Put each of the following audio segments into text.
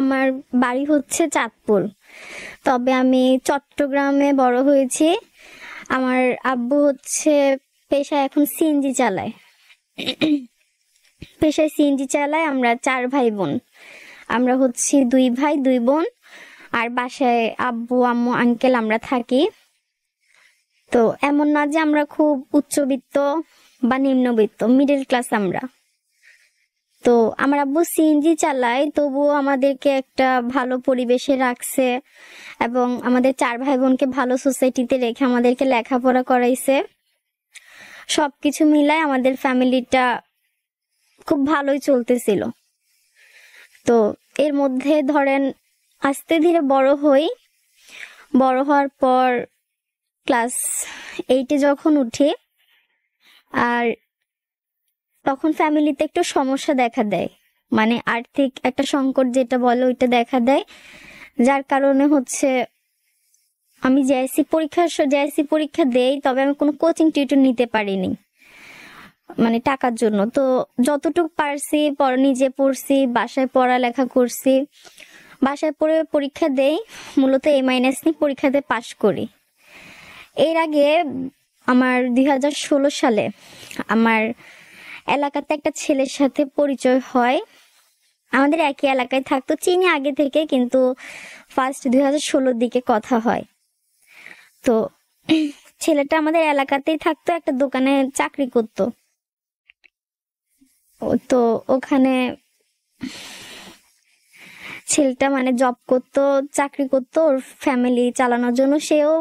আমার বাড়ি হচ্ছে চাঁদপুর, তবে আমি চট্টগ্রামে বড় হয়েছি। আমার আব্বু হচ্ছে পেশায় এখন সিএনজি চালায়। পেশায় সিএনজি চালায়। আমরা 4 ভাই বোন। আমরা হচ্ছি 2 ভাই 2 বোন। আর বাসায় আব্বু আম্মু আঙ্কেল আমরা থাকি। তো এমন না যে আমরা খুব উচ্চবিত্ত বা নিম্নবিত্ত, মিডল ক্লাস আমরা। তো আমার আব্বু সিএনজি চালায়, তবুও আমাদেরকে একটা ভালো পরিবেশে রাখছে এবং আমাদের 4 ভাই বোনকে ভালো সোসাইটিতে রেখে আমাদেরকে লেখাপড়া করাইছে। সবকিছু মিলায় আমাদের ফ্যামিলিটা খুব ভালোই চলতেছিল। তো এর মধ্যে ধরেন আস্তে ধীরে বড় হই। বড় হওয়ার পর ক্লাস 8-এ যখন উঠি, আর তখন ফ্যামিলিতে একটু সমস্যা দেখা দেয়, মানে আর্থিক একটা সংকট যেটা বলে ওইটা দেখা দেয়। যার কারণে হচ্ছে আমি জেএসসি পরীক্ষা দেই, তবে আমি কোনো কোচিং টিউটর নিতে পারিনি মানে টাকার জন্য। তো যতটুকু পারছি নিজে পড়ছি, বাসায় পড়ালেখা করছি। বাসায় পড়ে পরীক্ষা দেই, মূলত A- নিয়ে পরীক্ষাতে পাশ করি। এর আগে আমার 2016 সালে আমার এলাকাতে একটা ছেলের সাথে পরিচয় হয়। আমাদের একই এলাকায় থাকতো, চিনি আগে থেকে, কিন্তু ফার্স্ট 2016-র দিকে কথা হয়। তো ছেলেটা আমাদের এলাকাতেই থাকতো, একটা দোকানে চাকরি করতো। তো ওখানে ছেলেটা মানে জব করতো, চাকরি করতো ওর ফ্যামিলি চালানোর জন্য। সেও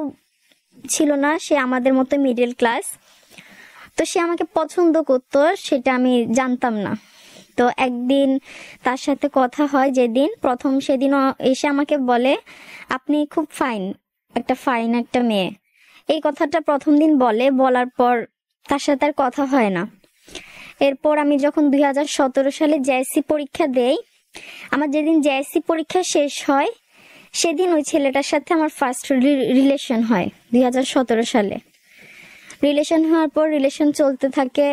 ছিল না, সে আমাদের মতো মিডল ক্লাস। তো সে আমাকে পছন্দ করতো, সেটা আমি জানতাম না। তো একদিন তার সাথে কথা হয় যেদিন প্রথম, সেদিন এসে আমাকে বলে, আপনি খুব ফাইন একটা মেয়ে। এই কথাটা প্রথম দিন বলার পর তার সাথে আর কথা হয় না। এরপর আমি যখন 2017 সালে জেএসসি পরীক্ষা দেই, আমার যেদিন জেএসসি পরীক্ষা শেষ হয় সেদিন ওই ছেলেটার সাথে আমার ফার্স্ট রিলেশন হয় 2017 সালে। রিলেশন হওয়ার পর রিলেশন চলতে থাকে।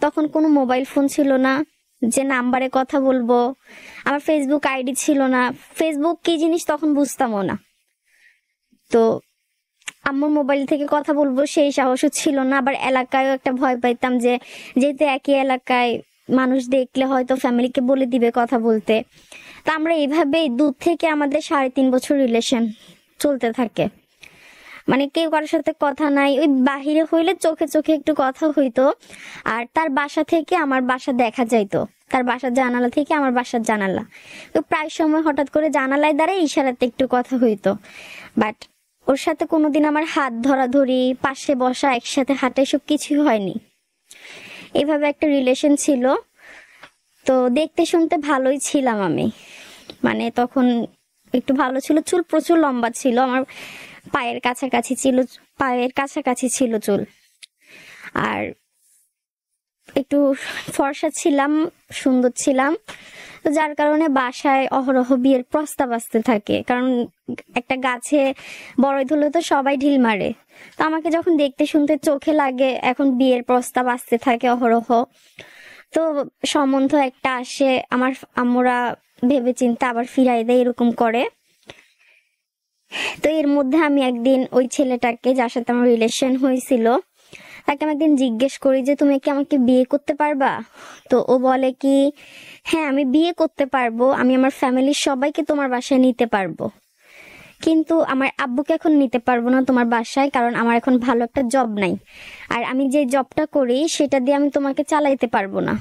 তখন কোনো মোবাইল ফোন ছিল না যে নাম্বারে কথা বলবো, আমার ফেসবুক আইডি ছিল না, ফেসবুক কি জিনিস তখন বুঝতামও না। তো আম্মুর মোবাইল থেকে কথা বলবো সেই সাহসও ছিল না। আবার এলাকায়ও একটা ভয় পাইতাম যে যেহেতু একই এলাকায়, মানুষ দেখলে হয়তো ফ্যামিলিকে বলে দিবে কথা বলতে। তা আমরা এইভাবেই দূর থেকে আমাদের 3.5 বছর রিলেশন চলতে থাকে। মানে কেউ কারোর সাথে কথা নাই, ওই বাহিরে হইলে চোখে চোখে একটু কথা হইতো। আর তার বাসা থেকে আমার বাসা দেখা যাইতো, তার বাসার জানালা থেকে আমার বাসার জানালা। তো প্রায় সময় হঠাৎ করে জানালায় দাঁড়ায় ইশারাতে একটু কথা হইতো। বাট ওর সাথে কোনোদিন আমার হাত ধরাধরি, পাশে বসা, একসাথে হাঁটা, এসব কিছুই হয়নি। এভাবে একটা রিলেশন ছিল। তো দেখতে শুনতে ভালোই ছিলাম আমি, মানে তখন একটু ভালো ছিল। চুল প্রচুর লম্বা ছিল, আমার পায়ের কাছাকাছি ছিল চুল। আর একটু ফর্সা ছিলাম, সুন্দর ছিলাম। তো যার কারণে বাসায় অহরহ বিয়ের প্রস্তাব আসতে থাকে, কারণ একটা গাছে বড়ই ধরলে তো সবাই ঢিল মারে। তো আমাকে যখন দেখতে শুনতে চোখে লাগে, এখন বিয়ের প্রস্তাব আসতে থাকে অহরহ। তো সম্বন্ধ একটা আসে, আমার আম্মুরা ভেবে চিন্তে আবার ফিরাই দেয়, এরকম করে। তো এর মধ্যে আমি একদিন ওই ছেলেটাকে, যার সাথে আমার রিলেশন হয়েছিল, তাকে আমি একদিন জিজ্ঞেস করি যে তুমি কি আমাকে বিয়ে করতে পারবা? তো ও বলে কি, হ্যাঁ আমি বিয়ে করতে পারবো, আমি আমার ফ্যামিলির সবাইকে তোমার বাসায় নিতে পারবো, কিন্তু আমার আব্বুকে এখন নিতে পারবো না তোমার বাসায়, কারণ আমার এখন ভালো একটা জব নাই, আর আমি যে জবটা করি সেটা দিয়ে আমি তোমাকে চালাইতে পারবো না।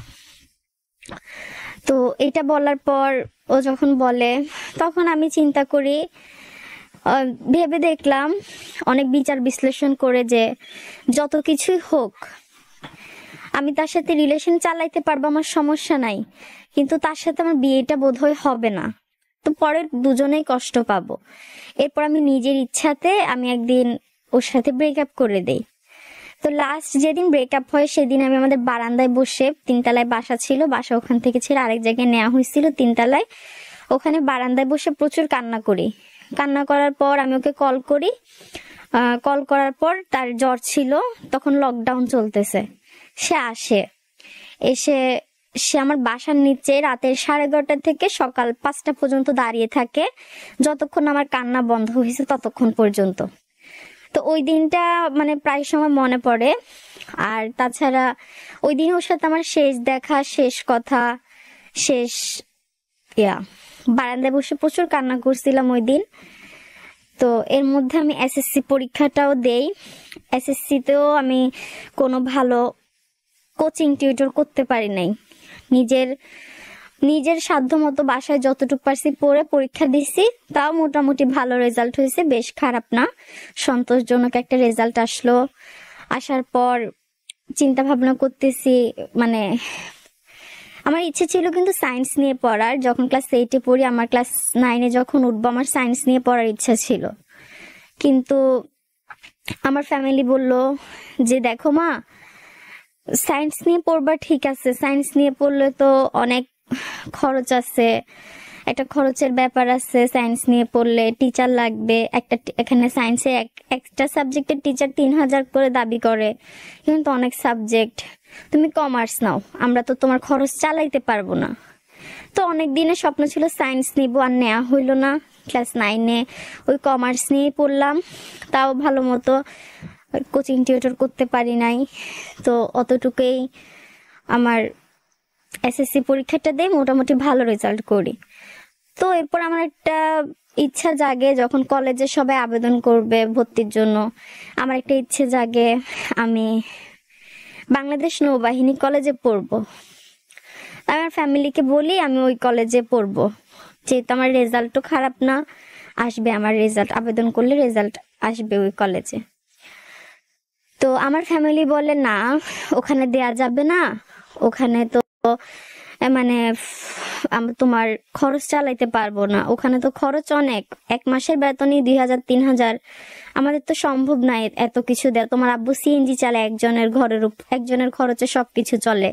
তো এটা বলার পর ও যখন বলে, তখন আমি চিন্তা করি, ভেবে দেখলাম অনেক বিচার বিশ্লেষণ করে যে যত কিছুই হোক আমি তার সাথে রিলেশন চালাইতে পারবো, আমার সমস্যা নাই, কিন্তু তার সাথে আমার বিয়েটা বোধহয় হবে না। তো পরে দুজনেই কষ্ট পাবো। এরপর আমি নিজের ইচ্ছাতে আমি একদিন ওর সাথে ব্রেকআপ করে দেই। তো লাস্ট যেদিন ব্রেকআপ হয় সেদিন আমি আমাদের বারান্দায় বসে, 3 তলায় বাসা ছিল, বাসা ওখান থেকে ছিল আরেক জায়গায় নেওয়া হয়েছিল 3 তলায়, ওখানে বারান্দায় বসে প্রচুর কান্না করি। কান্না করার পর আমি ওকে কল করি। কল করার পর তার জ্বর ছিল, তখন লকডাউন চলতেছে। সে এসে সে আমার বাসার নিচে রাতের 11:30 থেকে সকাল 5টা পর্যন্ত দাঁড়িয়ে থাকে, যতক্ষণ আমার কান্না বন্ধ হয়েছে ততক্ষণ পর্যন্ত। তো ওই দিনটা মানে প্রায় সময় মনে পড়ে। আর তাছাড়া ওই দিন ওর সাথে আমার শেষ দেখা, শেষ কথা, শেষ বারান্দায় বসে প্রচুর কান্না করছিলাম ওই দিন। তো এর মধ্যে আমি এসএসসি পরীক্ষাটাও দেই। এসএসসিতেও আমি কোনো ভালো কোচিং টিউটর করতে পারি নাই। নিজের সাধ্য মতো বাসায় যতটুকু পারছি পড়ে পরীক্ষা দিছি, তাও মোটামুটি ভালো রেজাল্ট হয়েছে, বেশ খারাপ না, সন্তোষজনক একটা রেজাল্ট আসলো। আসার পর চিন্তা ভাবনা করতেছি, মানে আমার ইচ্ছে ছিল কিন্তু সায়েন্স নিয়ে পড়ার। যখন ক্লাস 8-এ পড়ি, আমার ক্লাস 9-এ যখন উঠবো আমার সায়েন্স নিয়ে পড়ার ইচ্ছা ছিল, কিন্তু আমার ফ্যামিলি বলল যে দেখো মা, সায়েন্স নিয়ে পড়বা ঠিক আছে, সায়েন্স নিয়ে পড়লে তো অনেক খরচ আছে, একটা খরচের ব্যাপার আছে, সায়েন্স নিয়ে পড়লে টিচার লাগবে, এখানে সায়েন্সে একটা সাবজেক্টের টিচার 3,000 করে দাবি করে, কিন্তু অনেক সাবজেক্ট, তুমি কমার্স নাও, আমরা তো তোমার খরচ চালাইতে পারবো না। তো অনেক দিনের স্বপ্ন ছিল সায়েন্স নিব, আর নেওয়া হইলো না। ক্লাস 9-এ ওই কমার্স নিয়ে পড়লাম, তাও ভালো মতো কোচিং টিউটর করতে পারি নাই। তো অতটুকুই আমার এসএসসি পরীক্ষাটা দিয়ে মোটামুটি ভালো রেজাল্ট করি। তো এরপর আমার একটা ইচ্ছা জাগে, যখন কলেজে সবাই আবেদন করবে ভর্তির জন্য, আমার একটা ইচ্ছে জাগে আমি বাংলাদেশ নৌবাহিনী কলেজে পড়বো। আমার ফ্যামিলিকে বলি আমি ওই কলেজে পড়বো, যেহেতু আমার রেজাল্টও খারাপ না, আসবে আমার রেজাল্ট, আবেদন করলে রেজাল্ট আসবে ওই কলেজে। তো আমার ফ্যামিলি বলে না, ওখানে দেয়া যাবে না, ওখানে তো মানে তোমার খরচ চালাইতে পারবো না, ওখানে তো খরচ অনেক, 1 মাসের বেতনই 2,000-3,000, আমাদের তো সম্ভব নাই এত কিছু দেয়। তোমার আব্বু সিএনজি চালায়, একজনের খরচে সবকিছু চলে,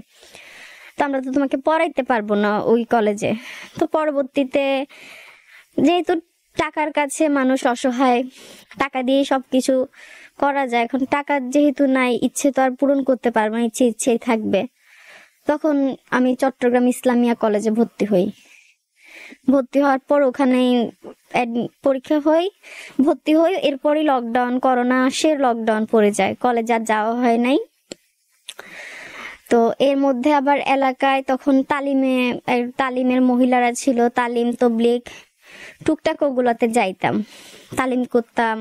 তো আমরা তো তোমাকে পড়াইতে পারবো না ওই কলেজে। তো পরবর্তীতে যেহেতু টাকার কাছে মানুষ অসহায়, টাকা দিয়ে সবকিছু করা যায়, এখন টাকা যেহেতু নাই, ইচ্ছে তো আর পূরণ করতে পারবো না, ইচ্ছেই থাকবে। তখন আমি চট্টগ্রাম ইসলামিয়া কলেজে ভর্তি হওয়ার পর ওখানে পরীক্ষা ভর্তি হই। এরপরই লকডাউন, করোনা আসে, লকডাউন পড়ে যায়, কলেজ আর যাওয়া হয় নাই। তো এর মধ্যে আবার এলাকায় তখন তালিমের মহিলারা ছিল, তালিম তবলিগ, টুকটাক ওগুলাতে যাইতাম, তালিম করতাম,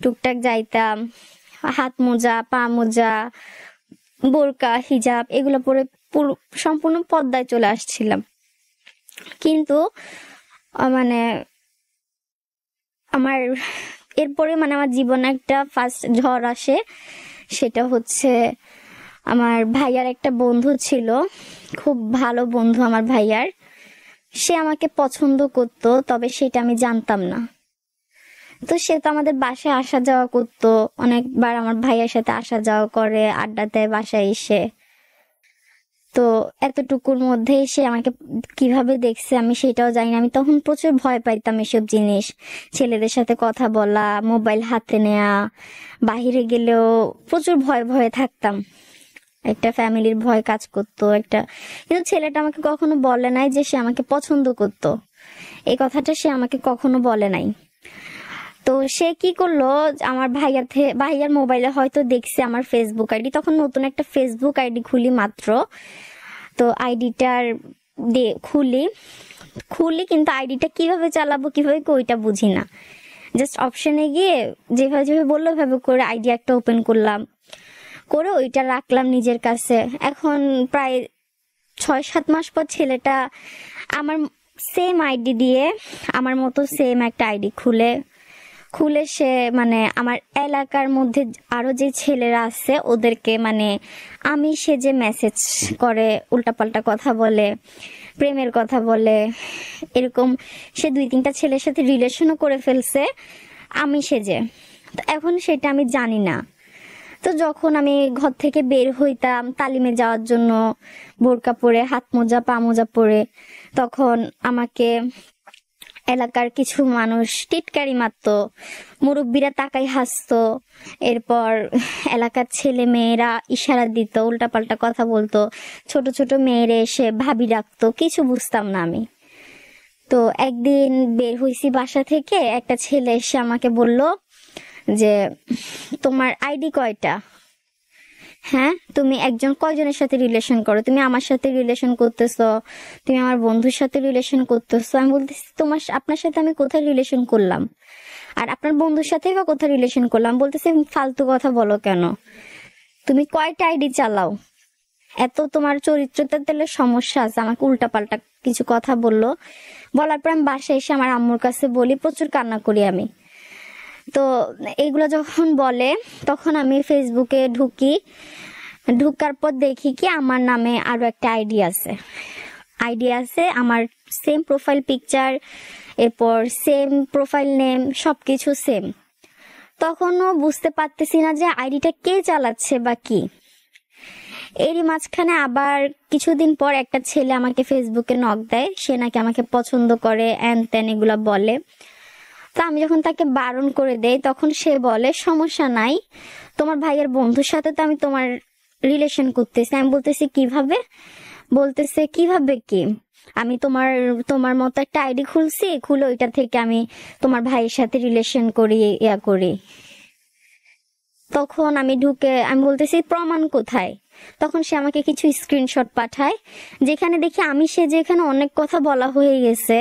টুকটাক যাইতাম, হাত মোজা, পা মোজা, বোরকা, হিজাব এগুলো পরে সম্পূর্ণ পর্দায় চলে আসছিলাম। কিন্তু মানে আমার এরপরে আমার জীবনে একটা ফার্স্ট ঝড় আসে, সেটা হচ্ছে আমার ভাইয়ার একটা বন্ধু ছিল, খুব ভালো বন্ধু আমার ভাইয়ার, সে আমাকে পছন্দ করতো, তবে সেটা আমি জানতাম না। তো সে তো আমাদের বাসায় আসা যাওয়া করতো, অনেকবার আমার ভাইয়ার সাথে আসা যাওয়া করে, আড্ডা দেয় বাসায় এসে। তো এতটুকুর মধ্যে সে আমাকে কিভাবে দেখছে আমি সেটাও জানি না। আমি তখন প্রচুর ভয় পাইতাম এসব জিনিস, ছেলেদের সাথে কথা বলা, মোবাইল হাতে নেয়া, বাহিরে গেলেও প্রচুর ভয়ে থাকতাম, একটা ফ্যামিলির ভয় কাজ করতো একটা। কিন্তু ছেলেটা আমাকে কখনো বলে নাই যে সে আমাকে পছন্দ করতো, এই কথাটা সে আমাকে কখনো বলে নাই। তো সে কি করলো, আমার ভাইয়ার মোবাইলে হয়তো দেখছে আমার ফেসবুক আইডি, তখন নতুন একটা ফেসবুক আইডি খুলি মাত্র। তো আইডিটার খুলি কিন্তু আইডিটা কিভাবে চালাবো, কিভাবে ওইটা বুঝি না। জাস্ট অপশনে গিয়ে যেভাবে বললো ভাবে করে আইডি একটা ওপেন করলাম, করে ওইটা রাখলাম নিজের কাছে। এখন প্রায় 6-7 মাস পর ছেলেটা আমার সেম আইডি দিয়ে আমার মতো সেম একটা আইডি খুলে সে আমার এলাকার মধ্যে আরো যে ছেলেরা আছে ওদেরকে আমি সে যে মেসেজ করে, উল্টাপাল্টা কথা বলে, প্রেমের কথা বলে, এরকম সে 2-3টা ছেলের সাথে রিলেশনও করে ফেলছে আমি সেজে। তো এখন সেটা আমি জানি না। তো যখন আমি ঘর থেকে বের হইতাম তালিমে যাওয়ার জন্য, বোরকা পরে, হাত মোজা, পা মোজা পরে, তখন আমাকে এলাকার কিছু মানুষ টিটকারি মারতো, মুরব্বীরা তাকাই হাসতো, এরপর এলাকার ছেলে মেয়েরা ইশারা দিত, উল্টাপাল্টা কথা বলতো, ছোট ছোট মেয়েরা এসে ভাবি ডাকতো, কিছু বুঝতাম না আমি। তো একদিন বের হইছি বাসা থেকে, একটা ছেলে এসে আমাকে বলল যে তোমার আইডি কয়টা, হ্যাঁ তুমি একজন কয়জনের সাথে রিলেশন করো, তুমি আমার সাথে রিলেশন করতেছো, তুমি আমার বন্ধুর সাথে রিলেশন করতেছো। আমি বলতেছি আপনার সাথে আমি কোথায় রিলেশন করলাম, আর আপনার বন্ধুর সাথে বা কোথায় রিলেশন করলাম। বলতেছে ফালতু কথা বলো কেন, তুমি কয়টা আইডি চালাও, এত তোমার চরিত্রতে তাহলে সমস্যা আছে। আমাকে উল্টাপাল্টা কিছু কথা বললো, বলার পর আমি বাসায় এসে আমার আম্মুর কাছে বলি, প্রচুর কান্না করি আমি। তো এইগুলো যখন বলে তখন আমি ফেসবুকে ঢুকার পর দেখি কি আমার নামে আরো একটা আইডি আছে, আমার সেম প্রোফাইল পিকচার, এরপর সেম প্রোফাইল নেম, সবকিছু সেম। তখনও বুঝতে পারতেছি না যে আইডিটা কে চালাচ্ছে বা কি। এরই মাঝখানে আবার কিছুদিন পর একটা ছেলে আমাকে ফেসবুকে নক দেয়, সে নাকি আমাকে পছন্দ করে, এন তেন এগুলা বলে। তো আমি যখন তাকে বারণ করে দেই তখন সে বলে সমস্যা নাই, তোমার ভাইয়ের বন্ধুর সাথে তো আমি তোমার রিলেশন করতেছি। আমি বলতেছি কিভাবে? বলতেছে কিভাবে কি, আমি তোমার মতো একটা আইডি খুলে ওইটা থেকে আমি তোমার ভাইয়ের সাথে রিলেশন করি, করি। তখন আমি বলতেছি প্রমাণ কোথায়? তখন সে আমাকে কিছু স্ক্রিনশট পাঠায়, যেখানে দেখি আমি যেখানে অনেক কথা বলা হয়ে গেছে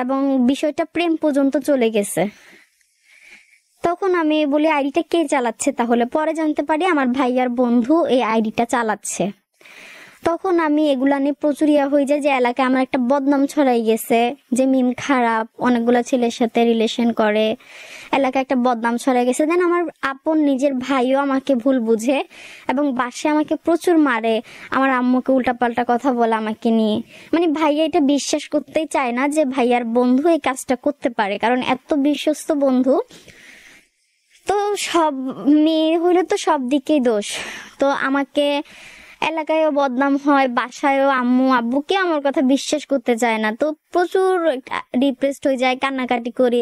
এবং বিষয়টা প্রেম পর্যন্ত চলে গেছে। তখন আমি বলি আইডিটা কে চালাচ্ছে? তাহলে পরে জানতে পারি আমার ভাইয়ার বন্ধু এই আইডিটা চালাচ্ছে। তখন আমি এগুলা নিয়ে প্রচুর হয়ে যায় যে এলাকায় আমার একটা বদনাম ছড়াই গেছে যে মিম খারাপ, অনেকগুলা ছেলের সাথে রিলেশন করে, এলাকায় একটা বদনাম ছড়াই গেছে। দেন আমার আপন নিজের ভাইও আমাকে ভুল বুঝে এবং বাসায় আমাকে প্রচুর মারে, আমার আম্মুকে উল্টাপাল্টা কথা বলে আমাকে নিয়ে। মানে ভাইয়া এটা বিশ্বাস করতেই চায় না যে ভাইয়ার বন্ধু এই কাজটা করতে পারে, কারণ এত বিশ্বস্ত বন্ধু। তো সব মেয়ে হইলে তো সব দিকেই দোষ। তো আমাকে এলাকায়ও বদনাম হয়, বাসায়ও আম্মু আব্বু কেউ আমার কথা বিশ্বাস করতে চায় না। তো প্রচুর ডিপ্রেসড হয়ে যায়, কান্নাকাটি করি।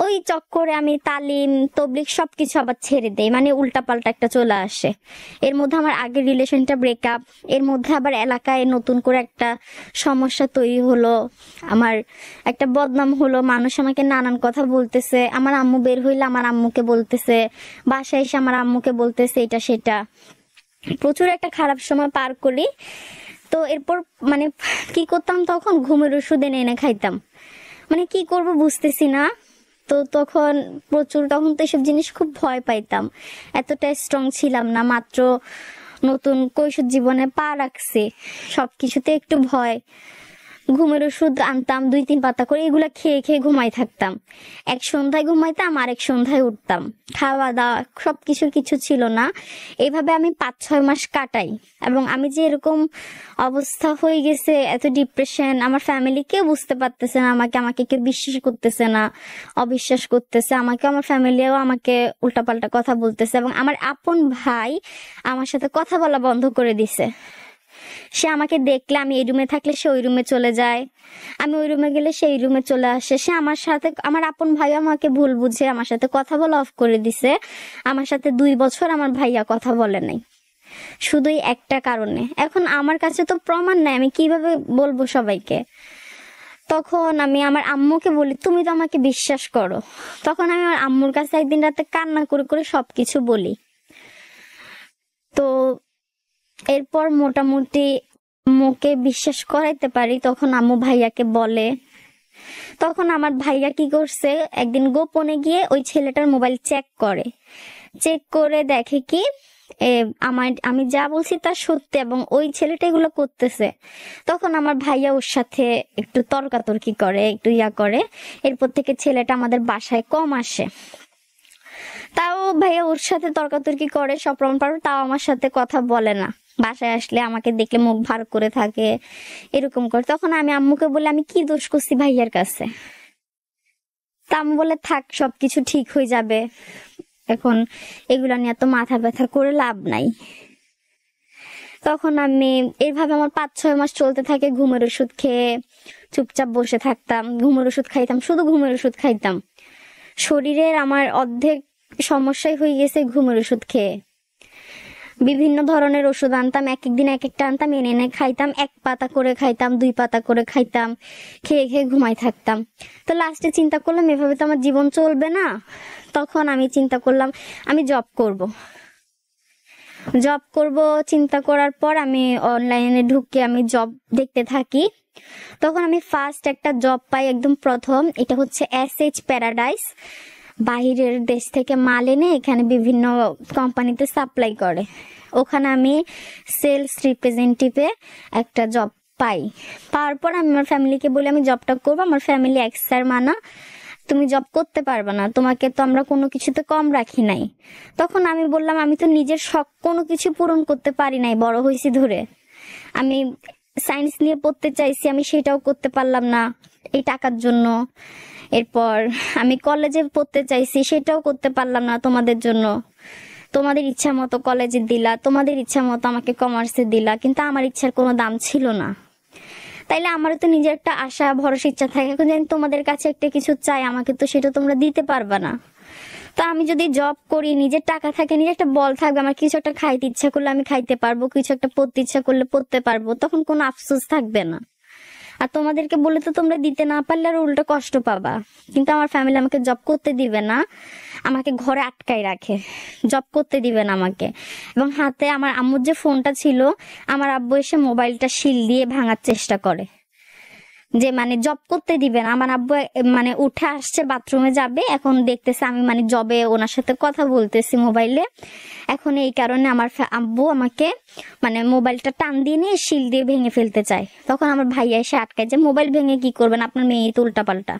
ওই চক্করে আমি তালিম তবলিগ সবকিছু আবার ছেড়ে দেই, মানে উল্টাপাল্টা একটা চলে আসে। এর মধ্যে আমার আগের রিলেশনটা ব্রেকআপ, এর মধ্যে আবার এলাকায় নতুন করে একটা সমস্যা তৈরি হলো, আমার একটা বদনাম হলো, মানুষ আমাকে নানান কথা বলতেছে, আমার আম্মু বের হইলে আমার আম্মুকে বলতেছে, বাসায় এসে আমার আম্মুকে বলতেছে এটা সেটা। প্রচুর একটা খারাপ সময় পার করি। তো এরপর মানে কি করতাম, তখন ঘুমের ওষুধ এনে এনে খাইতাম, মানে কি করব বুঝতেছি না। তো তখন তো এসব জিনিস খুব ভয় পাইতাম, এতটা স্ট্রং ছিলাম না, মাত্র নতুন কৈশোর জীবনে পা রাখছি, সবকিছুতে একটু ভয়। ঘুমের ওষুধ আনতাম 2-3 পাতা করে, এগুলা খেয়ে খেয়ে ঘুমাই থাকতাম। এক সন্ধ্যায় ঘুমাইতাম, আরেক সন্ধ্যায় উঠতাম, খাওয়া দাওয়া কিছু ছিল না। এইভাবে আমি 5-6 মাস কাটাই। এবং আমি যে এরকম অবস্থা হয়ে গেছে, এত ডিপ্রেশন, আমার ফ্যামিলি কেউ বুঝতে পারতেছে না আমাকে কেউ বিশ্বাস করতেছে না, অবিশ্বাস করতেছে আমাকে, আমার ফ্যামিলিও আমাকে উল্টাপাল্টা কথা বলতেছে। এবং আমার আপন ভাই আমার সাথে কথা বলা বন্ধ করে দিছে। সে আমাকে দেখলে, আমি এই রুমে থাকলে সে ওই রুমে চলে যায়, আমি ওই রুমে গেলে সেই রুমে চলে আসে। সে আমার আপন ভাই আমাকে ভুল বুঝে আমার সাথে কথা বলা অফ করে দিছে। আমার সাথে 2 বছর আমার ভাইয়া কথা বলে নাই, শুধুই একটা কারণে। এখন আমার কাছে তো প্রমাণ নাই, আমি কিভাবে বলবো সবাইকে? তখন আমি আমার আম্মুকে বলি তুমি তো আমাকে বিশ্বাস করো। তখন আমি আমার আম্মুর কাছে একদিন রাতে কান্না করে করে সবকিছু বলি। তো এরপর মোটামুটি আম্মুকে বিশ্বাস করাইতে পারি, তখন আম্মু ভাইয়াকে বলে। তখন আমার ভাইয়া কি করছে, একদিন গোপনে গিয়ে ওই ছেলেটার মোবাইল চেক করে দেখে কি আমি যা বলছি তা সত্যি, এবং ওই ছেলেটা এগুলো করতেছে। তখন আমার ভাইয়া ওর সাথে একটু তর্কাতর্কি করে, একটু করে। এরপর থেকে ছেলেটা আমাদের বাসায় কম আসে। তাও ভাইয়া ওর সাথে তর্কাতর্কি করে, সব প্রমাণ পারো, তাও আমার সাথে কথা বলে না। বাসায় আসলে আমাকে দেখলে মুখ ভার করে থাকে, এরকম করে। তখন আমি আম্মুকে বলি আমি কি দোষ করছি ভাইয়ার কাছে? তা আম্মু বলে থাক, সবকিছু ঠিক হয়ে যাবে, এখন এগুলা নিয়ে তো মাথা ব্যথা করে লাভ নাই। তখন আমি এইভাবে আমার 5-6 মাস চলতে থাকে ঘুমের ওষুধ খেয়ে, চুপচাপ বসে থাকতাম, ঘুমের ওষুধ খাইতাম, শুধু ঘুমের ওষুধ খাইতাম। শরীরের আমার অর্ধেক সমস্যাই হয়ে গেছে ঘুমের ওষুধ খেয়ে। বিভিন্ন ধরনের ওষুধ আনতাম, এক এক দিন এক একটা আনতাম, এনে এনে খাইতাম, 1 পাতা করে খাইতাম, 2 পাতা করে খাইতাম, খেয়ে খেয়ে ঘুমাই থাকতাম। তো লাস্টে চিন্তা করলাম এভাবে তো আমার জীবন চলবে না। তখন আমি চিন্তা করলাম আমি জব করব। চিন্তা করার পর আমি অনলাইনে ঢুকে আমি জব দেখতে থাকি। তখন আমি ফার্স্ট একটা জব পাই, একদম প্রথম। এটা হচ্ছে SH প্যারাডাইস। বাহিরের দেশ থেকে মাল এনে এখানে বিভিন্ন কোম্পানিতে সাপ্লাই করে। ওখানে আমি সেলস রিপ্রেজেন্টেটিভে একটা জব পাই। পাওয়ার পর আমি আমার ফ্যামিলিকে বলি আমি জবটা করবো। আমার ফ্যামিলি একসার মানা, তুমি জব করতে পারবে না, তোমাকে তো আমরা কোনো কিছুতে কম রাখি নাই। তখন আমি বললাম আমি তো নিজের শখ কোনো কিছু পূরণ করতে পারি নাই বড় হয়েছি ধরে। আমি সায়েন্স নিয়ে পড়তে চাইছি, আমি সেটাও করতে পারলাম না এই টাকার জন্য। এরপর আমি কলেজে পড়তে চাইছি, সেটাও করতে পারলাম না তোমাদের জন্য। তোমাদের ইচ্ছা মতো কলেজে দিলা, তোমাদের ইচ্ছা মতো আমাকে কমার্সে দিলা, কিন্তু আমার ইচ্ছার কোনো দাম ছিল না। তাইলে আমারও তো নিজের একটা আশা ভরসা ইচ্ছা থাকে, এখন জানি তোমাদের কাছে একটা কিছু চাই, আমাকে তো সেটা তোমরা দিতে পারবা না। তো আমি যদি জব করি, নিজের টাকা থাকে, নিজের একটা বল থাকবে, আমার কিছু একটা খাইতে ইচ্ছা করলে আমি খাইতে পারবো, কিছু একটা পড়তে ইচ্ছা করলে পড়তে পারবো, তখন কোনো আফসোস থাকবে না। আর তোমাদেরকে বলে তো তোমরা দিতে না পারলে আর উল্টো কষ্ট পাবা। কিন্তু আমার ফ্যামিলি আমাকে জব করতে দিবে না, আমাকে ঘরে আটকাই রাখে, জব করতে দিবে না আমাকে। এবং হাতে আমার আম্মুর যে ফোনটা ছিল, আমার আব্বু এসে মোবাইলটা শিল দিয়ে ভাঙার চেষ্টা করে, যে মানে জব করতে দিবে না। আমার আব্বু মানে উঠে আসছে, বাথরুমে যাবে, এখন দেখতেছে আমি মানে জবে ওনার সাথে কথা বলতেছি মোবাইলে। এখন এই কারণে আমার আব্বু আমাকে মানে মোবাইলটা টান দিয়ে নিয়ে শিল দিয়ে ভেঙে ফেলতে চায়। তখন আমার ভাইয়া এসে আটকায় যে মোবাইল ভেঙে কি করবেন, আপনার মেয়ে তো উল্টাপাল্টা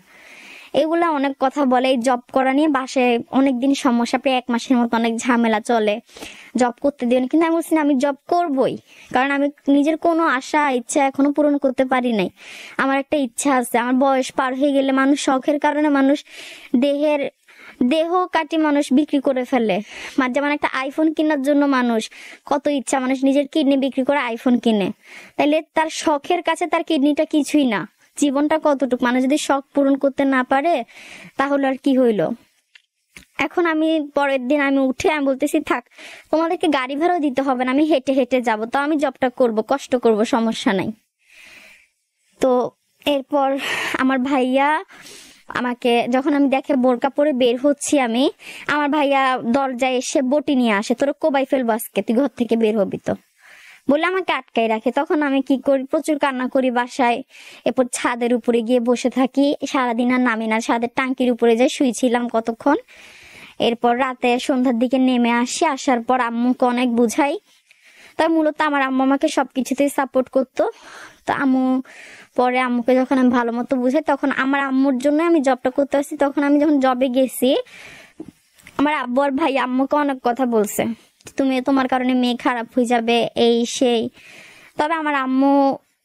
এগুলা অনেক কথা বলে। এই জব করা নিয়ে বাসায় অনেকদিন সমস্যা, প্রায় 1 মাসের মতো অনেক ঝামেলা চলে, জব করতে দিবেন। কিন্তু আমি বলছি না, আমি জব করবই, কারণ আমি নিজের কোনো আশা ইচ্ছা এখনো পূরণ করতে পারি নাই। আমার একটা ইচ্ছা আছে, আমার বয়স পার হয়ে গেলে মানুষ শখের কারণে মানুষ দেহ কাটি মানুষ বিক্রি করে ফেলে। যেমন একটা আইফোন কেনার জন্য মানুষ কত ইচ্ছা, মানুষ নিজের কিডনি বিক্রি করে আইফোন কিনে। তাইলে তার শখের কাছে তার কিডনিটা কিছুই না। জীবনটা কতটুকু, মানুষ যদি শখ পূরণ করতে না পারে তাহলে আর কি হইলো। এখন আমি পরের দিন আমি উঠে আমি বলতেছি থাক, তোমাদেরকে গাড়ি ভাড়াও দিতে হবে না, আমি হেঁটে হেঁটে যাবো, তো আমি জবটা করব, কষ্ট করব, সমস্যা নাই। তো এরপর আমার ভাইয়া আমাকে যখন আমি দেখে বোরকা পরে বের হচ্ছি আমি, আমার ভাইয়া দরজায় এসে বটি নিয়ে আসে, তোর কোবাই ফেলবো আজকে, তুই ঘর থেকে বের হবি তো, বলে আমাকে আটকাই রাখে। তখন আমি কি করি, প্রচুর কান্না করি বাসায়। এরপর ছাদের উপরে গিয়ে বসে থাকি, সারাদিন আর নামি না, ছাদের টাঙ্কির উপরে যাই, শুয়েছিলাম কতক্ষণ। এরপর রাতে সন্ধ্যার দিকে নেমে আসি, আসার পর আম্মুকে অনেক বুঝাই। তাই মূলত আমার আম্মু আমাকে সবকিছুতেই সাপোর্ট করতো। তো পরে আম্মুকে যখন আমি ভালো মতো বুঝাই, তখন আমার আম্মুর জন্য আমি জবটা করতে আসছি। তখন আমি যখন জবে গেছি, আমার আব্বু আর ভাই আম্মুকে অনেক কথা বলছে, তুমি তোমার কারণে মেয়ে খারাপ হয়ে যাবে, এই সেই। তবে আমার আম্মু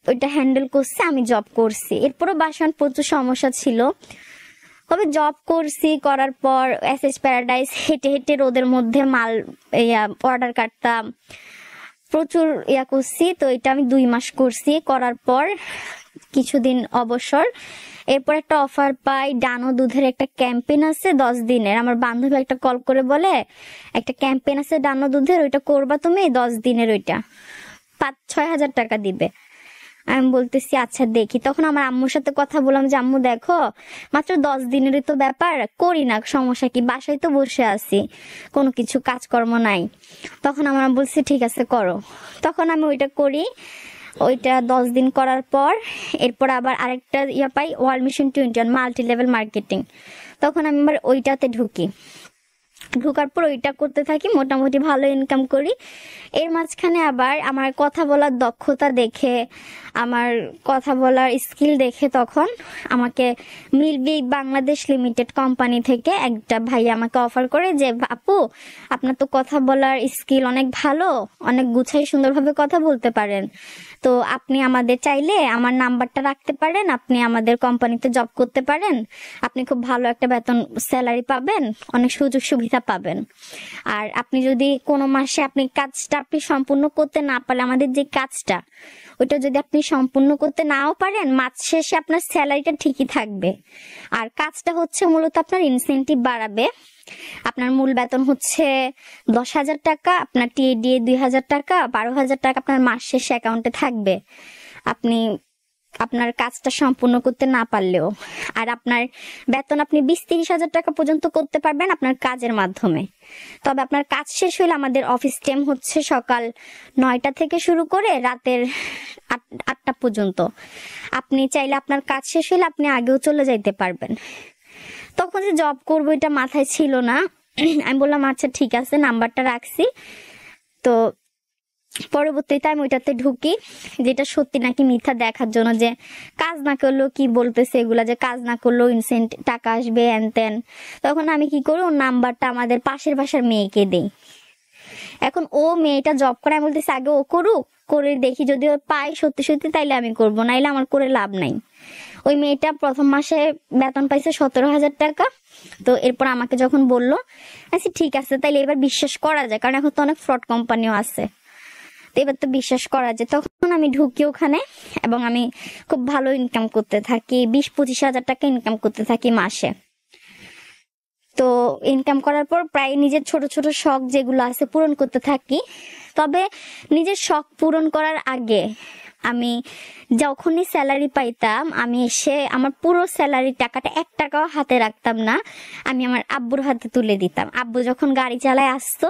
ওইটা হ্যান্ডেল করছে, আমি জব করছি। এরপরও বাসায় প্রচুর সমস্যা ছিল, তবে জব করছি। করার পর SH প্যারাডাইস হেঁটে হেঁটে রোদের মধ্যে মাল অর্ডার কাটতাম, প্রচুর করছি। তো এটা আমি 2 মাস করছি। করার পর কিছুদিন অবসর, এরপর একটা অফার পাই, ডানো দুধের একটা ক্যাম্পেইন আছে 10 দিনের। আমার বান্ধবী একটা কল করে বলে একটা ক্যাম্পেইন আছে ডানো দুধের, ওইটা করবা তুমি 10 দিনের, ওইটা 5-6 হাজার টাকা দিবে। আমি বলতেছি আচ্ছা দেখি। তখন আমার আম্মুর সাথে কথা বললাম যে আম্মু দেখো, মাত্র 10 দিনেরই তো ব্যাপার, করি না, সমস্যা কি, বাসায় তো বসে আছি, কোনো কিছু কাজকর্ম নাই। তখন আমার বলছে ঠিক আছে করো। তখন আমি ওইটা করি। ওইটা 10 দিন করার পর এরপর আবার আরেকটা পাই, world mission 21 multi level marketing. তখন আমি আবার ওইটাতে ঢুকার পর ওইটা করতে থাকি, মোটামুটি ভালো ইনকাম করি। এর মাঝখানে আবার আমার কথা বলার দক্ষতা দেখে, আমার কথা বলার স্কিল দেখে তখন আমাকে মিলবি বাংলাদেশ লিমিটেড কোম্পানি থেকে একটা ভাই আমাকে অফার করে যে আপু আপনার তো কথা বলার স্কিল অনেক ভালো, অনেক গুছাই সুন্দরভাবে কথা বলতে পারেন, তো আপনি আমাদের চাইলে আমার নাম্বারটা রাখতে পারেন, আপনি আমাদের কোম্পানিতে জব করতে পারেন, আপনি খুব ভালো একটা বেতন স্যালারি পাবেন, অনেক সুযোগ সুবিধা মিথ্যা পাবেন। আর আপনি যদি কোনো মাসে কাজটা সম্পূর্ণ করতে না পারলে, আমাদের যে কাজটা ওইটা যদি আপনি সম্পূর্ণ করতে নাও পারেন, মাস শেষে আপনার স্যালারিটা ঠিকই থাকবে। আর কাজটা হচ্ছে মূলত আপনার ইনসেনটিভ বাড়াবে। আপনার মূল বেতন হচ্ছে 10,000 টাকা, আপনার টিএ দিয়ে 2,000 টাকা, 12,000 টাকা আপনার মাস শেষে অ্যাকাউন্টে থাকবে আপনি আপনার কাজটা সম্পূর্ণ করতে না পারলেও। আর আপনার বেতন আপনি 20-30,000 টাকা পর্যন্ত করতে পারবেন আপনার কাজের মাধ্যমে। তবে আপনার কাজ শেষ হলে আমাদের অফিস টাইম হচ্ছে সকাল 9টা থেকে শুরু করে রাতের 8টা পর্যন্ত। আপনি চাইলে আপনার কাজ শেষ হলে আপনি আগেও চলে যাইতে পারবেন। তখন যে জব করবো এটা মাথায় ছিল না। আমি বললাম আচ্ছা ঠিক আছে, নাম্বারটা রাখছি। তো পরবর্তীতে আমি ওইটাতে ঢুকি, যেটা সত্যি নাকি মিথ্যা দেখার জন্য, যে কাজ না করলেও কি বলতেছে এগুলা, যে কাজ না করলেও ইনসেন্টিভ টাকা আসবে এন তেন। তখন আমি কি করি, ওর নাম্বারটা আমাদের পাশের বাসার মেয়েকে দেই। এখন ও মেয়েটা জব করে, আমি বলতেছি আগে ও করুক, করে দেখি যদি ও পাই সত্যি সত্যি তাইলে আমি করবো, নাইলে আমার করে লাভ নাই। ওই মেয়েটা প্রথম মাসে বেতন পাইছে 17,000 টাকা। তো এরপর আমাকে যখন বললো, আচ্ছা ঠিক আছে তাইলে এবার বিশ্বাস করা যায়, কারণ এখন তো অনেক ফ্রড কোম্পানিও আছে, এবার তো বিশ্বাস করা যায়। তখন আমি ঢুকি ওখানে এবং আমি খুব ভালো ইনকাম করতে থাকি, 20-25,000 টাকা ইনকাম করতে থাকি মাসে। তো ইনকাম করার পর প্রায় নিজের ছোট ছোট শখ যেগুলো আছে পূরণ করতে থাকি। তবে নিজের শখ পূরণ করার আগে আমি যখনই স্যালারি পাইতাম, আমি এসে আমার পুরো স্যালারি টাকাটা 1 টাকাও হাতে রাখতাম না, আমি আমার আব্বুর হাতে তুলে দিতাম। আব্বু যখন গাড়ি চালায় আসতো,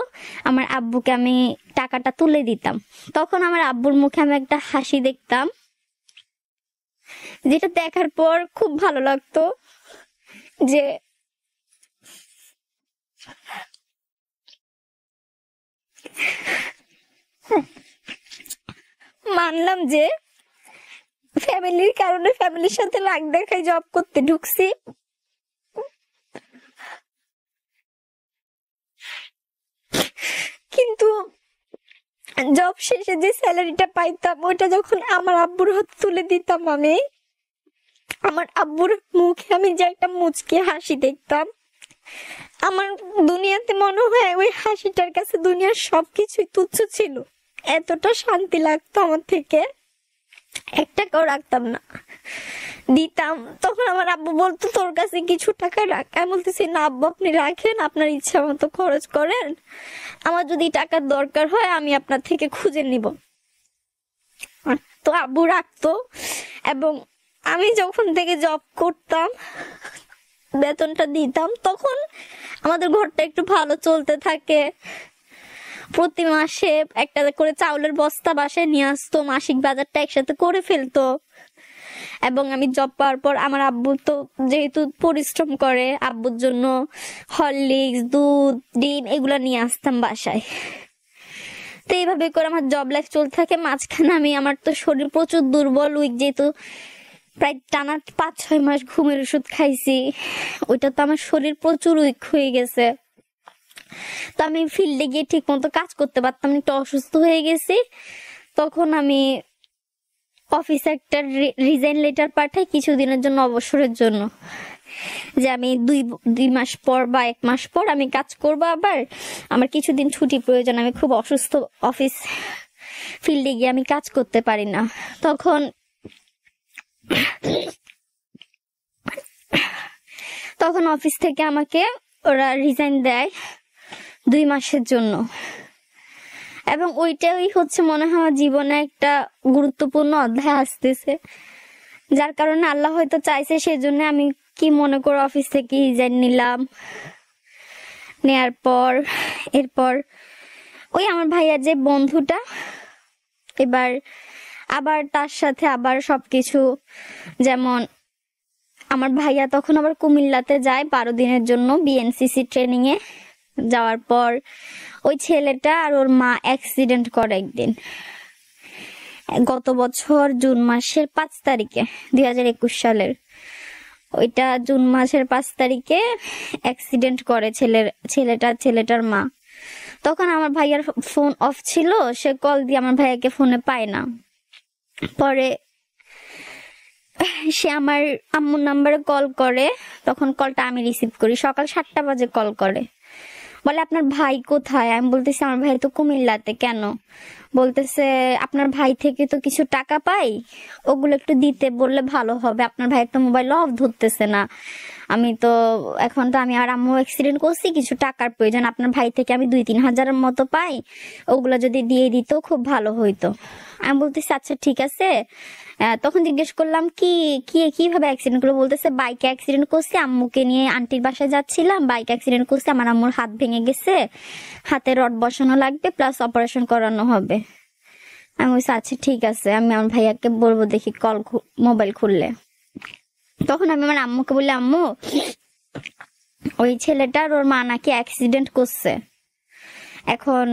আমার আব্বুকে আমি টাকাটা তুলে দিতাম। তখন আমার আব্বুর মুখে আমি একটা হাসি দেখতাম, যেটা দেখার পর খুব ভালো লাগতো। যে মানলাম যে ফ্যামিলির কারণে, ফ্যামিলির সাথে রাগ দেখাই জব করতে ঢুকছি, কিন্তু জব শেষে যে স্যালারিটা পাইতাম ওইটা যখন আমার আব্বুর হাতে তুলে দিতাম, আমি আমার আব্বুর মুখে আমি যে একটা মুচকি হাসি দেখতাম, আমার দুনিয়াতে মনে হয় ওই হাসিটার কাছে দুনিয়ার সবকিছুই তুচ্ছ ছিল। এতটা শান্তি লাগতো আমার থেকে, 1 টাকাও রাখতাম না, দিতাম। তখন আমার আব্বু বলতো তোর কাছে কিছু টাকা রাখ। আমি বলতেছি না আব্বু, আপনি রাখেন, আপনার ইচ্ছা মতো খরচ করেন, আমার যদি টাকার দরকার হয় আমি আপনার থেকে খুঁজে নিব। তো আব্বু রাখতো। এবং আমি যখন থেকে জব করতাম, বেতনটা দিতাম, তখন আমাদের ঘরটা একটু ভালো চলতে থাকে। প্রতি মাসে একটা করে চাউলের বস্তা বাসায় নিয়ে আসতো, মাসিক বাজারটা একসাথে করে ফেলতো। এবং আমি জব পাওয়ার পর আমার আব্বু তো যেহেতু পরিশ্রম করে, আব্বুর জন্য হরলিক্স, দুধ, ডিম এগুলো নিয়ে আসতাম বাসায়। তো এইভাবে করে আমার জব লাইফ চলতে থাকে। মাঝখানে আমার তো শরীর প্রচুর দুর্বল, উইক, যেহেতু প্রায় টানা 5-6 মাস ঘুমের ওষুধ খাইছি, ওইটা তো আমার শরীর প্রচুর উইক হয়ে গেছে। তো আমি ফিল্ডে গিয়ে ঠিক মতো কাজ করতে পারতাম না, একটু অসুস্থ হয়ে গেছি। তখন আমি অফিসে একটা রিজাইন লেটার পাঠাই কিছুদিনের জন্য, অবসরের জন্য, যে আমি 2 মাস পর বা 1 মাস পর আমি কাজ করবো, আবার আমার কিছুদিন ছুটি প্রয়োজন, আমি খুব অসুস্থ, অফিস ফিল্ডে গিয়ে আমি কাজ করতে পারি না। তখন অফিস থেকে আমাকে ওরা রিজাইন দেয় 2 মাসের জন্য। এবং ওইটাই হচ্ছে মনে হয় আমার জীবনে একটা গুরুত্বপূর্ণ অধ্যায় আসতেছে, যার কারণে আল্লাহ হয়তো চাইছে, সেজন্য আমি কি মনে করে অফিস থেকে রিজাইন নিলাম। নেয়ার পর এরপর ওই আমার ভাইয়ার যে বন্ধুটা, এবার আবার তার সাথে আবার সবকিছু, যেমন আমার ভাইয়া তখন আবার কুমিল্লাতে যায় 12 দিনের জন্য বিএনসিসি ট্রেনিং এ। যাওয়ার পর ওই ছেলেটা আর ওর মা অ্যাক্সিডেন্ট করে একদিন, গত বছর জুন মাসের 5 তারিখে, 2021 সালের। ওইটা জুন মাসের 5 তারিখে অ্যাক্সিডেন্ট করে ছেলেটার মা। তখন আমার ভাইয়ার ফোন অফ ছিল, সে কল দিয়ে আমার ভাইয়াকে ফোনে পায় না। পরে সে আমার আম্মুর নাম্বারে কল করে, তখন কলটা আমি রিসিভ করি, সকাল 7টা বাজে কল করে। বলে আপনার ভাই কোথায়? আমি বলতেছি আমার ভাই তো কুমিল্লাতে। কেন? বলতেছে আপনার ভাই থেকে তো কিছু টাকা পাই, ওগুলো একটু দিতে বললে ভালো হবে, আপনার ভাই একটা মোবাইল অফ ধরতেছে না। আমি তো এখন তো আমি আর আম্মু অ্যাক্সিডেন্ট করছি, কিছু টাকার প্রয়োজন, আপনার ভাই থেকে আমি 2-3 হাজারের মতো পাই, ওগুলো যদি দিয়ে দিত খুব ভালো হইতো। আমি বলতেছি আচ্ছা ঠিক আছে। তখন জিজ্ঞেস করলাম কি কি কিভাবে অ্যাক্সিডেন্ট করলো? বলতেছে বাইকে অ্যাক্সিডেন্ট করছি, আম্মুকে নিয়ে আন্টির বাসায় যাচ্ছিলাম, বাইক অ্যাক্সিডেন্ট করছি, আমার আম্মুর হাত ভেঙে গেছে, হাতে রড বসানো লাগবে প্লাস অপারেশন করানো হবে। আমি বলছি আচ্ছা ঠিক আছে, আমি আমার ভাইয়াকে বলবো, দেখি মোবাইল খুললে। তখন আমি আমার আম্মুকে বললাম আম্মু ওই ছেলেটার ওর মা নাকি অ্যাক্সিডেন্ট করছে, এখন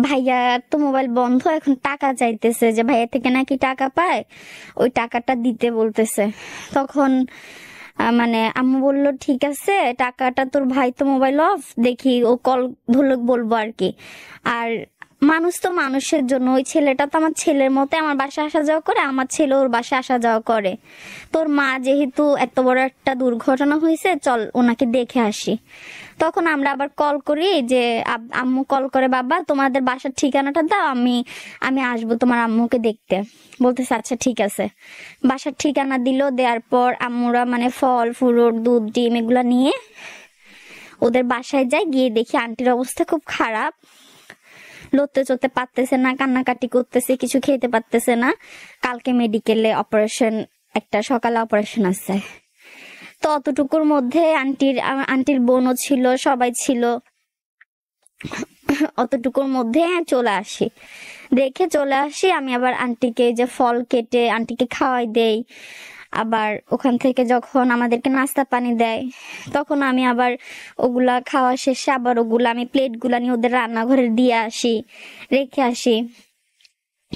ভাইয়া তো মোবাইল বন্ধ, এখন টাকা চাইতেছে, যে ভাইয়া থেকে নাকি টাকা পায়, ওই টাকাটা দিতে বলতেছে। তখন মানে আম্মু বলল ঠিক আছে, টাকাটা তোর ভাই তো মোবাইল অফ, দেখি ও কল ধরলে বলবো আর কি। আর মানুষ তো মানুষের জন্য, ওই ছেলেটা তো আমার ছেলের মতো আমার বাসায় আসা যাওয়া করে, আমার ছেলে ওর বাসায় আসা যাওয়া করে। তোর মা যেহেতু এত বড় একটা দুর্ঘটনা হয়েছে, চল ওনাকে দেখে আসি। তখন আমরা আবার কল করি, যে আম্মু কল করে বাবা তোমাদের বাসার ঠিকানাটা দাও, আমি আমি আসবো তোমার আম্মুকে দেখতে। বলতেছে আচ্ছা ঠিক আছে। বাসার ঠিকানা দিল, দেওয়ার পর আম্মুরা মানে ফল ফ্রুট দুধ ডিম এগুলা নিয়ে ওদের বাসায় যায়, গিয়ে দেখি আন্টির অবস্থা খুব খারাপ, লড়তে চড়তে পারতেছে না, কান্নাকাটি করতেছে, কিছু খেতে পারতেছে না। কালকে মেডিকেলে অপারেশন, একটা সকালে অপারেশন আছে। তো অতটুকুর মধ্যে আন্টির বোনও ছিল, সবাই ছিল, অতটুকুর মধ্যে চলে আসি, দেখে চলে আসি। আমি আবার আন্টিকে যে ফল কেটে আন্টিকে খাওয়াই দেই, আবার ওখান থেকে যখন আমাদেরকে নাস্তা পানি দেয়, তখন আমি আবার ওগুলা খাওয়া শেষে আবার ওগুলা আমি প্লেটগুলা নিয়ে ওদের রান্নাঘরে দিয়ে আসি, রেখে আসি,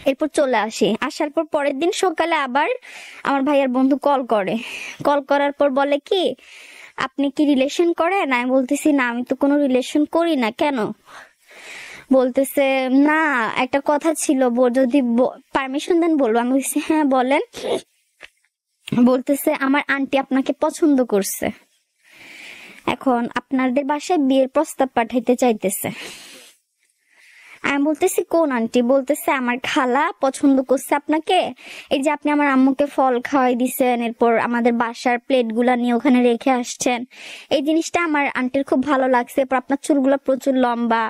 এরপর চলে আসি। আসার পর পরের দিন সকালে আবার আমার ভাইয়ার বন্ধু কল করার পর বলে কি আপনি কি রিলেশন করেন? আমি বলতেছি না, আমি তো কোনো রিলেশন করি না। কেন? বলতেছে না একটা কথা ছিল, যদি পারমিশন দেন বলবো। আমি বলছি হ্যাঁ বলেন। বলতেছে আমার আন্টি আপনাকে পছন্দ করছে, এখন আপনাদের বাসায় বিয়ের প্রস্তাব পাঠাইতে চাইতেছে। আমি বলতেছি কোন আন্টি? বলতেছে আমার খালা পছন্দ করছে আপনাকে, এই যে আপনি আমার আম্মুকে ফল খাওয়াই দিছেন, এরপর আমাদের বাসার প্লেট গুলা নিয়ে ওখানে রেখে আসছেন, এই জিনিসটা আমার আন্টির খুব ভালো লাগছে। এরপর আপনার চুলগুলো প্রচুর লম্বা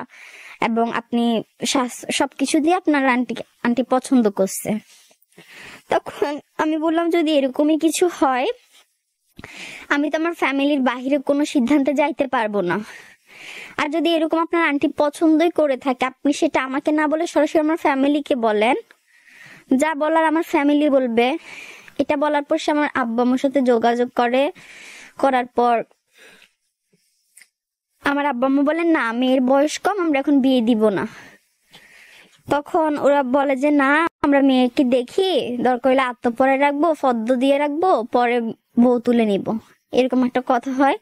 এবং আপনি সবকিছু দিয়ে আপনার আন্টি পছন্দ করছে। তখন আমি বললাম যদি এরকমই কিছু হয়, আমি তো আমার ফ্যামিলির বাহিরে কোনো সিদ্ধান্তে যাইতে পারবো না। আর যদি এরকম আপনার আন্টি পছন্দই করে থাকে, আপনি সেটা আমাকে না বলে সরাসরি আমার ফ্যামিলিকে বলেন, যা বলার আমার ফ্যামিলি বলবে। এটা বলার পর সে আমার আব্বু আম্মুর সাথে যোগাযোগ করার পর আমার আব্বু আম্মু বলেন না মেয়ের বয়স কম, আমরা এখন বিয়ে দিব না। তখন ওরা বলে যে না আমরা মেয়েকে দেখি, দরকার হলে আত্মপরে রাখবো, ফদ্দ দিয়ে রাখবো, পরে বউ তুলে নিব, এরকম একটা কথা হয়।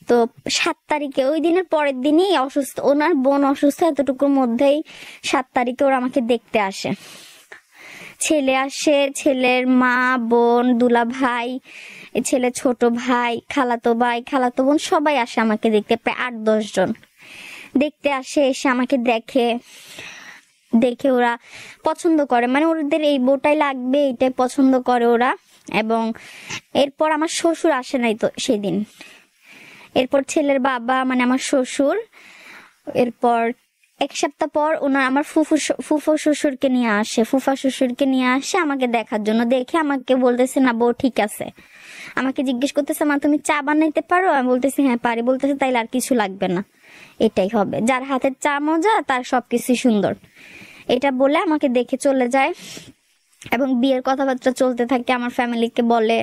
তো 7 তারিখে, ওই দিনের পরের দিনই অসুস্থ, ওনার বোন অসুস্থ, এতটুকুর মধ্যেই 7 তারিখে ওরা আমাকে দেখতে আসে। ছেলে আসে, ছেলের মা, বোন, দুলা ভাই, ছেলে ছোট ভাই, খালাতো বোন সবাই আসে আমাকে দেখতে, প্রায় 8-10 জন দেখতে আসে। এসে আমাকে দেখে ওরা পছন্দ করে, মানে ওদের এই বউটাই লাগবে, এইটাই পছন্দ করে ওরা। এবং এরপর আমার শ্বশুর আসে নাই তো সেদিন। এরপর ছেলের বাবা মানে আমার শ্বশুর, এরপর 1 সপ্তাহ পর ওনার আমার ফুফা শ্বশুরকে নিয়ে আসে আমাকে দেখার জন্য। দেখে আমাকে বলতেছে না বউ ঠিক আছে। আমাকে জিজ্ঞেস করতেছে মা তুমি চা বানাইতে পারো? আমি বলতেছি হ্যাঁ পারি। বলতেছে তাইলে আর কিছু লাগবে না, এটাই হবে, যার হাতের চা মজা তার সবকিছু সুন্দর, এটা বলে আমাকে দেখে চলে যায়। এবং বিয়ের কথাবার্তা চলতে থাকে, আমার ফ্যামিলিকে বলে।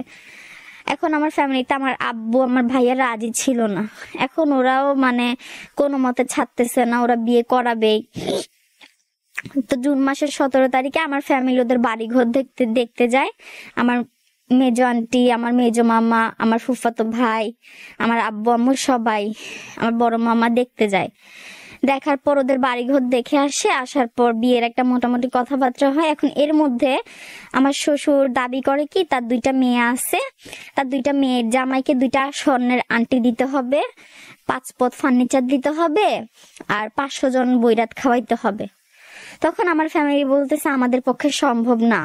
এখন আমার ফ্যামিলিতে আমার আব্বু আমার ভাইয়া রাজি ছিল না, এখন ওরাও মানে কোনো মতে ছাড়তেছে না, ওরা বিয়ে করাবেই। তো জুন মাসের 17 তারিখে আমার ফ্যামিলি ওদের বাড়িঘর দেখতে যায়। আমার মেজো আন্টি, আমার মেজো মামা, আমার ফুফাতো ভাই, আমার আব্বু আম্মু সবাই, আমার বড় মামা দেখতে যায়। দেখার পর ওদের বাড়িঘর দেখে আসে, আসার পর বিয়ের একটা মোটামুটি কথাবার্তা হয়। এখন এর মধ্যে আমার শ্বশুর দাবি করে কি তার 2টা মেয়ে আছে, তার 2টা মেয়ের জামাইকে 2টা স্বর্ণের আংটি দিতে হবে, 5 পদ ফার্নিচার দিতে হবে, আর 500 জন বৈরাত খাওয়াইতে হবে। তখন আমার ফ্যামিলি বলতেছে আমাদের পক্ষে সম্ভব না,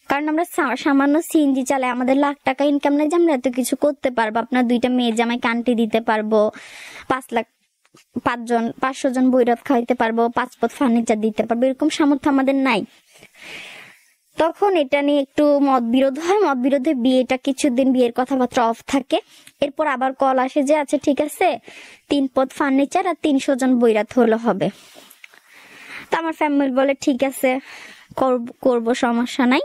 কারণ আমরা সামান্য সিএনজি চালাই, আমাদের লাখ টাকা ইনকাম নাই যে আমরা এত কিছু করতে পারবো। আপনার 2টা মেয়ের জামাই কান্টি দিতে পারবো, 500 জন বৈরাত খাওয়াইতে পারবো, 5 পদ ফার্নিচার দিতে পারবো, এরকম সামর্থ্য আমাদের নাই। তখন এটা নিয়ে একটু মতবিরোধ হয়, মতবিরোধে বিয়েটা কিছুদিন বিয়ের কথাবার্তা অফ থাকে। এরপর আবার কল আসে যে আচ্ছা ঠিক আছে 3 পদ ফার্নিচার আর 300 জন বৈরাত হলে হবে। তো আমার ফ্যামিলি বলে ঠিক আছে করব, সমস্যা নাই।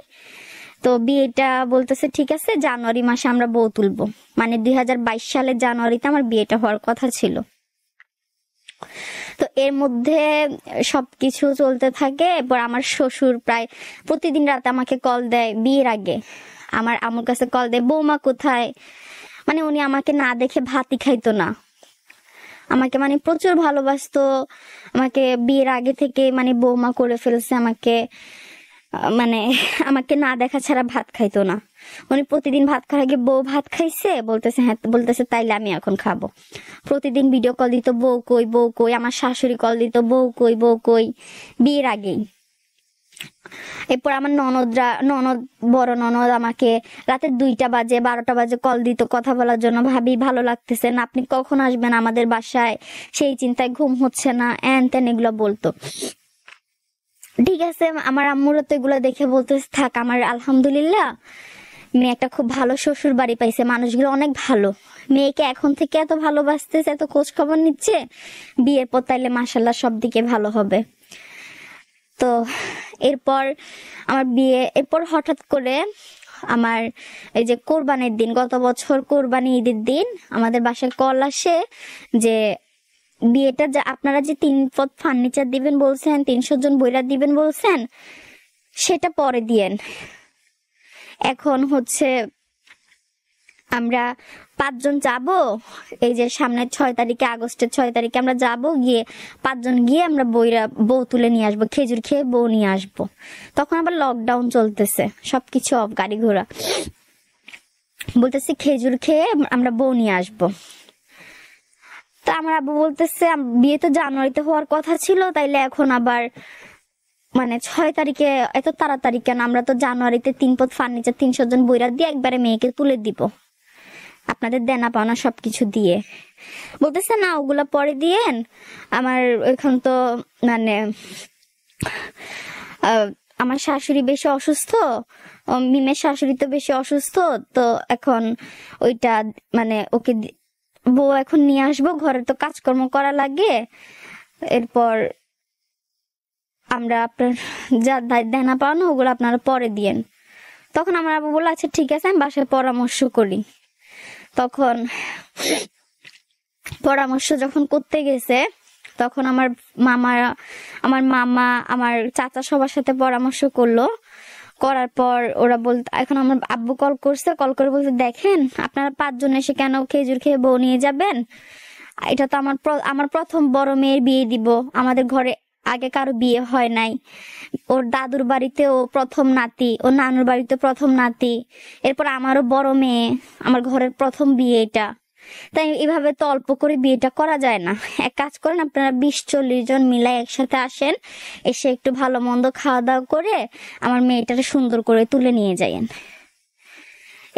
তো বিয়েটা বলতেছে ঠিক আছে জানুয়ারি মাসে আমরা বউ তুলবো, মানে 2022 সালের জানুয়ারিতে আমার বিয়েটা হওয়ার কথা ছিল। তো এর মধ্যে সবকিছু চলতে থাকে। এরপর আমার শ্বশুর প্রায় প্রতিদিন রাতে আমাকে কল দেয়, বিয়ের আগে আমার আম্মুর কাছে কল দেয় বৌমা কোথায়, মানে উনি আমাকে না দেখে ভাতই খাইতো না, আমাকে মানে প্রচুর ভালোবাসতো, আমাকে বিয়ের আগে থেকে মানে বৌমা করে ফেলছে, মানে আমাকে না দেখা ছাড়া ভাত খাইতো না। উনি প্রতিদিন ভাত খাওয়ার আগে বউ ভাত খাইছে বলতেছে, হ্যাঁ বলতেছে তাইলে আমি এখন খাবো। প্রতিদিন ভিডিও কল দিত বউ কই বউ কই, আমার শাশুড়ি কল দিত বউ কই বউ কই, বিয়ের আগেই। এরপর আমার ননদ বড় ননদ আমাকে রাতে 2টা বাজে 12টা বাজে কল দিত কথা বলার জন্য, ভাবি ভালো লাগতেছে না, আপনি কখন আসবেন আমাদের বাসায়, সেই চিন্তায় ঘুম হচ্ছে না, এন তেন এগুলো বলতো। ঠিক আছে, আমার আম্মুরা তো এগুলো দেখে বলতেছে থাক, আমার আলহামদুলিল্লাহ মেয়ে একটা খুব ভালো শ্বশুর বাড়ি পাইছে, মানুষগুলো অনেক ভালো, মেয়েকে এখন থেকে এত ভালোবাসতেছে, এত খোঁজ খবর নিচ্ছে, বিয়ের পর তাইলে মাশাল্লাহ সব দিকে ভালো হবে। তো এরপর আমার বিয়ে, এরপর হঠাৎ করে আমার এই যে কোরবানির দিন, গত বছর কোরবানি ঈদের দিন আমাদের বাসায় কল আসে যে বিয়েটা আপনারা যে 3 পদ ফার্নিচার দিবেন বলছেন, 300 জন বৈরাত দিবেন বলছেন, সেটা পরে দিয়েন। এখন হচ্ছে আমরা 5 জন যাব, এই যে সামনের 6 তারিখে, আগস্টের 6 তারিখে আমরা যাব, গিয়ে 5 জন গিয়ে আমরা বউ তুলে নিয়ে আসবো, খেজুর খেয়ে বউ নিয়ে আসবো। তখন আবার লকডাউন চলতেছে, সবকিছু অফ, গাড়ি ঘোড়া। বলতেছি খেজুর খেয়ে আমরা বউ নিয়ে আসবো। তা আমার আব্বু বলতেছে বিয়ে তো জানুয়ারিতে হওয়ার কথা ছিল, তাইলে এখন আবার মানে 6 তারিখে এত তাড়াতাড়ি কেন, আমরা তো জানুয়ারিতে 3 পদ ফার্নিচার 300 জন বৈরাত দিয়ে একবারে মেয়েকে তুলে দিব, আপনাদের দেনা পাওনা সবকিছু দিয়ে। বলতেছে না ওগুলা পরে দিয়েন, আমার এখন তো মানে আমার শাশুড়ি বেশি অসুস্থ, মিমের শাশুড়ি তো বেশি অসুস্থ, তো এখন ওইটা মানে ওকে বউ এখন নিয়ে আসবো, ঘরে তো কাজকর্ম করা লাগে, এরপর আমরা আপনার যা দেনা পাওনা ওগুলো আপনারা পরে দিয়েন। তখন আমার আব্বু বললো আচ্ছা ঠিক আছে আমি বাসায় পরামর্শ করি। তখন পরামর্শ যখন করতে গেছে, তখন আমার মামা আমার চাচা সবার সাথে পরামর্শ করলো, করার পর ওরা এখন আমার আব্বু কল করে বলছে দেখেন আপনারা 5 জন এসে কেন খেজুর খেয়ে বউ নিয়ে যাবেন, এটা তো আমার প্রথম বড় মেয়ের বিয়ে দিব, আমাদের ঘরে আগে কারো বিয়ে হয় নাই, ওর দাদুর বাড়িতে ও প্রথম নাতি, ওর নানুর বাড়িতে প্রথম নাতি, এরপর আমারও বড় মেয়ে, আমার ঘরের প্রথম বিয়ে এটা, তাই এভাবে তো অল্প করে বিয়েটা করা যায় না। এক কাজ করেন আপনারা 20-40 জন মিলাই একসাথে আসেন, এসে একটু ভালো মন্দ খাওয়া দাওয়া করে আমার মেয়েটাকে সুন্দর করে তুলে নিয়ে যাইয়েন।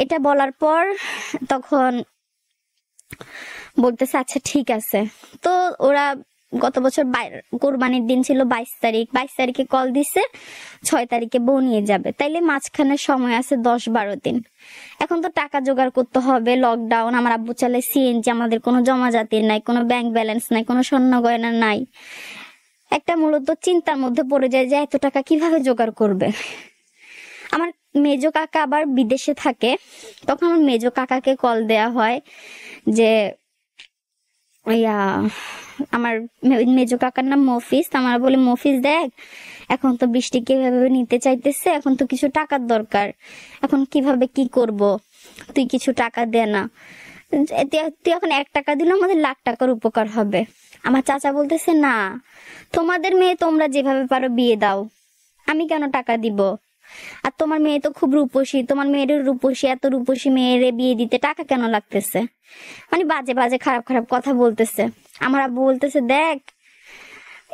এটা বলার পর তখন বলতেছে আচ্ছা ঠিক আছে। তো ওরা গত বছর কোরবানির দিন ছিল 22 তারিখে কল দিছে 6 তারিখে বউ নিয়ে যাবে, তাইলে মাঝখানে সময় আছে 10-12 দিন। এখন তো টাকা জোগাড় করতে হবে, লকডাউন, আমার আব্বু চালে সিএনজি, আমাদের কোনো জমাজাতির নাই, কোনো ব্যাংক ব্যালেন্স নাই, কোনো স্বর্ণ গয়না নাই। একটা মূলত চিন্তার মধ্যে পড়ে যায় যে এত টাকা কিভাবে জোগাড় করবে। আমার মেজো কাকা আবার বিদেশে থাকে, তখন আমার মেজো কাকাকে কল দেয়া হয় যে আমার মেজো কাকার নাম মফিজ, আমার বলে মফিজ দেখ এখন তো বৃষ্টি কিভাবে নিতে চাইতেছে, এখন তো কিছু টাকার দরকার, এখন কিভাবে কি করব, তুই কিছু টাকা দে না। তুই এখন 1 টাকা দিলে আমাদের লাখ টাকার উপকার হবে। আমার চাচা বলতেছে না, তোমাদের মেয়ে তোমরা যেভাবে পারো বিয়ে দাও, আমি কেন টাকা দিব? আর তোমার মেয়ে তো খুব রূপসী, তোমার মেয়ের রূপসী, এত রূপসী মেয়েরে বিয়ে দিতে টাকা কেন লাগতেছে? মানে বাজে বাজে খারাপ খারাপ কথা বলতেছে। আমার আব্বু বলতেছে দেখ,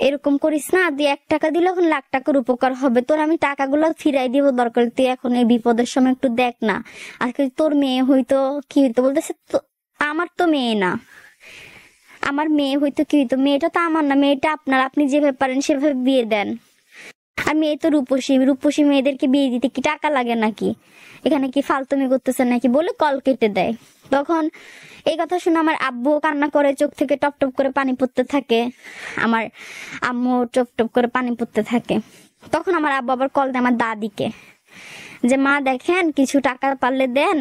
এরকম করিস না, তুই 1 টাকা দিলে এখন লাখ টাকার উপকার হবে, তোর আমি টাকাগুলো ফিরাই দিব, দরকার তুই এখন এই বিপদের সময় একটু দেখ না। আজকে তোর মেয়ে হইতো কি হইতো? বলতেছে আমার তো মেয়ে না, আমার মেয়ে হইতো কি হইতো? মেয়েটা তো আমার না, মেয়েটা আপনার, আপনি যেভাবে পারেন সেভাবে বিয়ে দেন। আর মেয়ে তো রূপসী, রূপসী মেয়েদেরকে বিয়ে দিতে কি টাকা লাগে নাকি? এখানে কি ফালতুমি করতেছেন নাকি বলে কল কেটে দেয়। তখন এই কথা শুনে আমার আব্বু কান্না করে, চোখ থেকে টপ টপ করে পানি পড়তে থাকে, আমার আম্মু টপ টপ করে পানি পড়তে থাকে। তখন আমার আব্বু আবার কল দেয় আমার দাদিকে, যে মা দেখেন কিছু টাকা পারলে দেন,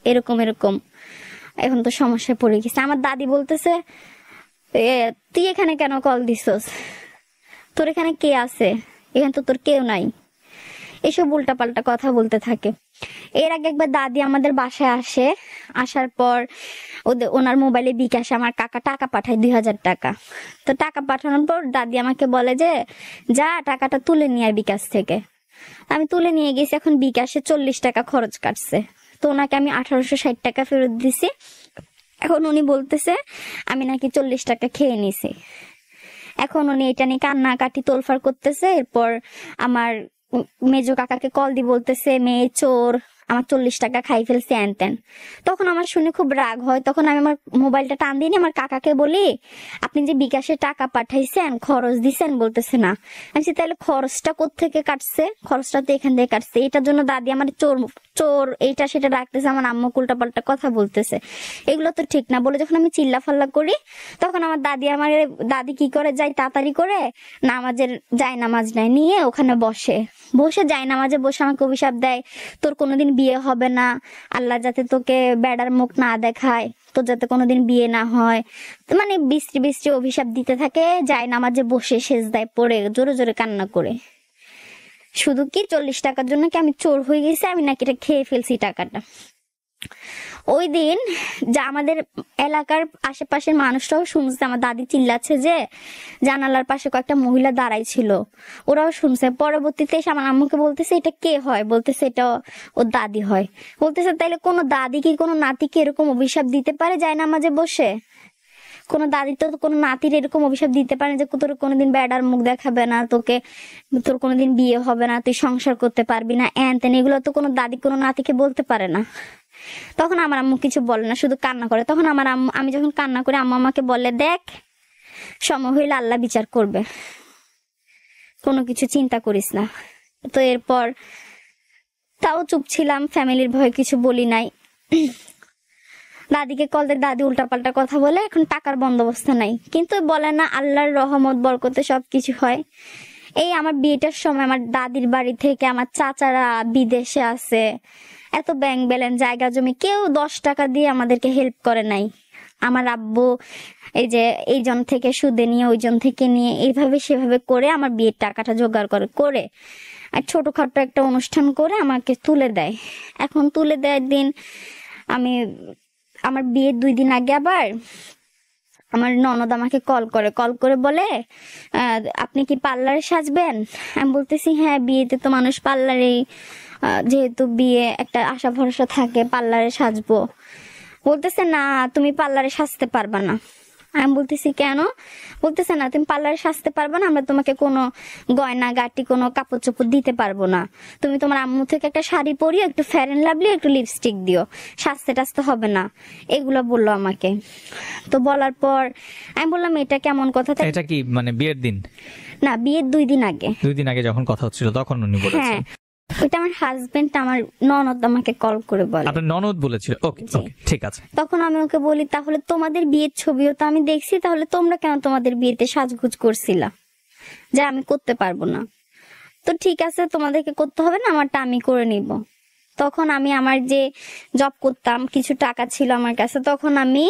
এরকম এরকম এখন তো সমস্যায় পড়ে গেছে। আমার দাদি বলতেছে তুই এখানে কেন কল দিছস? তোর এখানে কে আছে? এখানে তো তোর কেউ নাই। এসব উল্টাপাল্টা কথা বলতে থাকে। এর আগে একবার দাদি আমাদের বাসায় আসে, আসার পর ওনার মোবাইলে বিকাশে আমার কাকা টাকা পাঠায় 2000 টাকা। তো টাকা পাঠানোর পর দাদি আমাকে বলে যে যা টাকাটা তুলে নিয়ে আয় বিকাশ থেকে। আমি তুলে নিয়ে গেছি, এখন বিকাশে 40 টাকা খরচ কাটছে। তো ওনাকে আমি 1860 টাকা ফেরত দিছি। এখন উনি বলতেছে আমি নাকি 40 টাকা খেয়ে নিছি। এখন উনি এটা নিয়ে কান্নাকাটি তোলফার করতেছে। এরপর আমার মেজো কাকাকে কল দিয়ে বলতেছে মেয়ে চোর, আমার 40 টাকা খাই ফেলছে এন তেন। তখন আমার শুনে খুব রাগ হয়। তখন আমি আমার মোবাইলটা টান দিয়ে আমার কাকাকে বলি আপনি যে বিকাশে টাকা পাঠাইছেন খরচ দিছেন? বলতেছে না। আমি তাহলে খরচটা কোত্থেকে কাটছে? খরচটা তো এখান থেকে কাটছে। এটার জন্য দাদি আমার চোর চোর এইটা সেটা ডাকতেছে, আমার আম্মু উল্টাপাল্টা কথা বলতেছে, এগুলো তো ঠিক না বলে যখন আমি চিল্লা ফাল্লা করি, তখন আমার দাদি কি করে যায় তাড়াতাড়ি করে নামাজের নামাজ নেয়, নিয়ে ওখানে বসে নামাজে বসে আমাকে অভিশাপ দেয়, তোর কোনোদিন বিয়ে হবে না, আল্লাহ যাতে তোকে বেড়ার মুখ না দেখায়, তোর যাতে কোনোদিন বিয়ে না হয়। মানে বৃষ্টি বৃষ্টি অভিশাপ দিতে থাকে, নামাজে বসে সেজদায় পড়ে জোরে জোরে কান্না করে। শুধু কি 40 টাকার জন্য কি আমি চোর হয়ে গেছি? আমি নাকি এটা খেয়ে ফেলছি টাকাটা। ওই দিন যা আমাদের এলাকার আশেপাশের মানুষরাও শুনছে, আমার দাদি চিল্লাচ্ছে যে জানালার পাশে কয়েকটা মহিলা দাঁড়াই ছিল, ওরাও শুনছে। পরবর্তীতে এসে আমার আম্মুকে বলতেছে এটা কে হয়? বলতেছে এটা ওর দাদি হয়। বলতেছে তাইলে কোনো দাদি কি কোনো নাতিকে এরকম অভিশাপ দিতে পারে নামাজে বসে? কোনো দাদি তো কোনো নাতির এরকম অভিশাপ দিতে পারে যে তোর কোনোদিন বেড়ার মুখ দেখাবে না, তোর কোনোদিন বিয়ে হবে না, তুই সংসার করতে পারবি না, তেন এগুলো তো কোনো দাদি কোনো নাতিকে বলতে পারে না। তখন আমার আম্মু কিছু বলে না, শুধু কান্না করে। তখন আমি যখন কান্না করে আম্মু আমাকে বলে দেখ সময় হইলে আল্লাহ বিচার করবে, কোনো কিছু চিন্তা করিস না। তো এরপর তাও চুপ ছিলাম, ফ্যামিলির ভয়ে কিছু বলি নাই। দাদিকে কল দিয়ে দাদি উল্টাপাল্টা কথা বলে, এখন টাকার বন্দোবস্ত নাই, কিন্তু বলে না আল্লাহর রহমত বরকতে সবকিছু হয়। এই আমার বিয়েটার সময় আমার দাদির বাড়ি থেকে আমার চাচারা বিদেশে আছে, এত ব্যাংক ব্যালেন্স জায়গা জমি, কেউ 10 টাকা দিয়ে আমাদেরকে হেল্প করে নাই। আমার আব্বু এই যে এইজন থেকে সুদে নিয়ে ওইজন থেকে নিয়ে এইভাবে সেভাবে করে আমার বিয়ের টাকাটা জোগাড় করে আর ছোটখাটো একটা অনুষ্ঠান করে আমাকে তুলে দেয়। এখন তুলে দেওয়ার দিন আমার বিয়ের 2 দিন আগে আবার আমার ননদ আমাকে কল করে বলে আপনি কি পার্লারে সাজবেন? আমি বলতেছি হ্যাঁ, বিয়েতে তো মানুষ পার্লারেই, যেহেতু বিয়ে একটা আশা ভরসা থাকে পার্লারে সাজবো। বলতেছে না তুমি পার্লারে সাজতে পারবা না। আমি বলতেছি কেন? বলতেছে না তুমি পার্লারে সাজতে পারবে না, আমরা তোমাকে কোনো গয়না গাটি কোনো কাপড় চোপড় দিতে পারবো না, তুমি তোমার আম্মু থেকে একটা শাড়ি পরিও, একটু ফেয়ার এন্ড লাভলি, একটু লিপস্টিক দিও, সাজতে টাজতে হবে না, এগুলো বললো আমাকে। তো বলার পর আমি বললাম এটা কেমন কথা? এটা কি মানে বিয়ের দিন না, বিয়ের 2 দিন আগে, 2 দিন আগে যখন কথা হচ্ছিল তখন উনি বলেছেন? হ্যাঁ, ওইটা আমার হাজবেন্ড, আমার ননদ আমাকে কল করে বলে। আপনার ননদ বলেছিল? ওকে ওকে, ঠিক আছে। তখন আমি ওকে বলি তাহলে তোমাদের বিয়ের ছবিও তো আমি দেখছি, তাহলে তোমরা কেন তোমাদের বিয়েতে সাজগুজ করছিলা? যে আমি করতে পারবো না। তো ঠিক আছে, তোমাদেরকে করতে হবে না, আমারটা আমি করে নিব। তখন আমি আমার যে জব করতাম কিছু টাকা ছিল আমার কাছে, তখন আমি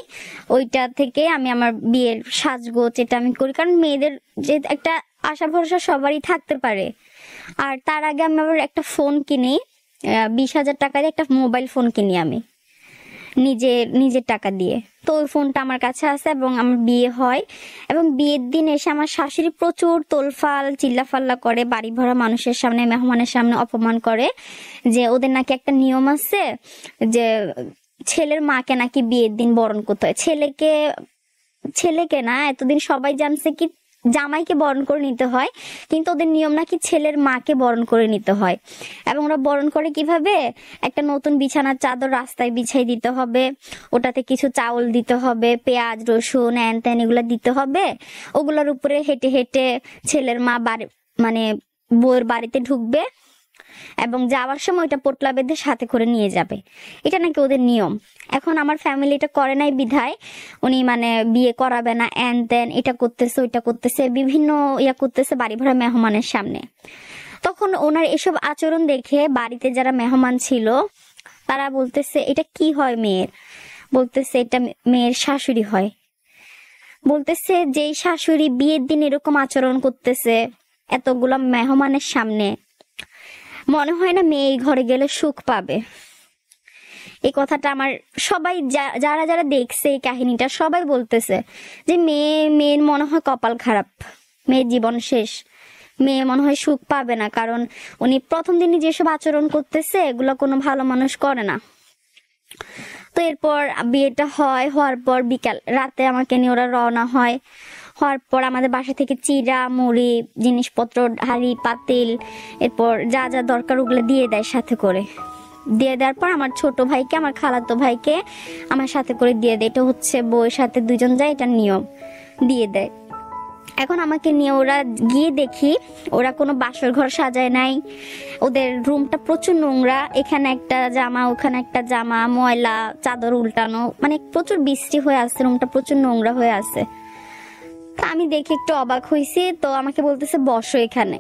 ওইটা থেকে আমি আমার বিয়ের সাজগোজ এটা আমি করি, কারণ মেয়েদের যে একটা আশা ভরসা সবারই থাকতে পারে। আর তার আগে আমি আবার একটা ফোন কিনি, 20,000 টাকার একটা মোবাইল ফোন কিনি আমি। নিজের টাকা দিয়ে। তো ওই ফোনটা আমার কাছে আছে এবং আমার বিয়ে হয়, এবং বিয়ের দিন এসে আমার শাশুড়ি প্রচুর তোলফাল চিল্লাফাল্লা করে, বাড়ি ভরা মানুষের সামনে, মেহমানের সামনে অপমান করে যে ওদের নাকি একটা নিয়ম আছে যে ছেলের মাকে নাকি বিয়ের দিন বরণ করতে হয়। ছেলেকে না, এতদিন সবাই জানছে কি জামাইকে বরণ করে নিতে হয়, কিন্তু ওদের নিয়ম নাকি ছেলের মাকে বরণ করে নিতে হয়। এবং ওরা বরণ করে কিভাবে, একটা নতুন বিছানার চাদর রাস্তায় বিছাই দিতে হবে, ওটাতে কিছু চাউল দিতে হবে, পেঁয়াজ রসুন হ্যান ত্যান এগুলো দিতে হবে, ওগুলোর উপরে হেঁটে হেঁটে ছেলের মা বাড়ি মানে বউয়ের বাড়িতে ঢুকবে এবং যাওয়ার সময় ওইটা পোটলা বেঁধে সাথে করে নিয়ে যাবে। এটা নাকি ওদের নিয়ম। এখন আমার ফ্যামিলি এটা করে নাই বিধায় উনি মানে বিয়ে করাবে না, এন তেন এটা করতেছে ওইটা করতেছে, বিভিন্ন ইয়া করতেছে বাড়ি ভরা মেহমানের সামনে। তখন ওনার এসব আচরণ দেখে বাড়িতে যারা মেহমান ছিল তারা বলতেছে এটা কি হয় মেয়ের, বলতেছে এটা মেয়ের শাশুড়ি হয়। বলতেছে যেই শাশুড়ি বিয়ের দিন এরকম আচরণ করতেছে এতগুলা মেহমানের সামনে, মনে হয় না মেয়ে এই ঘরে গেলে সুখ পাবে। এই কথাটা আমার সবাই যারা যারা দেখছে এই কাহিনীটা সবাই বলতেছে যে মেয়ের মনে হয় কপাল খারাপ, মেয়ের জীবন শেষ, মেয়ে মনে হয় সুখ পাবে না, কারণ উনি প্রথম দিনই যেসব আচরণ করতেছে এগুলো কোনো ভালো মানুষ করে না। তো এরপর বিয়েটা হওয়ার পর বিকাল রাতে আমাকে নিয়ে ওরা রওনা হয়। হওয়ার পর আমাদের বাসা থেকে চিড়া মুড়ি জিনিসপত্র হাঁড়ি পাতিল এরপর যা যা দরকার ওগুলো দিয়ে দেয় সাথে করে। দিয়ে দেওয়ার পর আমার ছোট ভাইকে, আমার খালাতো ভাইকে আমার সাথে করে দিয়ে দেয়। এটা হচ্ছে বউয়ের সাথে দুজন যায়, এটা নিয়ম, দিয়ে দেয়। এখন আমাকে নিয়ে ওরা গিয়ে দেখি ওরা কোনো বাসর ঘর সাজায় নাই, ওদের রুমটা প্রচুর নোংরা, এখানে একটা জামা ওখানে একটা জামা, ময়লা, চাদর উল্টানো, মানে প্রচুর বৃষ্টি হয়ে আছে, রুমটা প্রচুর নোংরা হয়ে আছে। আমি দেখে একটু অবাক হয়েছি। তো আমাকে বলতেছে বসো এখানে।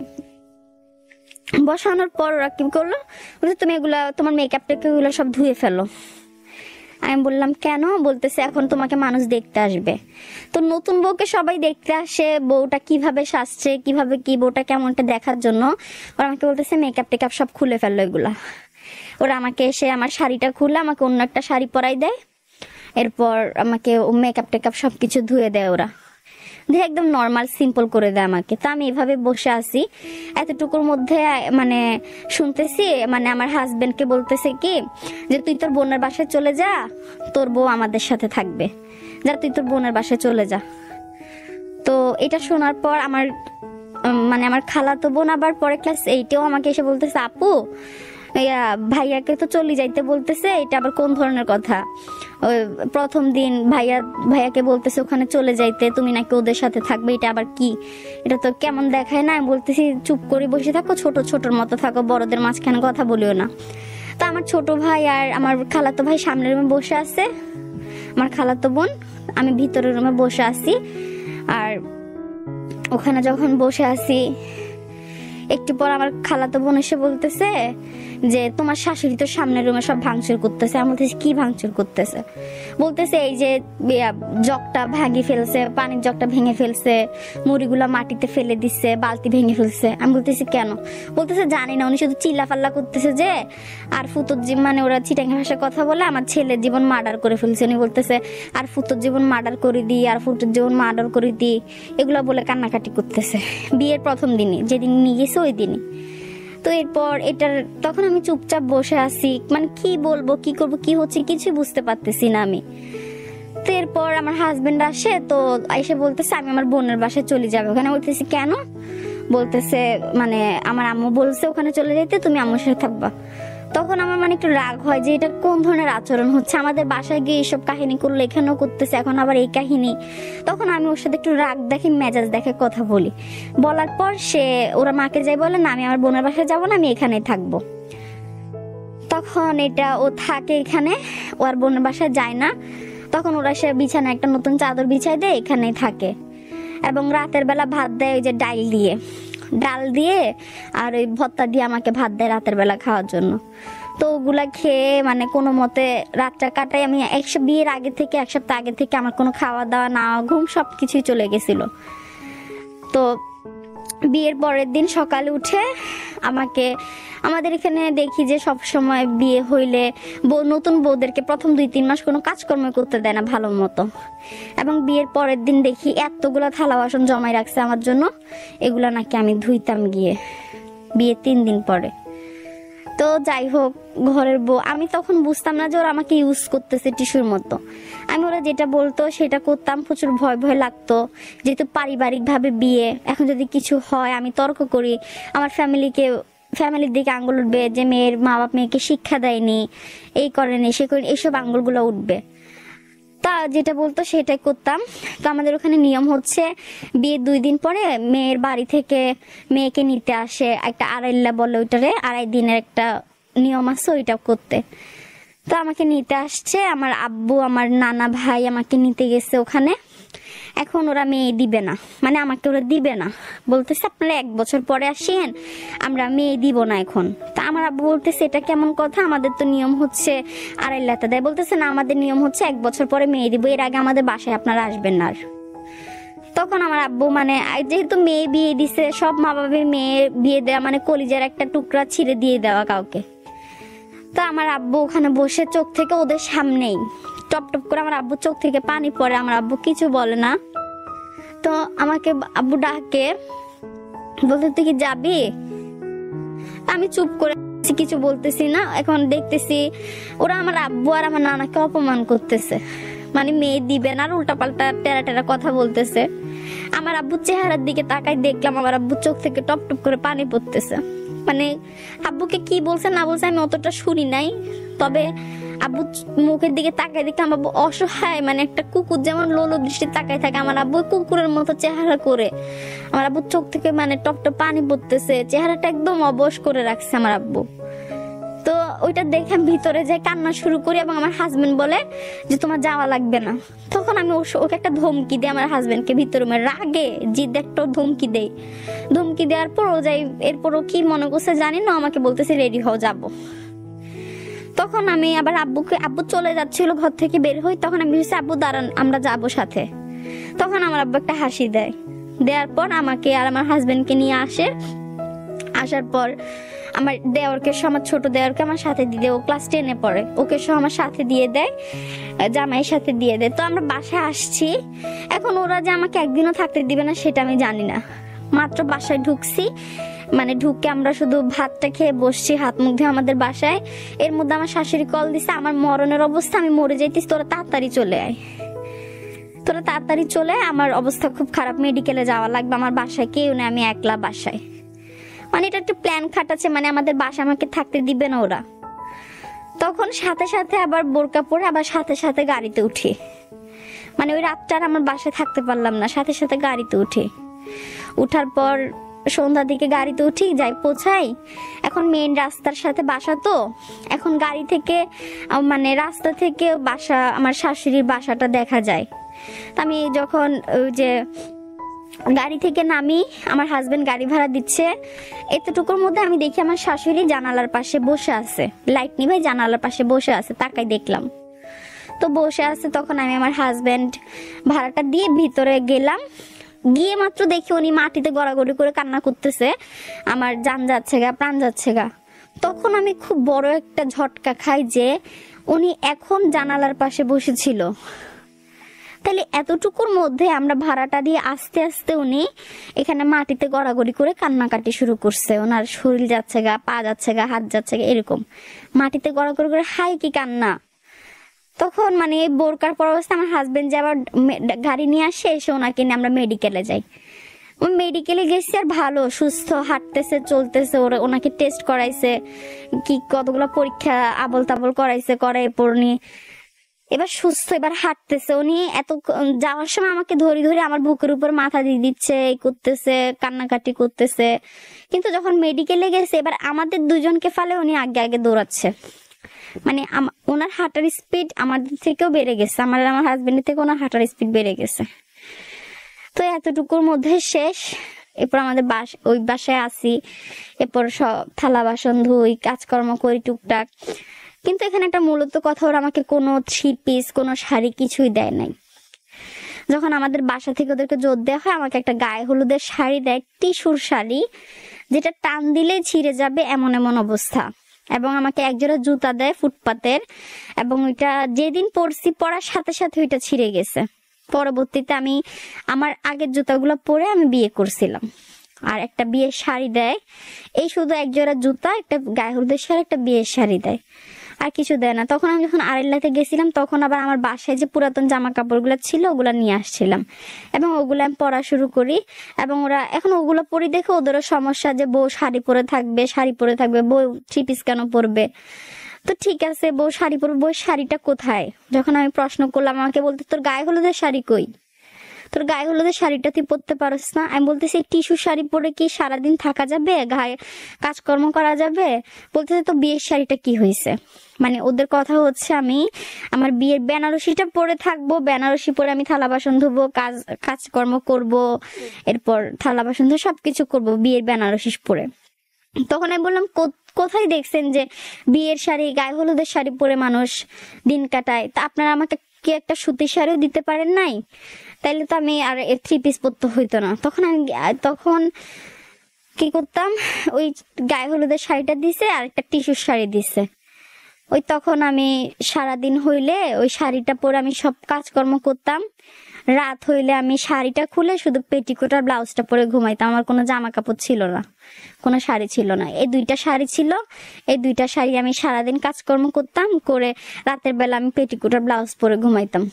বসানোর পর ওরা কি করলো, তুমি এগুলা তোমার মেকআপ টেকআপ এগুলো সব ধুয়ে ফেলো। আমি বললাম কেন? বলতেছে এখন তোমাকে মানুষ দেখতে আসবে। তো নতুন বউকে সবাই দেখতে আসে, বউটা কিভাবে সাজছে কিভাবে কি বউটা কেমনটা দেখার জন্য ওরা আমাকে বলতেছে মেকআপ টেকআপ সব খুলে ফেললো এগুলা। ওরা আমাকে এসে আমার শাড়িটা খুলে আমাকে অন্য একটা শাড়ি পরাই দেয়, এরপর আমাকে মেকআপ টেকআপ সবকিছু ধুয়ে দেয় ওরা, দিয়ে একদম নর্মাল সিম্পল করে দেয় আমাকে। তো আমি এভাবে বসে আছি, এতটুকুর মধ্যে মানে শুনতেছি মানে আমার হাজবেন্ডকে বলতেছে কি যে তুই তোর বোনের বাসায় চলে যা, তোর বউ আমাদের সাথে থাকবে, যা তুই তোর বোনের বাসায় চলে যা। তো এটা শোনার পর আমার মানে আমার খালাতো বোন আবার পরে ক্লাস 8-এও আমাকে এসে বলতেছে আপু ভাইয়াকে তো চলে যাইতে বলতেছে, এটা আবার কোন ধরনের কথা? ওই প্রথম দিন ভাইয়াকে বলতেছে ওখানে চলে যাইতে, তুমি নাকি ওদের সাথে থাকবে, এটা আবার কি? এটা তো কেমন দেখায় না? আমি বলতেছি চুপ করে বসে থাকো, ছোটর মতো থাকো, বড়দের মাঝখানে কথা বলিও না। তো আমার ছোট ভাই আর আমার খালাতো ভাই সামনের রুমে বসে আছে, আমার খালাতো বোন, আমি ভিতরের রুমে বসে আছি। আর ওখানে যখন বসে আছি একটু পর আমার খালাতো বোন এসে বলতেছে যে তোমার শাশুড়ি তো সামনের রুমে সব ভাঙচুর করতেছে। আমি বলতেছি কি ভাঙচুর করতেছে? বলতেছে এই যে জগটা ভাঙি ফেলছে, পানির জগটা ভেঙে ফেলছে, মুড়িগুলা মাটিতে ফেলে দিচ্ছে, বালতি ভেঙে ফেলছে। আমি বলতেছি কেন? বলতেছে জানি না, উনি শুধু চিল্লাফাল্লা করতেছে যে আর ফুতুর মানে ওরা চিটাঙ্গা ভাষায় কথা বলে আমার ছেলের জীবন মার্ডার করে ফেলছে। উনি বলতেছে আর ফুতুর জীবন মার্ডার করে দিই, আর ফুতুর জীবন মার্ডার করে দিই, এগুলা বলে কান্নাকাটি করতেছে বিয়ের প্রথম দিনে, যেদিন নিয়ে গেছে ওই দিনই। তো এরপর এটার তখন আমি চুপচাপ বসে আছি, মানে কি বলবো কি করবো কি হচ্ছে কিছু বুঝতে পারতেছি না আমি। তো এরপর আমার হাজবেন্ড আসে, তো এসে বলতেছে আমি আমার বোনের বাসায় চলে যাবো। ওখানে বলতেছি কেন? বলতেছে মানে আমার আম্মু বলছে ওখানে চলে যেতে, তুমি আম্মুর সাথে থাকবা। তখন আমার মানে একটু রাগ হয় যে এটা কোন ধরনের আচরণ হচ্ছে, আমাদের বাসায় গিয়ে এসব কাহিনী করলো, এখানেও করতেছে, এখন আবার এই কাহিনী। তখন আমি ওর সাথে একটু রাগ দেখে মেজাজ দেখে কথা বলি। বলার পর ওরা মাকে যাই বলে না আমি আমার বোনের বাসায় যাবো না, আমি এখানেই থাকবো। তখন এটা ও থাকে এখানে, ও আর বোনের বাসায় যায় না। তখন ওরা সে বিছানা একটা নতুন চাদর বিছাই দেয়, এখানেই থাকে। এবং রাতের বেলা ভাত দেয় ওই যে ডাল দিয়ে আর ওই ভর্তা দিয়ে আমাকে ভাত দেয় রাতের বেলা খাওয়ার জন্য। তো ওগুলা খেয়ে মানে কোনো মতে রাতটা কাটাই আমি। বিয়ের আগে থেকে 1 সপ্তাহ আগে থেকে আমার কোনো খাওয়া দাওয়া না ঘুম সব কিছুই চলে গেছিল। তো বিয়ের পরের দিন সকালে উঠে আমাকে আমাদের এখানে দেখি যে সব সময় বিয়ে হইলে নতুন বউদেরকে প্রথম 2-3 মাস কোনো কাজকর্ম করতে দেয় না ভালো মতো, এবং বিয়ের পরের দিন দেখি এতগুলা থালা বাসন জমাই রাখছে আমার জন্য, এগুলা নাকি আমি ধুইতাম গিয়ে বিয়ে 3 দিন পরে। তো যাই হোক, ঘরের বউ, আমি তখন বুঝতাম না যে ওরা আমাকে ইউজ করতেছে টিস্যুর মতো। আমি ওরা যেটা বলতো সেটা করতাম, প্রচুর ভয় ভয় লাগতো, যেহেতু পারিবারিক ভাবে বিয়ে, এখন যদি কিছু হয় আমি তর্ক করি, আমার ফ্যামিলির দিকে আঙ্গুল উঠবে যে মেয়ের মা বাপ মেয়েকে শিক্ষা দেয়নি, এই করেনি সে করেনি, এইসব আঙ্গুলগুলো উঠবে। তা যেটা বলতো সেটাই করতাম। তো আমাদের ওখানে নিয়ম হচ্ছে বিয়ের 2 দিন পরে মেয়ের বাড়ি থেকে মেয়েকে নিতে আসে, একটা আড়াইল্লা বলে ওইটারে, 2.5 দিনের একটা নিয়ম আছে ওইটা করতে। তো আমাকে নিতে আসছে আমার আব্বু, আমার নানা ভাই আমাকে নিতে গেছে ওখানে। এখন ওরা মেয়ে দিবে না, মানে আমাকে ওরা দিবে না, বলতেছে আপনারা 1 বছর পরে আসেন, আমরা মেয়ে দিব না এখন। তা আমার আব্বু বলতেছে এটা কেমন কথা, আমাদের তো নিয়ম হচ্ছে আড়াইল্লাতে দেয়। বলতেছে না, আমাদের নিয়ম হচ্ছে 1 বছর পরে মেয়ে দিব, এর আগে আমাদের বাসায় আপনারা আসবেন না। আর তখন আমার আব্বু, মানে যেহেতু মেয়ে বিয়ে দিছে, সব মা বাবার মেয়ে বিয়ে দেওয়া মানে কলিজার একটা টুকরা ছিঁড়ে দিয়ে দেওয়া কাউকে। তো আমার আব্বু ওখানে বসে, চোখ থেকে ওদের সামনেই টপ টপ করে আমার আব্বু চোখ থেকে পানি পড়ে, আমার আব্বু কিছু বলে না। তো আমাকে আব্বু ডাকে, বলতে তুই কি যাবি? আমি চুপ করে কিছু বলতেছি না। এখন দেখতেছি ওরা আমার আব্বু আর আমার নানাকে অপমান করতেছে, মানে মেয়ে দিবে না, আর উল্টাপাল্টা টেরা টেরা কথা বলতেছে। আমার আব্বুর চেহারার দিকে তাকাই, দেখলাম আমার আব্বুর চোখ থেকে টপ টপ করে পানি পড়তেছে। মানে আব্বুকে কি বলছে না বলছে আমি অতটা শুনি নাই, তবে আব্বু মুখের দিকে তাকাই দেখে আমার আব্বু অসহায়, মানে একটা কুকুর যেমন লোলো দৃষ্টি তাকাই থাকে, আমার আব্বু কুকুরের মতো চেহারা করে, আমার আব্বুর চোখ থেকে মানে টপ টপ পানি পড়তেছে, চেহারাটা একদম অবশ করে রাখছে আমার আব্বু। তো ওইটা দেখে আমি ভিতরে যাই, কান্না শুরু করি, এবং আমার হাজবেন্ড বলে যে তোমার যাওয়া লাগবে না। তখন আমি ওকে একটা ধমকি দিই, আমার হাজবেন্ডকে ভিতরে রাগে জিদ একটা ধমকি দেই। ধমকি দেওয়ার পর ও যাই, এরপর ও কি মনে করছে জানি না, আমাকে বলতেছে রেডি হও যাবো। তখন আমি আবার আব্বু চলে যাচ্ছিল ঘর থেকে বের হই, তখন আমি বলছি আব্বু দাঁড়ান আমরা যাবো সাথে। তখন আমার আব্বু একটা হাসি দেয়, দেওয়ার পর আমাকে আর আমার হাজবেন্ডকে নিয়ে আসে। আসার পর আমার দেওরকে, আমার ছোট দেওরকে আমার সাথে দিয়ে দেয়, ও ক্লাস 10-এ পড়ে, ওকে সহ আমার সাথে দিয়ে দেয়, জামাইয়ের সাথে দিয়ে দেয়। তো আমরা বাসায় আসছি, এখন ওরা যে আমাকে একদিনও থাকতে দিবে না সেটা আমি জানি না। মাত্র বাসায় ঢুকছি, মানে ঢুকে আমরা শুধু ভাতটা খেয়ে বসছি, হাত মুখ ধুয়ে আমাদের বাসায়। এর মধ্যে আমার শাশুড়ি কল দিছে, আমার মরণের অবস্থা, আমি মরে যাইতিস, তোরা তাড়াতাড়ি চলে আয়, তোরা তাড়াতাড়ি চলে আয়, আমার অবস্থা খুব খারাপ, মেডিকেলে যাওয়া লাগবে, আমার বাসায় কেউ নেই, আমি একলা বাসায়। মানে এটা একটা প্ল্যান খাটাচ্ছে, মানে আমাদের বাসায় আমাকে থাকতে দিবে না ওরা। তখন সাথে সাথে আবার বোরকা পরে আবার সাথে সাথে গাড়িতে উঠি, মানে ওই রাতটা আর আমার বাসায় থাকতে পারলাম না, সাথে সাথে গাড়িতে উঠি। উঠার পর সন্ধ্যার দিকে গাড়িতে উঠি, যাই পৌঁছাই। এখন মেইন রাস্তার সাথে বাসা, তো এখন গাড়ি থেকে মানে রাস্তা থেকে বাসা, আমার শাশুড়ির বাসাটা দেখা যায়। আমি যখন ওই যে গাড়ি থেকে নামি, আমার হাজবেন্ড গাড়ি ভাড়া দিচ্ছে, এতটুকুর মধ্যে আমি দেখি আমার শাশুড়ি জানালার পাশে বসে আছে, লাইট নিভাই জানালার পাশে বসে আছে, তাকাই দেখলাম তো বসে আছে। তখন আমি আমার হাজবেন্ড ভাড়াটা দিয়ে ভিতরে গেলাম, গিয়ে মাত্র দেখি উনি মাটিতে গড়াগড়ি করে কান্না করতেছে, আমার জান যাচ্ছে গা, প্রাণ যাচ্ছে গা। তখন আমি খুব বড় একটা ঝটকা খাই যে উনি এখন জানালার পাশে বসেছিল, তাহলে এতটুকুর মধ্যে আমরা ভাড়াটা দিয়ে আস্তে আস্তে উনি এখানে মাটিতে গড়াগড়ি করে কান্নাকাটি শুরু করছে, ওনার শরীর যাচ্ছে গা, পা যাচ্ছে গা, হাত যাচ্ছে গা, এরকম মাটিতে গড়াগড়ি করে হাই কি কান্না। তখন মানে বোরকার পর অবস্থা আমার হাজবেন্ড যে আবার গাড়ি নিয়ে আসে, এসে ওনাকে নিয়ে আমরা মেডিকেলে যাই। মেডিকেলে গেছি, আর ভালো সুস্থ, হাঁটতেছে চলতেছে, ওনাকে টেস্ট করাইছে, কি কতগুলো পরীক্ষা আবল তাবল করাইছে, করাই পড়নি, এবার সুস্থ, এবার হাঁটতেছে। উনি এত যাওয়ার সময় আমাকে ধরে ধরে আমার বুকের উপর মাথা দিয়ে দিচ্ছে, এই করতেছে, কান্নাকাটি করতেছে। কিন্তু যখন মেডিকেলে গেছে, এবার আমাদের দুজনকে ফেলে উনি আগে আগে দৌড়াচ্ছে, মানে ওনার হাঁটার স্পিড আমাদের থেকেও বেড়ে গেছে, আমার হাজবেন্ডের থেকে ওনার হাঁটার স্পিড বেড়ে গেছে। তো এতটুকুর মধ্যে শেষ। এরপর আমাদের ওই বাসায় আসি, এরপর সব থালা বাসন ধুই, কাজকর্ম করি টুকটাক। কিন্তু এখানে একটা মূলত কথা, ওরা আমাকে কোনো 3 পিস কোনো শাড়ি কিছুই দেয় নাই। যখন আমাদের বাসা থেকে ওদেরকে জোর দেওয়া হয়, আমাকে একটা গায়ে হলুদের শাড়ি দেয়, টিস্যুর শাড়ি, যেটা টান দিলেই ছিঁড়ে যাবে এমন এমন অবস্থা। এবং আমাকে একজোড়া জুতা দেয় ফুটপাতের, এবং ওইটা যেদিন পরছি পরার সাথে সাথে ওইটা ছিঁড়ে গেছে। পরবর্তীতে আমি আমার আগের জুতাগুলো পরে আমি বিয়ে করছিলাম। আর একটা বিয়ের শাড়ি দেয়, এই শুধু একজোড়া জুতা, একটা গায়ে হলুদের শাড়ি, একটা বিয়ের শাড়ি দেয়, আর কিছু দেয় না। তখন আমি যখন আরেল্লাতে গেছিলাম তখন আবার আমার বাসায় যে পুরাতন জামা কাপড়গুলো ছিল ওগুলা নিয়ে আসছিলাম, এবং ওগুলো আমি পরা শুরু করি। এবং ওরা এখন ওগুলো পরি দেখে ওদেরও সমস্যা যে বউ শাড়ি পরে থাকবে, বউ থ্রি পিস কেন পরবে। তো ঠিক আছে, বউ শাড়ি পরবে, বউ শাড়িটা কোথায়? যখন আমি প্রশ্ন করলাম আমাকে বলতে তোর গায়ে হলুদের শাড়ি কই, তোর গায়ে হলুদের শাড়িটা তুই পরতে পারস না। আমি বলতেছি টিস্যু শাড়ি পরে কি সারাদিন থাকা যাবে, গায়ে কাজকর্ম করা যাবে? বলতেছে তো বিয়ের শাড়িটা কি হয়েছে। মানে ওদের কথা হচ্ছে আমি আমার বিয়ের বেনারসিটা পরে থাকবো, বেনারসি পরে আমি থালা বাসন ধোবো, কাজকর্ম করব, এরপর থালা বাসন ধোবো, সবকিছু করবো বিয়ের বেনারসি পরে। তখন আমি বললাম কোথায় দেখছেন যে বিয়ের শাড়ি গায়ে হলুদের শাড়ি পরে মানুষ দিন কাটায়? তা আপনারা আমাকে কি একটা সুতির শাড়িও দিতে পারেন নাই? তাইলে তো আমি আর থ্রি পিস পরতে হইতো না। তখন কি করতাম, ওই গায়ে হলুদের শাড়িটা দিছে আর একটা টিস্যুর শাড়ি দিছে। ওই তখন আমি সারাদিন হইলে ওই শাড়িটা পরে আমি সব কাজকর্ম করতাম। রাত হইলে আমি শাড়িটা খুলে শুধু পেটিকোট আর ব্লাউজটা পরে ঘুমাইতাম। আমার কোনো জামা কাপড় ছিল না, কোনো শাড়ি ছিল না। এই দুইটা শাড়ি ছিল, এই দুইটা শাড়ি আমি সারাদিন কাজকর্ম করতাম, করে রাতের বেলা আমি পেটিকোট আর ব্লাউজ পরে ঘুমাইতাম।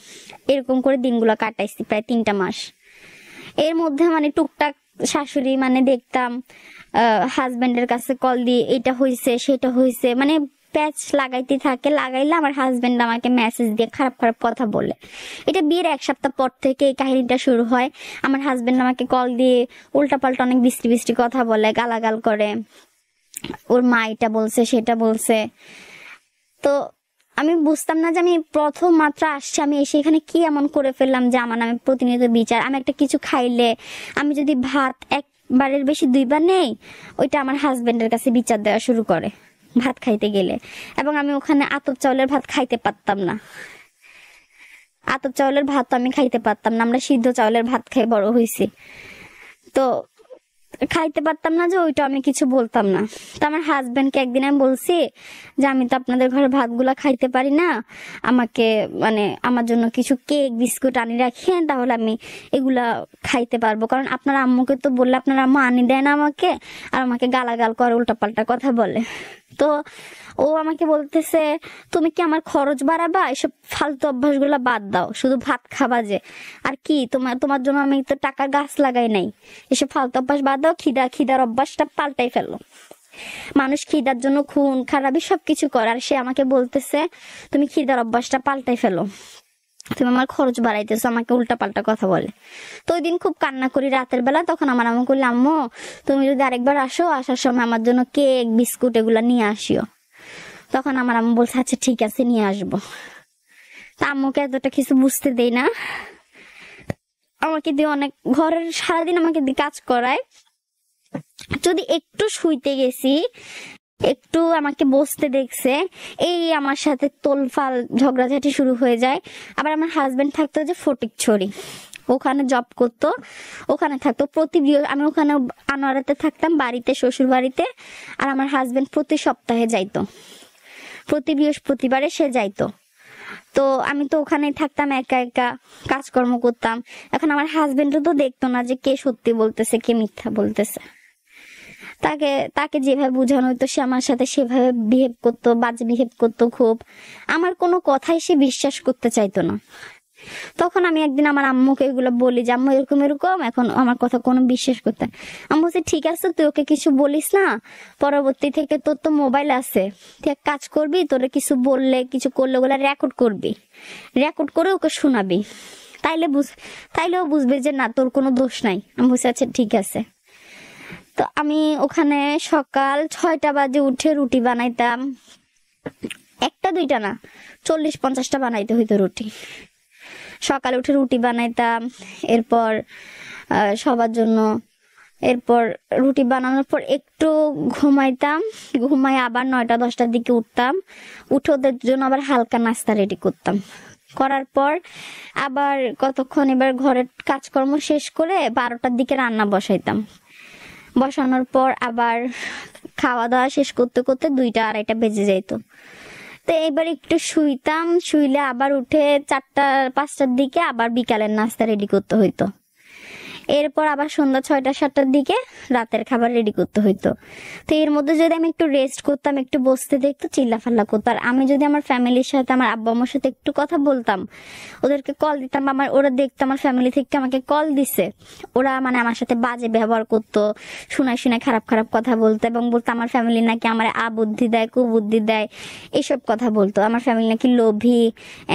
এরকম করে দিনগুলো কাটাইছি প্রায় 3টা মাস। এর মধ্যে মানে টুকটাক শাশুড়ি মানে দেখতাম হাজবেন্ডের কাছে কল দিয়ে এটা হয়েছে সেটা হয়েছে, মানে প্যাচ লাগাইতে থাকে। লাগাইলে আমার হাজবেন্ড আমাকে মেসেজ দিয়ে খারাপ খারাপ কথা বলে। এটা বিয়ের 1 সপ্তাহ পর থেকে এই কাহিনীটা শুরু হয়। আমার হাজবেন্ড আমাকে কল দিয়ে উল্টাপাল্টা অনেক বৃষ্টি বৃষ্টি কথা বলে, গালাগাল করে, ওর মা এটা বলছে সেটা বলছে। তো আমি বুঝতাম না যে আমি প্রথম মাত্র আসছি, আমি এসে এখানে কি এমন করে ফেললাম যে আমার নামে প্রতিনিয়ত বিচার। আমি একটা কিছু খাইলে, আমি যদি ভাত একবারের বেশি 2বার নেই, ওইটা আমার হাজবেন্ডের কাছে বিচার দেওয়া শুরু করে ভাত খাইতে গেলে। এবং আমি ওখানে আতপ চাউলের ভাত খাইতে পারতাম না, আতপ চাউলের ভাত আমি খাইতে পারতাম না। আমরা সিদ্ধ চাউলের ভাত খাই বড় হয়েছি, তো খাইতে পারতাম না, যে ওইটা আমি কিছু বলতাম না। তো আমার হাজবেন্ডকে একদিন আমি বলছি যে আমি তো আপনাদের ঘরে ভাতগুলা খাইতে পারি না, আমাকে মানে আমার জন্য কিছু কেক বিস্কুট আনি রাখেন, তাহলে আমি এগুলা খাইতে পারবো। কারণ আপনার আম্মুকে তো বললে আপনার আম্মু আনি দেয় না আমাকে, আর আমাকে গালাগাল করে, উল্টাপাল্টা কথা বলে। তো ও আমাকে বলতেছে তুমি কি আমার খরচ বাড়াবা, এসব ফালতু অভ্যাসগুলা বাদ দাও, শুধু ভাত খাবা যে, আর কি তোমার জন্য আমি তো টাকার গাছ লাগাই নাই, এসব ফালতু অভ্যাস বাদ দাও, খিদার অভ্যাসটা পাল্টাই ফেলো। মানুষ খিদার জন্য খুন খারাপি সবকিছু করে, আর সে আমাকে বলতেছে তুমি খিদার অভ্যাসটা পাল্টাই ফেলো, তুমি আমার খরচ বাড়াইতেছো, আমাকে উল্টা পাল্টা কথা বলে। তো ওই দিন খুব কান্না করি রাতের বেলা। তখন আমার আম্মু করলে আম্মু তুমি যদি আরেকবার আসো, আসার সময় আমার জন্য কেক বিস্কুট এগুলা নিয়ে আসিও। তখন আমার আম্মু বলছে আচ্ছা ঠিক আছে নিয়ে আসবো। তা আম্মুকে এতটা কিছু বুঝতে দেই না, আমাকে দিয়ে অনেক ঘরের সারাদিন আমাকে দিয়ে কাজ করায়। যদি একটু শুইতে গেছি, একটু আমাকে বসতে দেখছে, এই আমার সাথে তোলফাল ঝগড়াঝাটি শুরু হয়ে যায়। আবার আমার হাজবেন্ড থাকতো যে ফটিকছড়ি, ওখানে জব করতো, ওখানে থাকতো আমি ওখানে আনোয়ারাতে থাকতাম বাড়িতে, শ্বশুর বাড়িতে। আর আমার হাজবেন্ড প্রতি সপ্তাহে যাইতো, প্রতি বৃহস্পতিবারে সে যাইতো। তো আমি তো ওখানেই থাকতাম, একা একা কাজকর্ম করতাম। এখন আমার হাজবেন্ডও তো দেখতো না যে কে সত্যি বলতেছে কে মিথ্যা বলতেছে। তাকে যেভাবে বোঝানো হইতো সে আমার সাথে সেভাবে বিহেভ করতো, বাজে বিহেভ করতো খুব। আমার কোনো কথাই সে বিশ্বাস করতে চাইতো না। তখন আমি একদিন আমার আম্মুকে এগুলো বলি যে আম্মু এরকম এরকম, এখন আমার কথা কোনো বিশ্বাস করতে। আম্মু বলছে ঠিক আছে তুই ওকে কিছু বলিস না, পরবর্তী থেকে তোর তো মোবাইল আছে, তুই এক কাজ করবি, তোরে কিছু বললে কিছু করলে ওগুলা রেকর্ড করবি, রেকর্ড করে ওকে শোনাবি, তাইলেও বুঝবে যে না তোর কোনো দোষ নাই। আমি বলছি আচ্ছা ঠিক আছে। তো আমি ওখানে সকাল 6টা বাজে উঠে রুটি বানাইতাম, 1টা 2টা না 40-50টা বানাইতে হইতো রুটি। সকালে উঠে রুটি বানাইতাম, এরপর সবার জন্য, এরপর রুটি বানানোর পর একটু ঘুমাইতাম, ঘুমাই আবার 9টা-10টার দিকে উঠতাম, উঠে ওদের জন্য আবার হালকা নাস্তা রেডি করতাম। করার পর আবার কতক্ষণ এবার ঘরের কাজকর্ম শেষ করে 12টার দিকে রান্না বসাইতাম। বসানোর পর আবার খাওয়া দাওয়া শেষ করতে করতে 2টা 2:30 বেজে যেত। তো এবার একটু শুইতাম, শুইলে আবার উঠে 4টা 5টার দিকে আবার বিকালের নাস্তা রেডি করতে হইতো। এরপর আবার সন্ধ্যা 6টা 7টার দিকে রাতের খাবার রেডি করতে হইতো। তো এর মধ্যে যদি আমি একটু রেস্ট করতাম, একটু বসতে দেখতো, চিল্লাফাল্লা করতো। আর আমি যদি আমার ফ্যামিলির সাথে, আমার আব্বু আম্মুর সাথে একটু কথা বলতাম, ওদেরকে কল দিতাম, ওরা দেখতো আমার ফ্যামিলি থেকে আমাকে কল দিছে, ওরা মানে আমার সাথে বাজে ব্যবহার করতো, শোনায় শোনায় খারাপ খারাপ কথা বলতো, এবং বলতো আমার ফ্যামিলি নাকি আমার বুদ্ধি দেয়, কুবুদ্ধি দেয়, এইসব কথা বলতো। আমার ফ্যামিলি নাকি লোভী,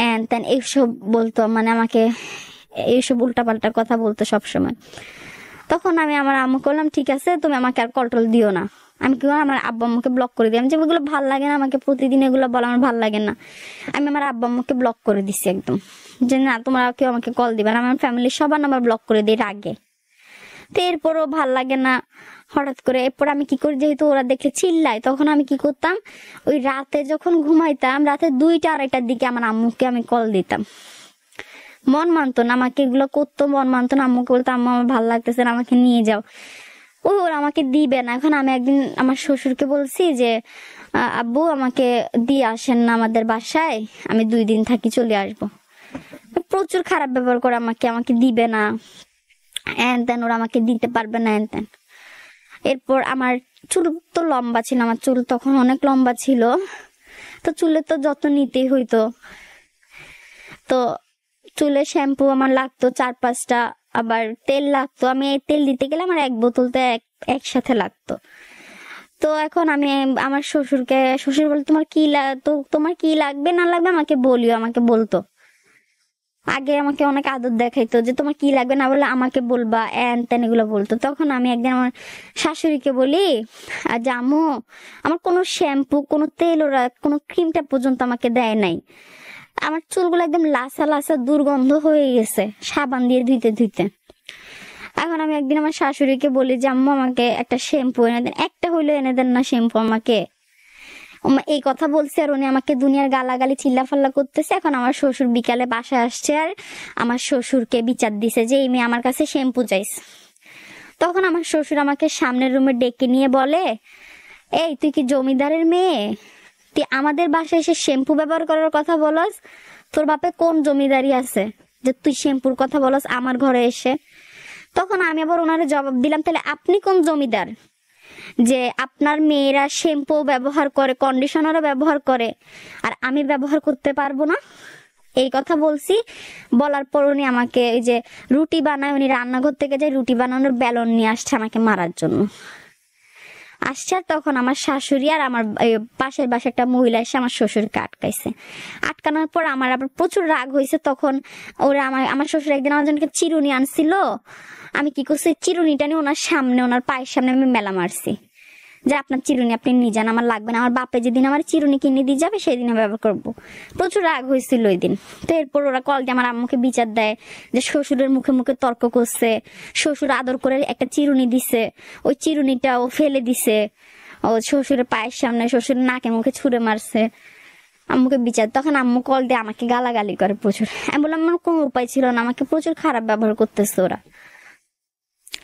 এন তেন এইসব বলতো, মানে আমাকে এইসব উল্টাপাল্টা কথা বলতো সবসময়। তখন আমি আমার আম্মুকে বললাম, ঠিক আছে তুমি আমাকে আর কন্ট্রোল দিও না। আমি কি আমার আব্বু আম্মুকে ব্লক করে দিই, আমি যে ওগুলো ভাল লাগে না, আমাকে প্রতিদিন এগুলো বলা আমার ভাল লাগে না। আমি আমার আব্বু আম্মুকে ব্লক করে দিছি একদম, যে না তোমরা কেউ আমাকে কল দিবে না। আমার ফ্যামিলির সবার নাম্বার ব্লক করে দিই রাগে। তো এরপরও ভাল লাগে না হঠাৎ করে। এরপর আমি কি করি, যেহেতু ওরা দেখলে চিল্লায়, তখন আমি কি করতাম, ওই রাতে যখন ঘুমাইতাম, রাতে 2টা 2:30টার দিকে আমার আম্মুকে আমি কল দিতাম। মন মানতো না, আমাকে এগুলো করতো, মন মানতো না। আম্মুকে বলতো, আম্মু আমার ভালো লাগতেছে না, আমাকে নিয়ে যাও। ওরা আমাকে দিবে না। এখন আমি একদিন আমার শ্বশুরকে বলছি যে আব্বু আমাকে দিয়ে আসেন না আমাদের বাসায়, আমি 2 দিন থাকি চলে আসবো। প্রচুর খারাপ ব্যবহার করে আমাকে, আমাকে দিবে না, এন তেন, ওরা আমাকে দিতে পারবে না, এন তেন। এরপর আমার চুল তো লম্বা ছিল, আমার চুল তখন অনেক লম্বা ছিল, তো চুলের তো যত্ন নিতেই হইতো। তো চুলে শ্যাম্পু আমার লাগতো 4-5টা, আবার তেল লাগতো। আমি এই তেল দিতে গেলে আমার 1 বোতল তো একসাথে লাগতো। তো এখন আমি আমার শ্বশুর বলতো, তোমার কি লাগবে না লাগবে আমাকে বলিও, আমাকে বলতো। আগে আমাকে অনেক আদর দেখাইতো, যে তোমার কি লাগবে না বললে আমাকে বলবা, এন তেন এগুলো বলতো। তখন আমি একদিন আমার শাশুড়িকে বলি, আর আম্মু আমার কোনো শ্যাম্পু, কোনো তেল, ওরা কোনো ক্রিমটা পর্যন্ত আমাকে দেয় নাই, আমার চুলগুলো একদম লাসা লাসা দুর্গন্ধ হয়ে গেছে সাবান দিয়ে ধুইতে ধুইতে। এখন আমি একদিন আমার শাশুড়িকে বলি যে আম্মু আমাকে একটা শ্যাম্পু এনে দেন, একটা হইলো এনে দেন না শ্যাম্পু আমাকে। এই কথা বলছে, আর উনি আমাকে দুনিয়ার গালাগালি চিল্লাফাল্লা করতেছে। এখন আমার শ্বশুর বিকালে বাসায় আসছে, আর আমার শ্বশুরকে বিচার দিছে যে এই মেয়ে আমার কাছে শ্যাম্পু চাইছে। তখন আমার শ্বশুর আমাকে সামনের রুমে ডেকে নিয়ে বলে, এই তুই কি জমিদারের মেয়ে? তুই আমাদের বাসায় এসে শ্যাম্পু ব্যবহার করার কথা বলস? তোর বাপে কোন জমিদারি আছে যে তুই শ্যাম্পুর কথা বলস আমার ঘরে এসে? তখন আমি আবার ওনারে জবাব দিলাম, তাহলে আপনি কোন জমিদার যে আপনার মেয়েরা শ্যাম্পু ব্যবহার করে, কন্ডিশনারও ব্যবহার করে, আর আমি ব্যবহার করতে পারবো না? এই কথা বলছি। বলার পর উনি আমাকে ওই যে রুটি বানায়, উনি রান্নাঘর থেকে যে রুটি বানানোর বেলন নিয়ে আসছে আমাকে মারার জন্য আসছে। তখন আমার শাশুড়ি আর আমার পাশের বাসায় একটা মহিলা এসে আমার শ্বশুরকে আটকাইছে। আটকানোর পর আমার আবার প্রচুর রাগ হয়েছে। তখন ওরা আমার শ্বশুর একদিন আমার জন্য চিরুনি আনছিল, আমি কি করছি, চিরুনিটা নিয়ে ওনার সামনে, ওনার পায়ের সামনে আমি মেলা মারছি, যে আপনার চিরুনি আপনি নিয়ে যান, আমার লাগবে না। আমার বাপে যেদিন আমার চিরুনি কিনে দিয়ে যাবে সেদিন আমি ব্যবহার করবো। প্রচুর রাগ হয়েছিল ওই দিন। তো এরপর ওরা কল দিয়ে আমার আম্মুকে বিচার দেয় যে শ্বশুরের মুখে মুখে তর্ক করছে, শ্বশুর আদর করে একটা চিরুনি দিছে, ওই চিরুনিটা ও ফেলে দিছে ও শ্বশুরের পায়ের সামনে, শ্বশুরের নাকে মুখে ছুঁড়ে মারছে। আম্মুকে বিচার, তখন আম্মু কল দিয়ে আমাকে গালাগালি করে প্রচুর। আমি বললাম আমার কোনো উপায় ছিল না, আমাকে প্রচুর খারাপ ব্যবহার করতেছে ওরা।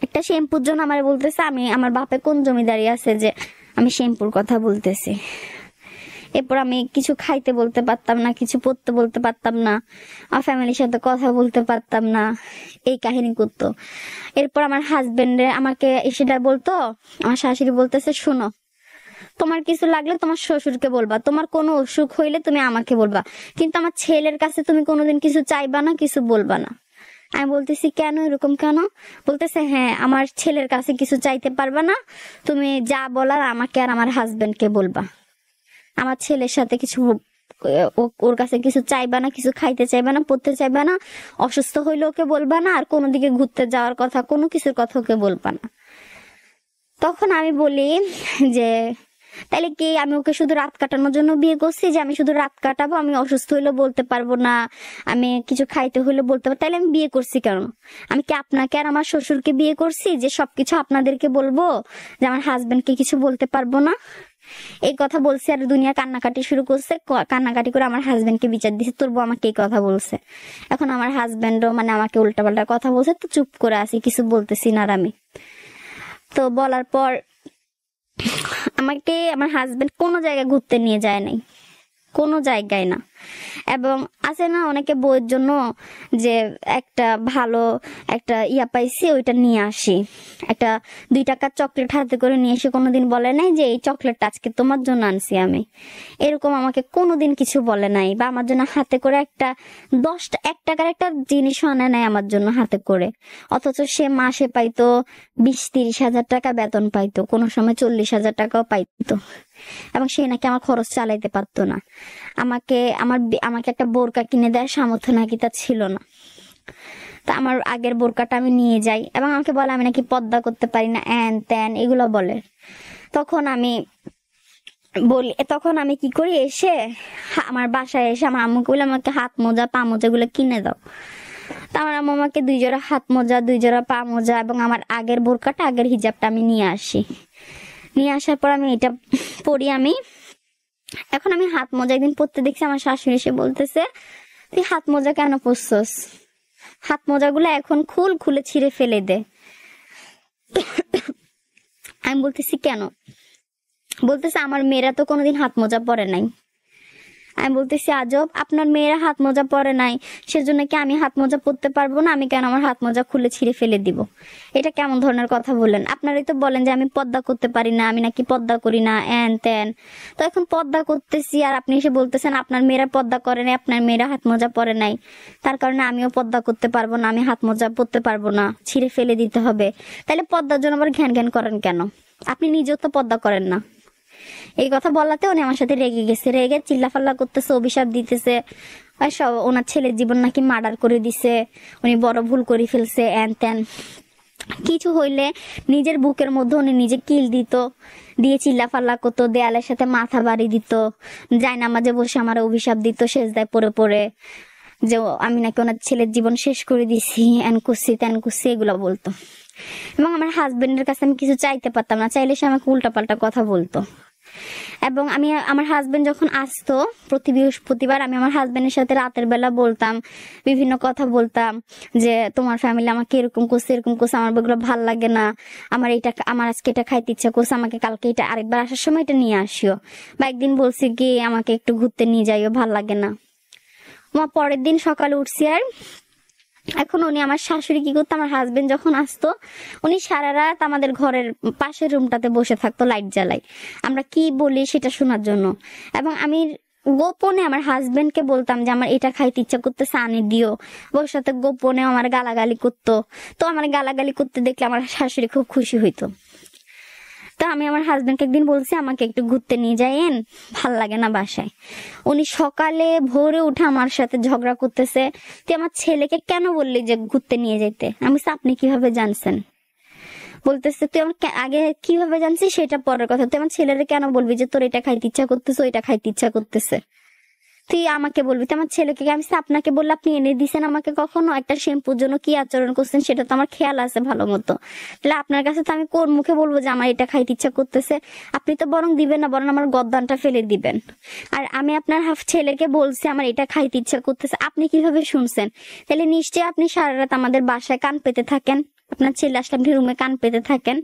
একটা শ্যাম্পুর জন্য আমার বলতেছে আমি, আমার বাপে কোন জমিদারি আছে যে আমি শ্যাম্পুর কথা বলতেছি। এরপর আমি কিছু খাইতে বলতে পারতাম না, কিছু পড়তে বলতে পারতাম না, আমার ফ্যামিলির সাথে কথা বলতে পারতাম না, এই কাহিনী করতো। এরপর আমার হাজবেন্ডে আমাকে সেটা বলতো, আমার শাশুড়ি বলতেছে, শোনো তোমার কিছু লাগলে তোমার শ্বশুরকে বলবা, তোমার কোনো অসুখ হইলে তুমি আমাকে বলবা, কিন্তু আমার ছেলের কাছে তুমি কোনোদিন কিছু চাইবা না, কিছু বলবা না। আমি বলতেছি কেন, এরকম কেন? বলতেছে হ্যাঁ, আমার ছেলের কাছে কিছু চাইতে পারবা না, তুমি যা বলার আমাকে আর আমার হাজবেন্ডকে বলবা। আমার ছেলের সাথে কিছু, ওর কাছে কিছু চাইবা না, কিছু খাইতে চাইবা না, পড়তে চাইবা না, অসুস্থ হইলে ওকে বলবা না, আর কোনো দিকে ঘুরতে যাওয়ার কথা, কোনো কিছুর কথা ওকে বলবা না। তখন আমি বলি যে তাইলে কি আমি ওকে শুধু রাত কাটানোর জন্য বিয়ে করছি, যে আমি শুধু রাত কাটাবো, আমি অসুস্থ হইলে বলতে পারবো না, আমি কিছু খাইতে হইলে বলতে পারবো, তাইলে আমি বিয়ে করছি কেন? আমি কি আপনাকে আর আমার শ্বশুরকে বিয়ে করছি যে সবকিছু আপনাদেরকে বলবো, যে আমার হাজবেন্ডকে কিছু বলতে পারবো না? এই কথা বলছে, আর দুনিয়া কান্নাকাটি শুরু করছে। কান্নাকাটি করে আমার হাজবেন্ডকে বিচার দিছে, তোর বউ আমাকে এই কথা বলছে। এখন আমার হাজবেন্ডও মানে আমাকে উল্টাপাল্টা কথা বলছে, তো চুপ করে আছি, কিছু বলতেছি না। আর আমি তো বলার পর আমাকে আমার হাজবেন্ড কোনো জায়গায় ঘুরতে নিয়ে যায় নাই, কোনো জায়গায় না। এবং আছে না অনেকে বইয়ের জন্য যে একটা ভালো একটা পাইছি ওইটা নিয়ে আসি, একটা 2 টাকার চকলেট হাতে করে নিয়ে এসে কোনোদিন বলে নাই যে এই চকলেটটা আজকে তোমার জন্য আনছি আমি, এরকম আমাকে কোনোদিন কিছু বলে নাই। বা আমার জন্য হাতে করে একটা 1 টাকার একটা জিনিসও আনে নাই আমার জন্য হাতে করে, অথচ সে মাসে পাইতো 20-30 হাজার টাকা বেতন পাইতো, কোনো সময় 40,000 টাকাও পাইতো। এবং সে নাকি আমার খরচ চালাইতে পারতো না। আমাকে একটা বোরকা কিনে দেওয়ার সামর্থ্য নাকি তা ছিল না। তা আমার আগের বোরকাটা আমি নিয়ে যাই এবং আমাকে বলে আমি নাকি পর্দা করতে পারি না, এন তেন এগুলো বলে। তখন আমি কি করি, এসে আমার বাসায় এসে আমার আম্মুকে বলে আমাকে হাত মোজা পা মোজা গুলো কিনে দাও। তা আমার আম্মু আমাকে 2 জোড়া হাত মোজা 2 জোড়া পা মোজা এবং আমার আগের বোরকাটা আগের হিজাবটা আমি নিয়ে আসি। নিয়ে আসার পর আমি এটা পরি। এখন আমি হাত মোজা একদিন পরতে দেখছি, আমার শাশুড়ি এসে বলতেছে তুই হাত মোজা কেন পরছস, হাত মোজাগুলো এখন খুলে ছিঁড়ে ফেলে দে। আমি বলতেছি কেন? বলতেছে আমার মেয়েরা তো কোনোদিন হাত মোজা পরে নাই। আমি বলতেছি আজব, আপনার মেয়েরা হাত মোজা পরে নাই সেজন্য কি আমি হাত মোজা পরতে পারবো না? আমি কেন আমার হাত মোজা খুলে ছিঁড়ে ফেলে দিব? এটা কেমন ধরনের কথা বললেন? আপনারাই তো বলেন যে আমি পর্দা করতে পারি না, আমি নাকি পর্দা করি না, এন তেন। তো এখন পর্দা করতেছি আর আপনি এসে বলতেছেন আপনার মেয়েরা পর্দা করে নাই, আপনার মেয়েরা হাত মোজা পরে নাই, তার কারণে আমিও পর্দা করতে পারবো না, আমি হাত মোজা পরতে পারবো না, ছিঁড়ে ফেলে দিতে হবে। তাহলে পর্দার জন্য আবার ঘ্যান ঘ্যান করেন কেন? আপনি নিজেও তো পর্দা করেন না। এই কথা বলাতে উনি আমার সাথে রেগে গেছে, রেগে চিল্লাফাল্লা করতেছে, অভিশাপ দিতেছে, সব ওনার ছেলের জীবন নাকি মার্ডার করে দিছে, উনি বড় ভুল করে ফেলছে, এন তেন। কিছু হইলে নিজের বুকের মধ্যে উনি নিজে কিল দিত, দিয়ে চিল্লাফাল্লা করতো, দেয়ালের সাথে মাথা বাড়ি দিত, জায়নামাজে বসে আমার অভিশাপ দিত সেজদায় পড়ে পড়ে, যে আমি নাকি ওনার ছেলের জীবন শেষ করে দিছি, এন করছি তেন করছি, এগুলো বলতো। এবং আমার হাজবেন্ডের কাছে আমি কিছু চাইতে পারতাম না, চাইলে সে আমাকে উল্টাপাল্টা কথা বলতো। এবং আমার হাজবেন্ড যখন আসতো প্রতি বৃহস্পতিবার, আমি আমার হাজবেন্ডের সাথে রাতের বেলা বলতাম, বিভিন্ন কথা বলতাম যে তোমার ফ্যামিলি আমাকে এরকম করছে এরকম করছে, আমার ওগুলো ভাল লাগে না, আমার আজকে এটা খাইতে ইচ্ছা করছে, আমাকে কালকে এটা, আরেকবার আসার সময় এটা নিয়ে আসিও। বা একদিন বলছি কি আমাকে একটু ঘুরতে নিয়ে যাইও, ভাল লাগে না। আমার পরের দিন সকালে উঠছি, আর এখন উনি আমার শাশুড়ি কি করতো, আমার হাজবেন্ড যখন আসতো উনি সারা রাত আমাদের ঘরের পাশের রুমটাতে বসে থাকতো লাইট জ্বালাই, আমরা কি বলি সেটা শোনার জন্য। এবং আমি গোপনে আমার হাজবেন্ডকে বলতাম যে আমার এটা খাইতে ইচ্ছা করতেছে, আনি দিও। ওর সাথে গোপনে আমার গালাগালি করতো। তো আমার গালাগালি করতে দেখলে আমার শাশুড়ি খুব খুশি হইতো। তো আমি আমার হাজবেন্ডকে একদিন বলছি আমাকে একটু ঘুরতে নিয়ে যাইয়েন, ভাল লাগে না বাসায়। উনি সকালে ভোরে উঠে আমার সাথে ঝগড়া করতেছে, তুই আমার ছেলেকে কেন বললি যে ঘুরতে নিয়ে যেতে? আমি বলছি আপনি কিভাবে জানছেন? বলতেছে তুই আমার আগে কিভাবে জানছিস সেটা পরের কথা, তুই আমার ছেলেরে কেন বলবি যে তোর এটা খাইতে ইচ্ছা করতেছে ওইটা খাইতে ইচ্ছা করতেছে? তুই আমাকে বলবি, তুই আমার ছেলেকে। আমি আপনাকে বললে আপনি এনে দিছেন আমাকে কখনো? একটা শ্যাম্পুর জন্য কি আচরণ করছেন সেটা তো আমার খেয়াল আছে ভালো মতো। তাহলে আপনার কাছে তো আমি কোন মুখে বলবো যে আমার এটা খাইতে ইচ্ছা করতেছে? আপনি তো বরং দিবেন না, বরং আমার গদ্দানটা ফেলে দিবেন। আর আমি আপনার ছেলেকে বলছি আমার এটা খাইতে ইচ্ছা করতেছে, আপনি কিভাবে শুনছেন? তাহলে নিশ্চয়ই আপনি সারা রাত আমাদের বাসায় কান পেতে থাকেন, আপনার ছেলে আসলে আপনি রুমে কান পেতে থাকেন।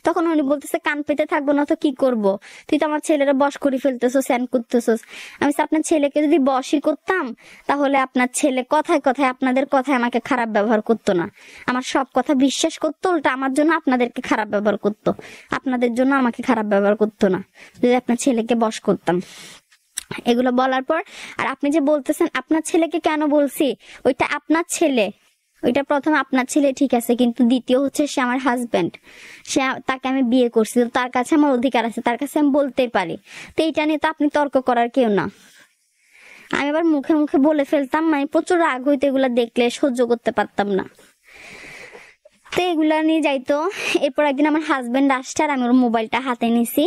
তখন উনি বলতেছে কান পেতে থাকবো না তো কি করব, তুই তো আমার ছেলেরা বশ করে ফেলতেছো, স্যান করতেছোস। আমি আপনার ছেলেকে যদি বশই করতাম তাহলে আপনার ছেলে কথায় কথায় আপনাদের কথায় আমাকে খারাপ ব্যবহার করতো না, আমার সব কথা বিশ্বাস করতো, উল্টা আমার জন্য আপনাদেরকে খারাপ ব্যবহার করতো, আপনাদের জন্য আমাকে খারাপ ব্যবহার করতো না যদি আপনার ছেলেকে বশ করতাম। এগুলো বলার পর আর আপনি যে বলতেছেন আপনার ছেলেকে কেন বলছি, ওইটা আপনার ছেলে, ওইটা প্রথমে আপনার ছেলে ঠিক আছে, কিন্তু দ্বিতীয় হচ্ছে সে আমার হাজবেন্ড, তাকে আমি বিয়ে করছি, তার কাছে আমার অধিকার আছে, তার কাছে আমি বলতেই পারি। তো এইটা নিয়ে তো আপনি তর্ক করার কেউ না। আমি আবার মুখে মুখে বলে ফেলতাম, মানে প্রচুর রাগ হইতো, এগুলা দেখলে সহ্য করতে পারতাম না। তো এগুলা নিয়ে যাইতো। এরপর একদিন আমার হাজবেন্ড আসছে আর আমি ওর মোবাইলটা হাতে নিছি,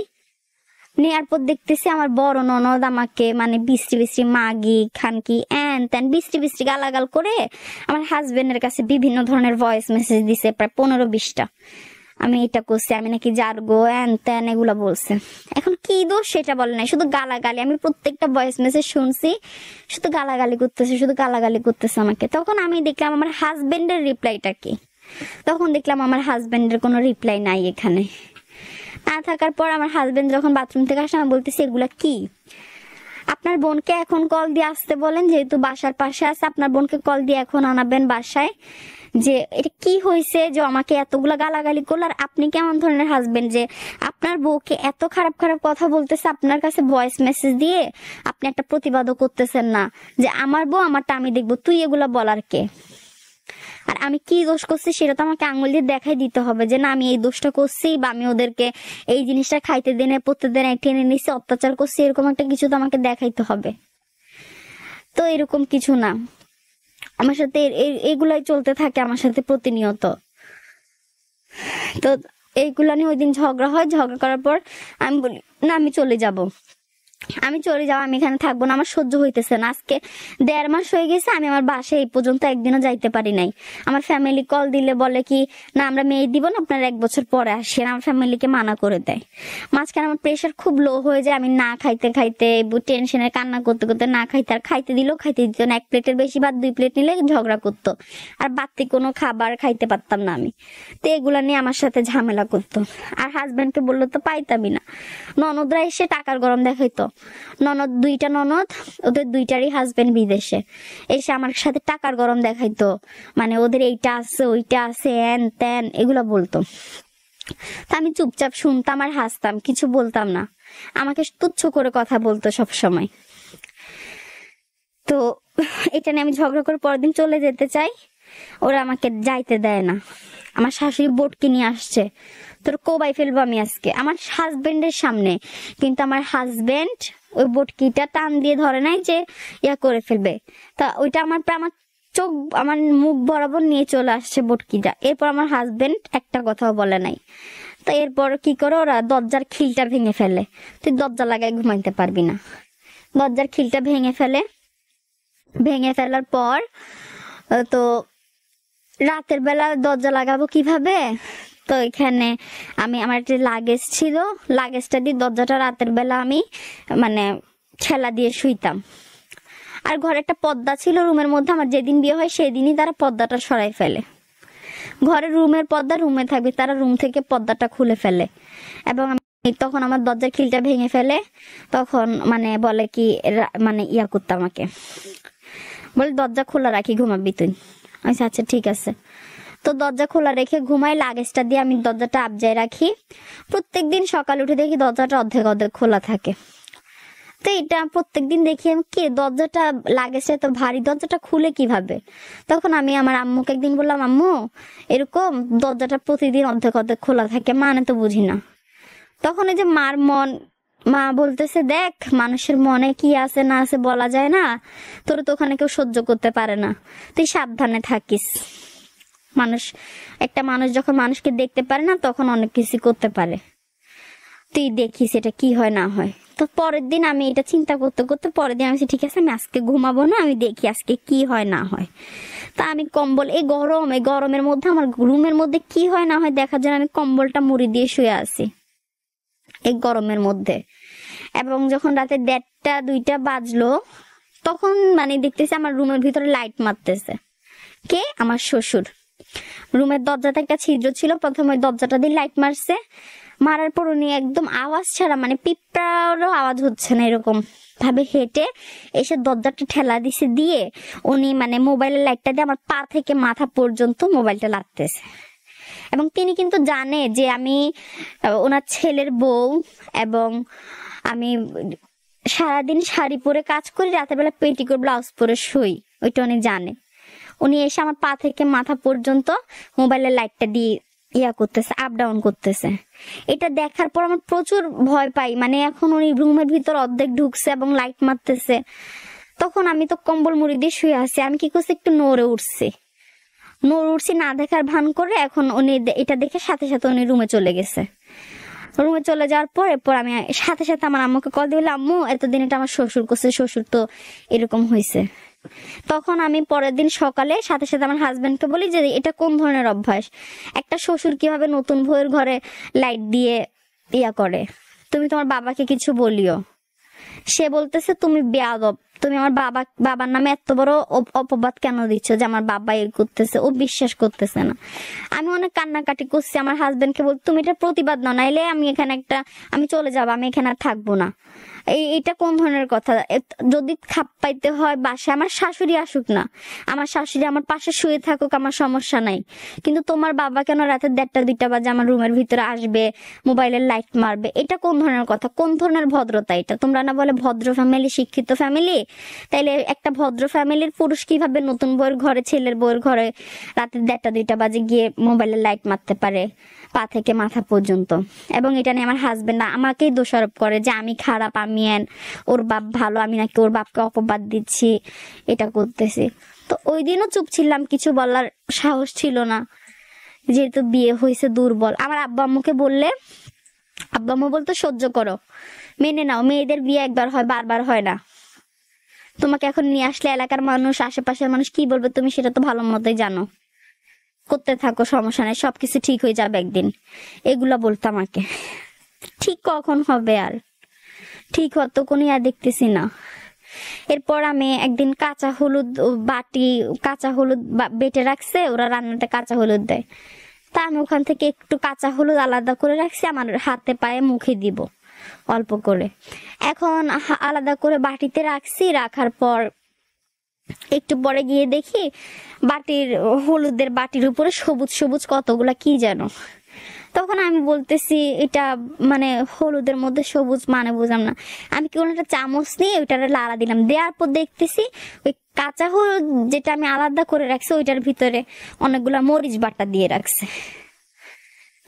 নেওয়ার পর দেখতেছি আমার বড় ননদ আমাকে মানে বিশ্রী মাগি খানকি এন তেন বিশ্রী গালাগাল করে আমার হাজবেন্ডের কাছে বিভিন্ন ধরনের ভয়েস মেসেজ দিছে, প্রায় 15-20টা। আমি এটা করছি, আমি নাকি জারগো এন তেন এগুলা বলছে। এখন কি দোষ সেটা বলে নাই, শুধু গালাগালি। আমি প্রত্যেকটা ভয়েস মেসেজ শুনছি, শুধু গালাগালি করতেছে আমাকে। তখন আমি দেখলাম আমার হাজবেন্ডের রিপ্লাইটা কি, তখন দেখলাম আমার হাজবেন্ডের কোনো রিপ্লাই নাই এখানে। না থাকার পর আমার হাজবেন্ড যখন বাথরুম থেকে আসে, আমি বলতেছি এগুলা কি? আপনার বোনকে এখন কল দিয়ে আসতে বলেন, যেহেতু বাসার পাশে আছে, আপনার বোনকে কল দিয়ে এখন আনাবেন বাসায়, যে এটা কি হয়েছে যে আমাকে এতগুলা গালাগালি করলো। আর আপনি কেমন ধরনের হাজবেন্ড যে আপনার বউকে এত খারাপ খারাপ কথা বলতেছে, আপনার কাছে ভয়েস মেসেজ দিয়ে আপনি একটা প্রতিবাদও করতেছেন না যে আমার বউ আমারটা আমি দেখবো, তুই এগুলা বলার কে? আর আমি কি দোষ করছি সেটা তো আমাকে আঙুল দিয়ে দেখাই দিতে হবে, যে না আমি এই দোষটা করছি, বা আমি ওদেরকে এই জিনিসটা খাইতে দিনে প্রত্যেকদিন টেনে নিচ্ছি, অত্যাচার করছি, এরকম একটা কিছু তো আমাকে দেখাইতে হবে। তো এরকম কিছু না, আমার সাথে এগুলাই চলতে থাকে আমার সাথে প্রতিনিয়ত। তো এইগুলা নিয়ে ওই দিন ঝগড়া হয়। ঝগড়া করার পর আমি বলি না আমি চলে যাব, আমি এখানে থাকবো না, আমার সহ্য হইতেছে না। আজকে 1.5 মাস হয়ে গেছে আমি আমার বাসায় এই পর্যন্ত একদিনও যাইতে পারি নাই। আমার ফ্যামিলি কল দিলে বলে কি না আমরা মেয়ে দিব না, আপনার 1 বছর পরে আসেন, আমার ফ্যামিলিকে মানা করে দেয়। মাঝখানে আমার প্রেশার খুব লো হয়ে যায়, আমি না খাইতে খাইতে টেনশনে কান্না করতে করতে না খাইতে, আর খাইতে দিলেও খাইতে দিত না। 1 প্লেটের বেশি ভাত 2 প্লেট নিলে ঝগড়া করতো, আর বাড়তি কোনো খাবার খাইতে পারতাম না আমি। তো এগুলা নিয়ে আমার সাথে ঝামেলা করতো। আর হাজবেন্ডকে বললো তো পাইতামই না। ননদরা এসে টাকার গরম দেখাইতো। ননদ 2টা ননদ, ওদের 2টারই হাজবেন্ড বিদেশে, এসে আমার সাথে টাকার গরম দেখাইতো, মানে ওদের এইটা আছে ওইটা আছে এন তেন এগুলা বলতো। তা আমি চুপচাপ শুনতাম আর হাসতাম, কিছু বলতাম না। আমাকে তুচ্ছ করে কথা বলতো সব সময়। তো এটা নিয়ে আমি ঝগড়া করে পরের দিন চলে যেতে চাই, ওরা আমাকে যাইতে দেয় না। আমার শাশুড়ি বোটকি নিয়ে আসছে, তোর কোবাই ফেলবো আমি আজকে আমার হাজবেন্ডের সামনে। কিন্তু আমার হাজবেন্ড ওই বটকিটা টান দিয়ে ধরে নাই যে ইয়া করে ফেলবে, তা ওইটা আমার চোখ আমার মুখ বরাবর নিয়ে চলে আসছে বটকিটা। এরপর আমার হাজবেন্ড একটা কথাও বলে নাই। তো এরপর কি করে ওরা দরজার খিলটা ভেঙে ফেলে, তুই দরজা লাগাই ঘুমাইতে পারবি না। দরজার খিলটা ভেঙে ফেলার পর তো রাতের বেলা দরজা লাগাবো কিভাবে? তো এখানে আমার একটা লাগেজ ছিল, লাগেজটা দিয়ে দরজাটা রাতের বেলা আমি মানে ঠেলা দিয়ে শুইতাম। আর ঘরে একটা পর্দা ছিল রুমের মধ্যে, আমার যেদিন বিয়ে হয় সেদিনই তারা পর্দাটা সরাই ফেলে। ঘরের রুমের পর্দা রুমে থাকবে, তারা রুম থেকে পর্দাটা খুলে ফেলে। এবং তখন আমার দরজার খিলটা ভেঙে ফেলে, তখন মানে বলে কি মানে ইয়া করতে আমাকে বলে দরজা খোলা রাখি ঘুমাবি তুই। আচ্ছা ঠিক আছে। তো দরজা খোলা রেখে ঘুমাই, লাগেজটা দিয়ে আমি দরজাটা আবজায় রাখি। প্রত্যেকদিন সকালে উঠে দেখি দরজাটা অর্ধেক খোলা থাকে। তো এটা প্রত্যেকদিন দেখি কি দরজাটা লাগেজটা তো ভারী, দরজাটা খুলে কিভাবে? তখন আমি আমার আম্মুকে একদিন বললাম, আম্মু এরকম দরজাটা প্রতিদিন অর্ধেক খোলা থাকে, মানে তো বুঝি না। তখন এই যে মা বলতেছে দেখ মানুষের মনে কি আছে না আছে বলা যায় না, তোর তো ওখানে কেউ সহ্য করতে পারে না, তুই সাবধানে থাকিস। একটা মানুষ যখন মানুষকে দেখতে পারে না তখন অনেক কিছু করতে পারে, তুই দেখিস এটা কি হয় না হয়। তো পরের দিন আমি এটা চিন্তা করতে করতে পরের দিন আমি ঠিক আছে আমি আজকে ঘুমাবো না, আমি দেখি আজকে কি হয় না হয়। তা আমি কম্বল এই গরমের মধ্যে আমার রুমের মধ্যে কি হয় না হয় দেখার জন্য আমি কম্বলটা মুড়ি দিয়ে শুয়ে আছি এই গরমের মধ্যে। এবং যখন রাতে 1:30 2টা বাজলো তখন মানে দেখতেছি আমার রুমের ভিতরে লাইট মারতেছে কে? আমার শ্বশুর। রুমের দরজাতে একটা ছিদ্র ছিল, প্রথমে ওই দরজাটা দিয়ে লাইট মারছে, মারার পর উনি একদম আওয়াজ ছাড়া মানে পিঁপড়ারও আওয়াজ হচ্ছে না এরকম ভাবে হেঁটে এসে দরজাটা ঠেলা দিয়ে উনি মানে মোবাইলের লাইটটা দিয়ে আমার পা থেকে মাথা পর্যন্ত মোবাইলটা লাগতেছে। এবং তিনি কিন্তু জানে যে আমি ওনার ছেলের বউ, এবং আমি সারাদিন শাড়ি পরে কাজ করি, রাতের বেলা পেটিকোট ব্লাউজ পরে শুই, ওইটা উনি জানে। উনি এসে আমার পা থেকে মাথা পর্যন্ত মোবাইলের লাইটটা দিয়ে ইয়া করতেছে, আপ ডাউন করতেছে। এটা দেখার পর আমার প্রচুর ভয় পাই, মানে এখন উনি রুমের ভিতর অর্ধেক ঢুকছে এবং লাইট মারতেছে। তখন আমি তো কম্বল মুড়ি দিয়ে শুয়ে আছি, আমি কি করছি একটু নড়ে উঠছি না দেখার ভান করে। এখন উনি এটা দেখে সাথে সাথে উনি রুমে চলে গেছে। রুমে চলে যাওয়ার পর এরপর আমি সাথে সাথে আমার আম্মুকে কল দিয়ে বললাম, আম্মু এতদিন এটা আমার শ্বশুর করছে, শ্বশুর তো এরকম হয়েছে। তখন আমি পরের দিন সকালে সাথে সাথে আমার হাজবেন্ডকে বলি যে এটা কোন ধরনের অভ্যাস, একটা শ্বশুর কিভাবে নতুন বউয়ের ঘরে লাইট দিয়ে ইয়া করে, তুমি তোমার বাবাকে কিছু বলিও। সে বলতেছে তুমি বেয়াদব, তুমি আমার বাবার নামে এত বড় অপবাদ কেন দিচ্ছ যে আমার বাবা এর করতেছে? ও বিশ্বাস করতেছে না। আমি অনেক কান্নাকাটি করছি, আমার হাজবেন্ডকে বল তুমি এটা প্রতিবাদ নাও, নাইলে আমি চলে যাবো, আমি এখানে আর থাকবো না। এটা কোন ধরনের কথা? যদি খাপ পাইতে হয় বাসায় আমার শাশুড়ি আসুক না, আমার শাশুড়ি আমার পাশে শুয়ে থাকুক, আমার সমস্যা নাই, কিন্তু তোমার বাবা কেন রাতে 1:30-2টা বাজে আমার রুমের ভিতরে আসবে, মোবাইলের লাইট মারবে? এটা কোন ধরনের কথা? কোন ধরনের ভদ্রতা এটা? তোমরা না বলে ভদ্র ফ্যামিলি, শিক্ষিত ফ্যামিলি, তাইলে একটা ভদ্র ফ্যামিলির পুরুষ কিভাবে নতুন বউয়ের ঘরে, ছেলের বউয়ের ঘরে রাতে 1:30-2টা বাজে গিয়ে মোবাইলের লাইট মারতে পারে পা থেকে মাথা পর্যন্ত? এবং এটা নিয়ে আমার হাজবেন্ড আমাকেই দোষারোপ করে যে আমি খারাপ, আমি ওর বাপ ভালো, আমি নাকি ওর বাপকে অপবাদ দিচ্ছি, এটা করতেছি। তো ওই দিনও চুপ ছিলাম, কিছু বলার সাহস ছিল না, যেহেতু বিয়ে হয়েছে দুর্বল। আমার আব্বা আম্মুকে বললে আব্বা আম্মু বলতো সহ্য করো, মেনে নাও, মেয়েদের বিয়ে একবার হয়, বারবার হয় না। তোমাকে এখন নিয়ে আসলে এলাকার মানুষ, আশেপাশের মানুষ কি বলবে তুমি সেটা তো ভালো মতোই জানো, করতে থাকো, সমস্যা নেই, সবকিছু ঠিক হয়ে যাবে একদিন, এগুলা বলতো আমাকে। ঠিক কখন হবে? আর ঠিক হতো কোনো আর দেখতেছি না। এরপর আমি একদিন কাঁচা হলুদ বেটে রাখছে, ওরা রান্নাটা কাঁচা হলুদ দেয়, তা আমি ওখান থেকে একটু কাঁচা হলুদ আলাদা করে রাখছি, আমার হাতে পায়ে মুখে দিব অল্প করে। এখন আলাদা করে বাটিতে রাখছি, রাখার পর একটু পরে গিয়ে দেখি হলুদের বাটির উপরে সবুজ সবুজ কতগুলা কি যেন। তখন আমি বলতেছি এটা মানে হলুদের মধ্যে সবুজ মানে বুঝলাম না। আমি কি একটা চামচ নিয়ে ওইটার লাড়া দিলাম, দেওয়ার পর দেখতেছি ওই কাঁচা হলুদ যেটা আমি আলাদা করে রাখছি ওইটার ভিতরে অনেকগুলা মরিচ বাটা দিয়ে রাখছে।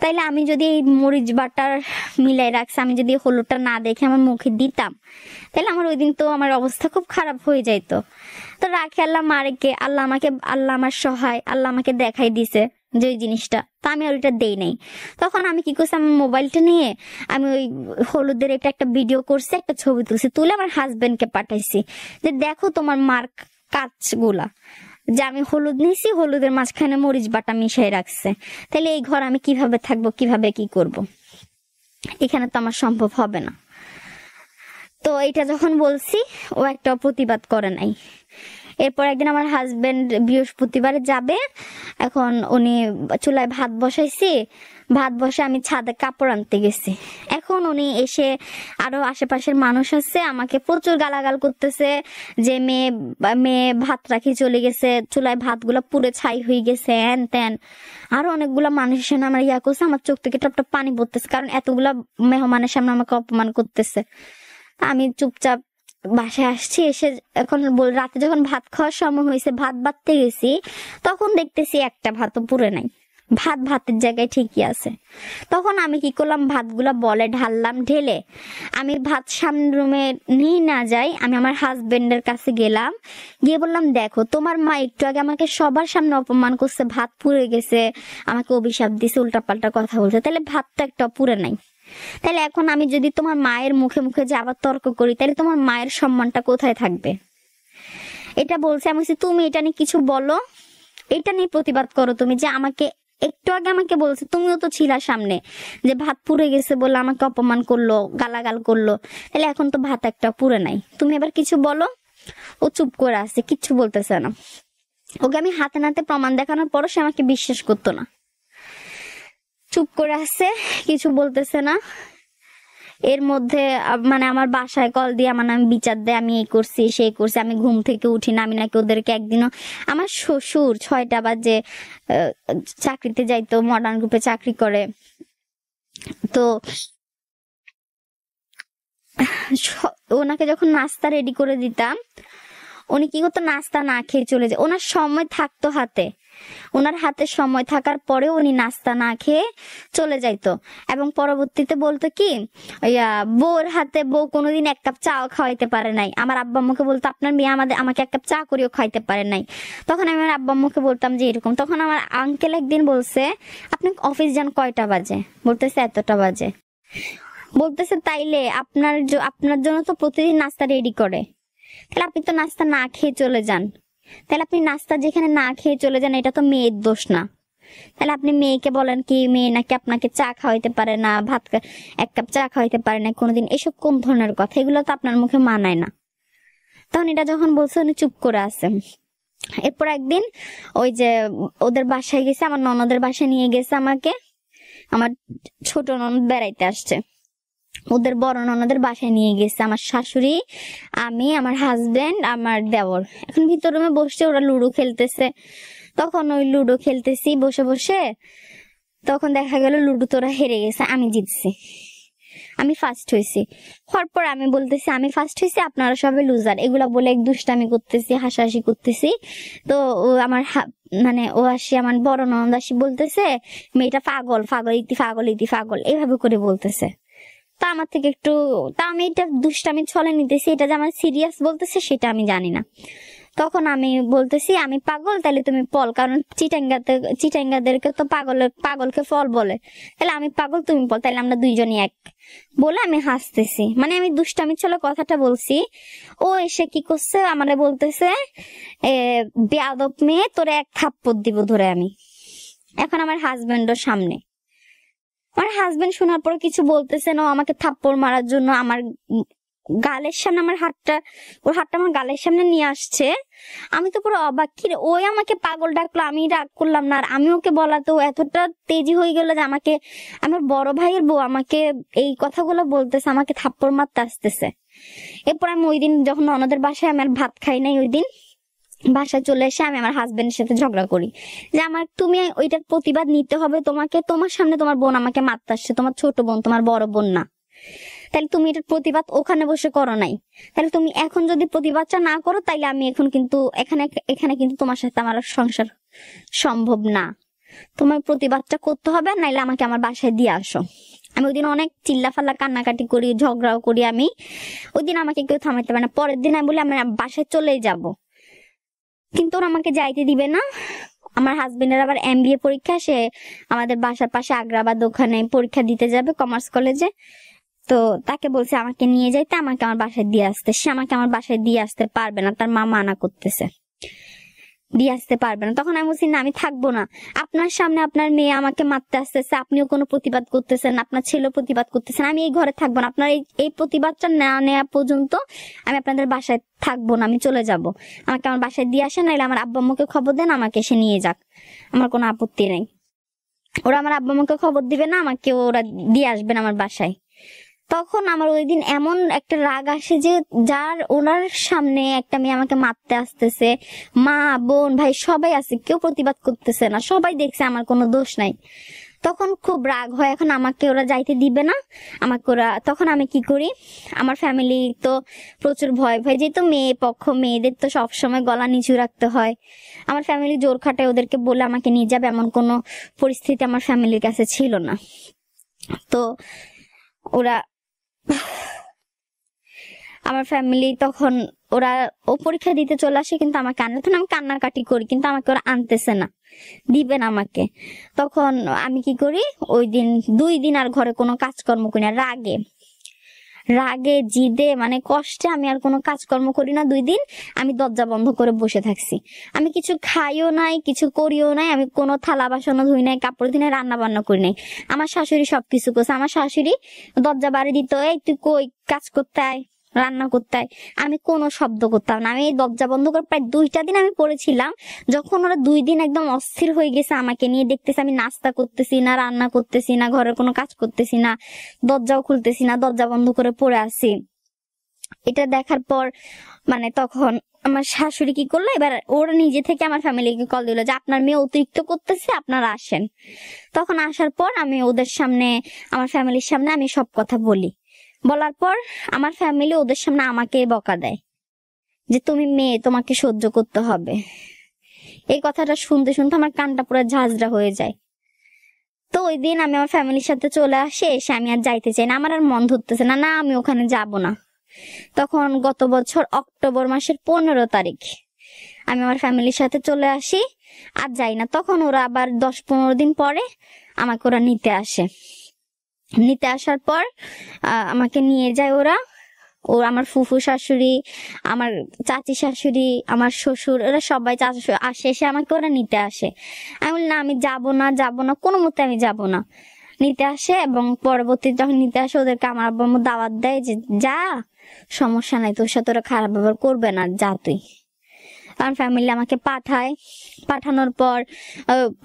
তাইলে আমি যদি এই মরিচ বাটার মিলাই রাখছি, আমি যদি হলুদটা না দেখে আমার মুখে দিতাম, তাহলে আমার ওই দিন তো আমার অবস্থা খুব খারাপ হয়ে যাইতো। তো রাখে আল্লাহ মারেকে, আল্লাহ আমার সহায়, আল্লাহ আমাকে দেখাই দিছে যে ওই জিনিসটা, তো আমি আর ওইটা দেই নাই। তখন আমি কি করছি, আমার মোবাইলটা নিয়ে আমি ওই হলুদের এটা একটা ভিডিও করছি, একটা ছবি তুলছি, তুলে আমার হাজবেন্ডকে পাঠাইছি যে দেখো তোমার মার কাজগুলা, যে আমি হলুদ নিয়েছি, হলুদের মাঝখানে মরিচ বাটা মিশাই রাখছে, তাহলে এই ঘর আমি কিভাবে থাকবো, কিভাবে কি করব? এখানে তো আমার সম্ভব হবে না। তো এটা যখন বলছি ও একটা প্রতিবাদ করে নাই। এরপর একদিন আমার হাজবেন্ড বৃহস্পতিবারে যাবে, এখন উনি চুলায় ভাত বসে আমি ছাদে কাপড় আনতে গেছি। এখন উনি এসে আরো আশেপাশের মানুষ আছে, আমাকে প্রচুর গালাগাল করতেছে যে মেয়ে ভাত রাখি চলে গেছে, চুলায় ভাতগুলা পুড়ে ছাই হয়ে গেছে, হ্যান ত্যান। আরো অনেকগুলা মানুষ এসে আমার করছে, আমার চোখ থেকে টপ টপ পানি পড়তেছে, কারণ এতগুলা মেহমানের সামনে আমাকে অপমান করতেছে। আমি চুপচাপ বাসায় আসছি, এসে এখন রাতে যখন ভাত খাওয়ার সময় হয়েছে, ভাত বাড়তে গেছি, তখন দেখতেছি একটা ভাতও পুড়ে নাই, ভাতের জায়গায় ঠিকই আছে। তখন আমি কি করলাম, ভাতগুলা বলে ঢাললাম, ঢেলে আমি ভাত সামনের রুমে নিয়ে না যাই, আমি আমার হাজবেন্ডের কাছে গেলাম, গিয়ে বললাম দেখো তোমার মা একটু আগে আমাকে সবার সামনে অপমান করছে, ভাত পুড়ে গেছে, আমাকে অভিশাপ দিছে, উল্টাপাল্টা কথা বলছে, তাহলে ভাত তো একটা পুড়ে নাই, তাহলে এখন আমি যদি তোমার মায়ের মুখে মুখে যে আবার তর্ক করি, তাহলে তোমার মায়ের সম্মানটা কোথায় থাকবে? এটা বলছে। আমি বলছি তুমি এটা নিয়ে কিছু বলো, এটা নিয়ে প্রতিবাদ করো তুমি, যে আমাকে একটু আগে আমাকে বলছে, তুমিও তো ছিলা সামনে, যে ভাত পুড়ে গেছে বলে আমাকে অপমান করলো, গালাগাল করলো, তাহলে এখন তো ভাত একটা পুড়ে নাই, তুমি এবার কিছু বলো। ও চুপ করে আছে, কিচ্ছু বলতেছে না। ওকে আমি হাতে নাতে প্রমাণ দেখানোর পরও সে আমাকে বিশ্বাস করতো না, চুপ করে আছে, কিছু বলতেছে না। এর মধ্যে মানে আমার বাসায় কল দিয়ে আমার নামে বিচার দেয়, আমি এই করছি সেই করছি, আমি ঘুম থেকে উঠি না, আমি নাকি ওদেরকে একদিনও, আমার শ্বশুর 6টা বাজে চাকরিতে যাইতো, মডার্ন গ্রুপে চাকরি করে, তো ওনাকে যখন নাস্তা রেডি করে দিতাম, উনি কি করতো, নাস্তা না খেয়ে চলে যায়। ওনার সময় থাকতো হাতে, ওনার হাতে সময় থাকার পরেও উনি নাস্তা না খেয়ে চলে যাইতো, এবং পরবর্তীতে বলতো কি বউর হাতে বউ কোনোদিন 1 কাপ চাও খাওয়াইতে পারে নাই। আমার আব্বা আম্মুকে বলতো আপনার মেয়ে আমাকে 1 কাপ চা করেও খাইতে পারে নাই। তখন আমি আমার আব্বা আম্মুকে বলতাম যে এরকম। তখন আমার আঙ্কেল একদিন বলছে আপনি অফিস যান কয়টা বাজে? বলতেছে এতটা বাজে। বলতেছে তাইলে আপনার জন্য তো প্রতিদিন নাস্তা রেডি করে, তাহলে আপনি তো নাস্তা না খেয়ে চলে যান, তাহলে আপনি নাস্তা যেখানে না খেয়ে চলে যান এটা তো মেয়ের দোষ না, তাহলে আপনি মেয়েকে বলেন কি মেয়ে নাকি আপনাকে চা খাওয়াইতে পারে না, 1 কাপ চা খাওয়াইতে পারে না কোনোদিন, এসব কোন ধরনের কথা? এগুলো তো আপনার মুখে মানায় না। তখন এটা যখন বলছে উনি চুপ করে আছে। এরপর একদিন ওই যে ওদের বাসায় গেছে, আমার ননদের বাসায় নিয়ে গেছে আমাকে। আমার ছোট ননদ বেড়াইতে আসছে, ওদের বড় ননদের বাসায় নিয়ে গেছে আমার শাশুড়ি, আমি, আমার হাজবেন্ড, আমার দেওর। এখন ভিতর রুমে বসে ওরা লুডো খেলতেছে। তখন ওই লুডো খেলতেছি বসে বসে, তখন দেখা গেল লুডো তোরা হেরে গেছে, আমি জিতছি, আমি ফার্স্ট হয়েছি। হওয়ার পর আমি বলতেছি আমি ফার্স্ট হয়েছি, আপনারা সবাই লুজার, এগুলা বলে এক দুষ্টামি করতেছি, হাসাহাসি করতেছি। তো ও আমার মানে ও আসি, আমার বড় ননদ আসি বলতেছে মেয়েটা পাগল, পাগল ইতি পাগল ইতি পাগল, এভাবে করে বলতেছে। তা আমার থেকে একটু, তা আমি এটা দুষ্টামি ছলে নিতেছি, এটা যে আমার সিরিয়াস বলতেছে সেটা আমি জানি না। তখন আমি বলতেছি আমি পাগল, তাহলে তুমি পল, কারণ চিটাঙ্গাদেরকে তো পাগলকে ফল বলে, তাহলে আমি পাগল তুমি পল, তাহলে আমরা দুইজনই এক বলে আমি হাসতেছি, মানে আমি দুষ্টামি ছলে কথাটা বলছি। ও এসে কি করছে আমারে বলতেছে বেয়াদব মেয়ে, তোরে এক থাপ্পড় দিব ধরে আমি। এখন আমার হাজবেন্ডের সামনে, আমার হাজবেন্ড শোনার পর কিছু বলতেছে না, আমাকে থাপ্পড় মারার জন্য আমার গালের সামনে আমার হাতটা, ওর হাতটা আমার গালের সামনে নিয়ে আসছে। আমি তো পুরো অবাক, কি রে, ওই আমাকে পাগল ডাকলো, আমি রাগ করলাম না, আর আমি ওকে বলাতে ও এতটা তেজি হয়ে গেল যে আমাকে, আমার বড় ভাইয়ের বউ আমাকে এই কথাগুলো বলতেছে, আমাকে থাপ্পড় মারতে আসতেছে। এরপর আমি ওই দিন যখন ননদের বাসায় আমি আর ভাত খাই নাই, ওই দিন বাসায় চলে এসে আমি আমার হাজবেন্ডের সাথে ঝগড়া করি যে আমার, তুমি ওইটার প্রতিবাদ নিতে হবে তোমাকে, তোমার সামনে তোমার বোন আমাকে মারতে আসছে, তোমার ছোট বোন, তোমার বড় বোন না, তাহলে তুমি এটার প্রতিবাদ ওখানে বসে করো নাই, তাহলে তুমি এখন যদি প্রতিবাদটা না করো তাইলে আমি এখন কিন্তু এখানে কিন্তু তোমার সাথে আমার সংসার সম্ভব না, তোমার প্রতিবাদটা করতে হবে, নাইলে আমাকে আমার বাসায় দিয়ে আসো। আমি ওই দিন অনেক চিল্লাফাল্লা কান্নাকাটি করি, ঝগড়াও করি। আমি ওই দিন আমাকে কেউ থামাইতে পারে না। পরের দিন আমি বলি আমি বাসায় চলেই যাব, কিন্তু ওরা আমাকে যাইতে দিবে না। আমার হাজবেন্ডের আবার MBA পরীক্ষা, সে আমাদের বাসার পাশে আগ্রাবাদ ওখানে পরীক্ষা দিতে যাবে কমার্স কলেজে, তো তাকে বলছে আমাকে নিয়ে যাইতে, আমাকে আমার বাসায় দিয়ে আসতে। সে আমাকে আমার বাসায় দিয়ে আসতে পারবে না, তার মা মানা করতেছে, দিয়ে আসতে পারবে না। তখন আমি বলছি না, আমি থাকবো না, আপনার সামনে আপনার মেয়ে আমাকে মারতে আসতেছে, আপনিও কোনো প্রতিবাদ করতেছেন, আপনার ছেলেও প্রতিবাদ করতেছেন, আমি এই ঘরে থাকবো না, আপনার এই প্রতিবাদটা না নেওয়া পর্যন্ত আমি আপনাদের বাসায় থাকবো না, আমি চলে যাব। আমাকে আমার বাসায় দিয়ে আসেন, নাইলে আমার আব্বা আম্মুকে খবর দেন, আমাকে সে নিয়ে যাক, আমার কোনো আপত্তি নেই। ওরা আমার আব্বা আম্মুকে খবর দিবে না, আমাকে ওরা দিয়ে আসবেন আমার বাসায়। তখন আমার ওই দিন এমন একটা রাগ আসে যে, যার ওনার সামনে একটা মেয়ে আমাকে মারতে আসতেছে, মা বোন ভাই সবাই আছে, কেউ প্রতিবাদ করতেছে না, সবাই দেখছে আমার কোনো দোষ নাই। তখন খুব রাগ হয়, এখন আমাকে ওরা যাইতে দিবে না আমাকে ওরা। তখন আমি কি করি, আমার ফ্যামিলি তো প্রচুর ভয় ভয়, যেহেতু মেয়ে পক্ষ, মেয়েদের তো সবসময় গলা নিচু রাখতে হয়। আমার ফ্যামিলি জোর খাটায় ওদেরকে বলে আমাকে নিয়ে যাবে, এমন কোনো পরিস্থিতি আমার ফ্যামিলির কাছে ছিল না। তো ওরা, আমার ফ্যামিলি তখন ওরা, ও পরীক্ষা দিতে চলে আসে, কিন্তু আমাকে আনলে, তখন আমি কান্নাকাটি করি, কিন্তু আমাকে ওরা আনতেছে না, দিবে না আমাকে। তখন আমি কি করি, ওই দিন 2 দিন আর ঘরে কোনো কাজকর্ম করি না, রাগে জিদে মানে কষ্টে আমি আর কোনো কাজকর্ম করি না। 2 দিন আমি দরজা বন্ধ করে বসে থাকছি, আমি কিছু খাইও নাই, কিছু করিও নাই, আমি কোনো থালা বাসনও ধুই নাই, কাপড় ধুই নাই, রান্না বান্না করি নাই। আমার শাশুড়ি সবকিছু করছে। আমার শাশুড়ি দরজা বাড়ি দিত, এই তুই কই, কাজ করতে আয়, রান্না করতে হয়। আমি কোনো শব্দ করতাম না, আমি এই দরজা বন্ধ করে প্রায় 2টা দিন আমি পড়েছিলাম। যখন ওরা 2 দিন একদম অস্থির হয়ে গেছে আমাকে নিয়ে, দেখতেছে আমি নাস্তা করতেছি না, রান্না করতেছি না, ঘরের কোনো কাজ করতেছি না, দরজাও খুলতেছি না, দরজা বন্ধ করে পড়ে আছি, এটা দেখার পর মানে তখন আমার শাশুড়ি কি করলো, এবার ওরা নিজে থেকে আমার ফ্যামিলিকে কল দিল যে আপনার মেয়ে অতিরিক্ত করতেছে, আপনারা আসেন। তখন আসার পর আমি ওদের সামনে, আমার ফ্যামিলির সামনে আমি সব কথা বলি। বলার পর আমার ফ্যামিলি ওদের সামনে আমাকে বকা দেয় যে তুমি মেয়ে, তোমাকে সহ্য করতে হবে। এই কথাটা শুনতে শুনতে আমার কানটা পুরো ঝাঁঝরা হয়ে যায়। তো ওই দিন আমি আমার ফ্যামিলির সাথে চলে আসি, এসে আমি আর যাইতে চাই না, আমার আর মন ধরতেছে না, না আমি ওখানে যাব না। তখন গত বছর অক্টোবর মাসের 15 তারিখ আমি আমার ফ্যামিলির সাথে চলে আসি, আর যাই না। তখন ওরা আবার 10-15 দিন পরে আমাকে ওরা নিতে আসে। নিতে আসার পর আমাকে নিয়ে যায় ওরা, আমার ফুফু শাশুড়ি, আমার চাচি শাশুড়ি, আমার শ্বশুর, এরা সবাই আসে, এসে আমাকে ওরা নিতে আসে। আমি বলি না, আমি যাবো না, কোনো মতে আমি যাব না। নিতে আসে, এবং পরবর্তী যখন নিতে আসে ওদেরকে আমার আব্বু আম্মু দাওয়াত দেয় যে যা সমস্যা নাই, তোর সাথে ওরা খারাপ ব্যবহার করবে না, যা তুই। আমার ফ্যামিলি আমাকে পাঠায়, পাঠানোর পর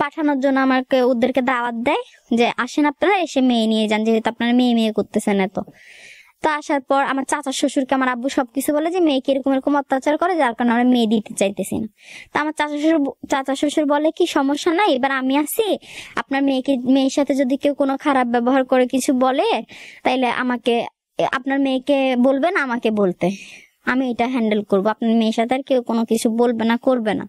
পাঠানোর জন্য আমাকে ওদেরকে দাওয়াত দেয় যে আসেন আপনারা, এসে মেয়ে নিয়ে যান, যেহেতু আপনারা মেয়ে মেয়ে করতেছেন এত। তো আসার পর আমার চাচা শ্বশুরকে আমার আব্বু সবকিছু বলে যে মেয়েকে এরকম এরকম অত্যাচার করে, যার কারণে আমরা মেয়ে দিতে চাইতেছি না। তো আমার চাচা শ্বশুর বলে কি সমস্যা নাই, এবার আমি আসি, আপনার মেয়ের সাথে যদি কেউ কোনো খারাপ ব্যবহার করে কিছু বলে তাইলে আপনার মেয়েকে বলবেন আমাকে বলতে, আমি এটা হ্যান্ডেল করবো, আপনার মেয়ের সাথে আর কেউ কোনো কিছু বলবে না, করবে না।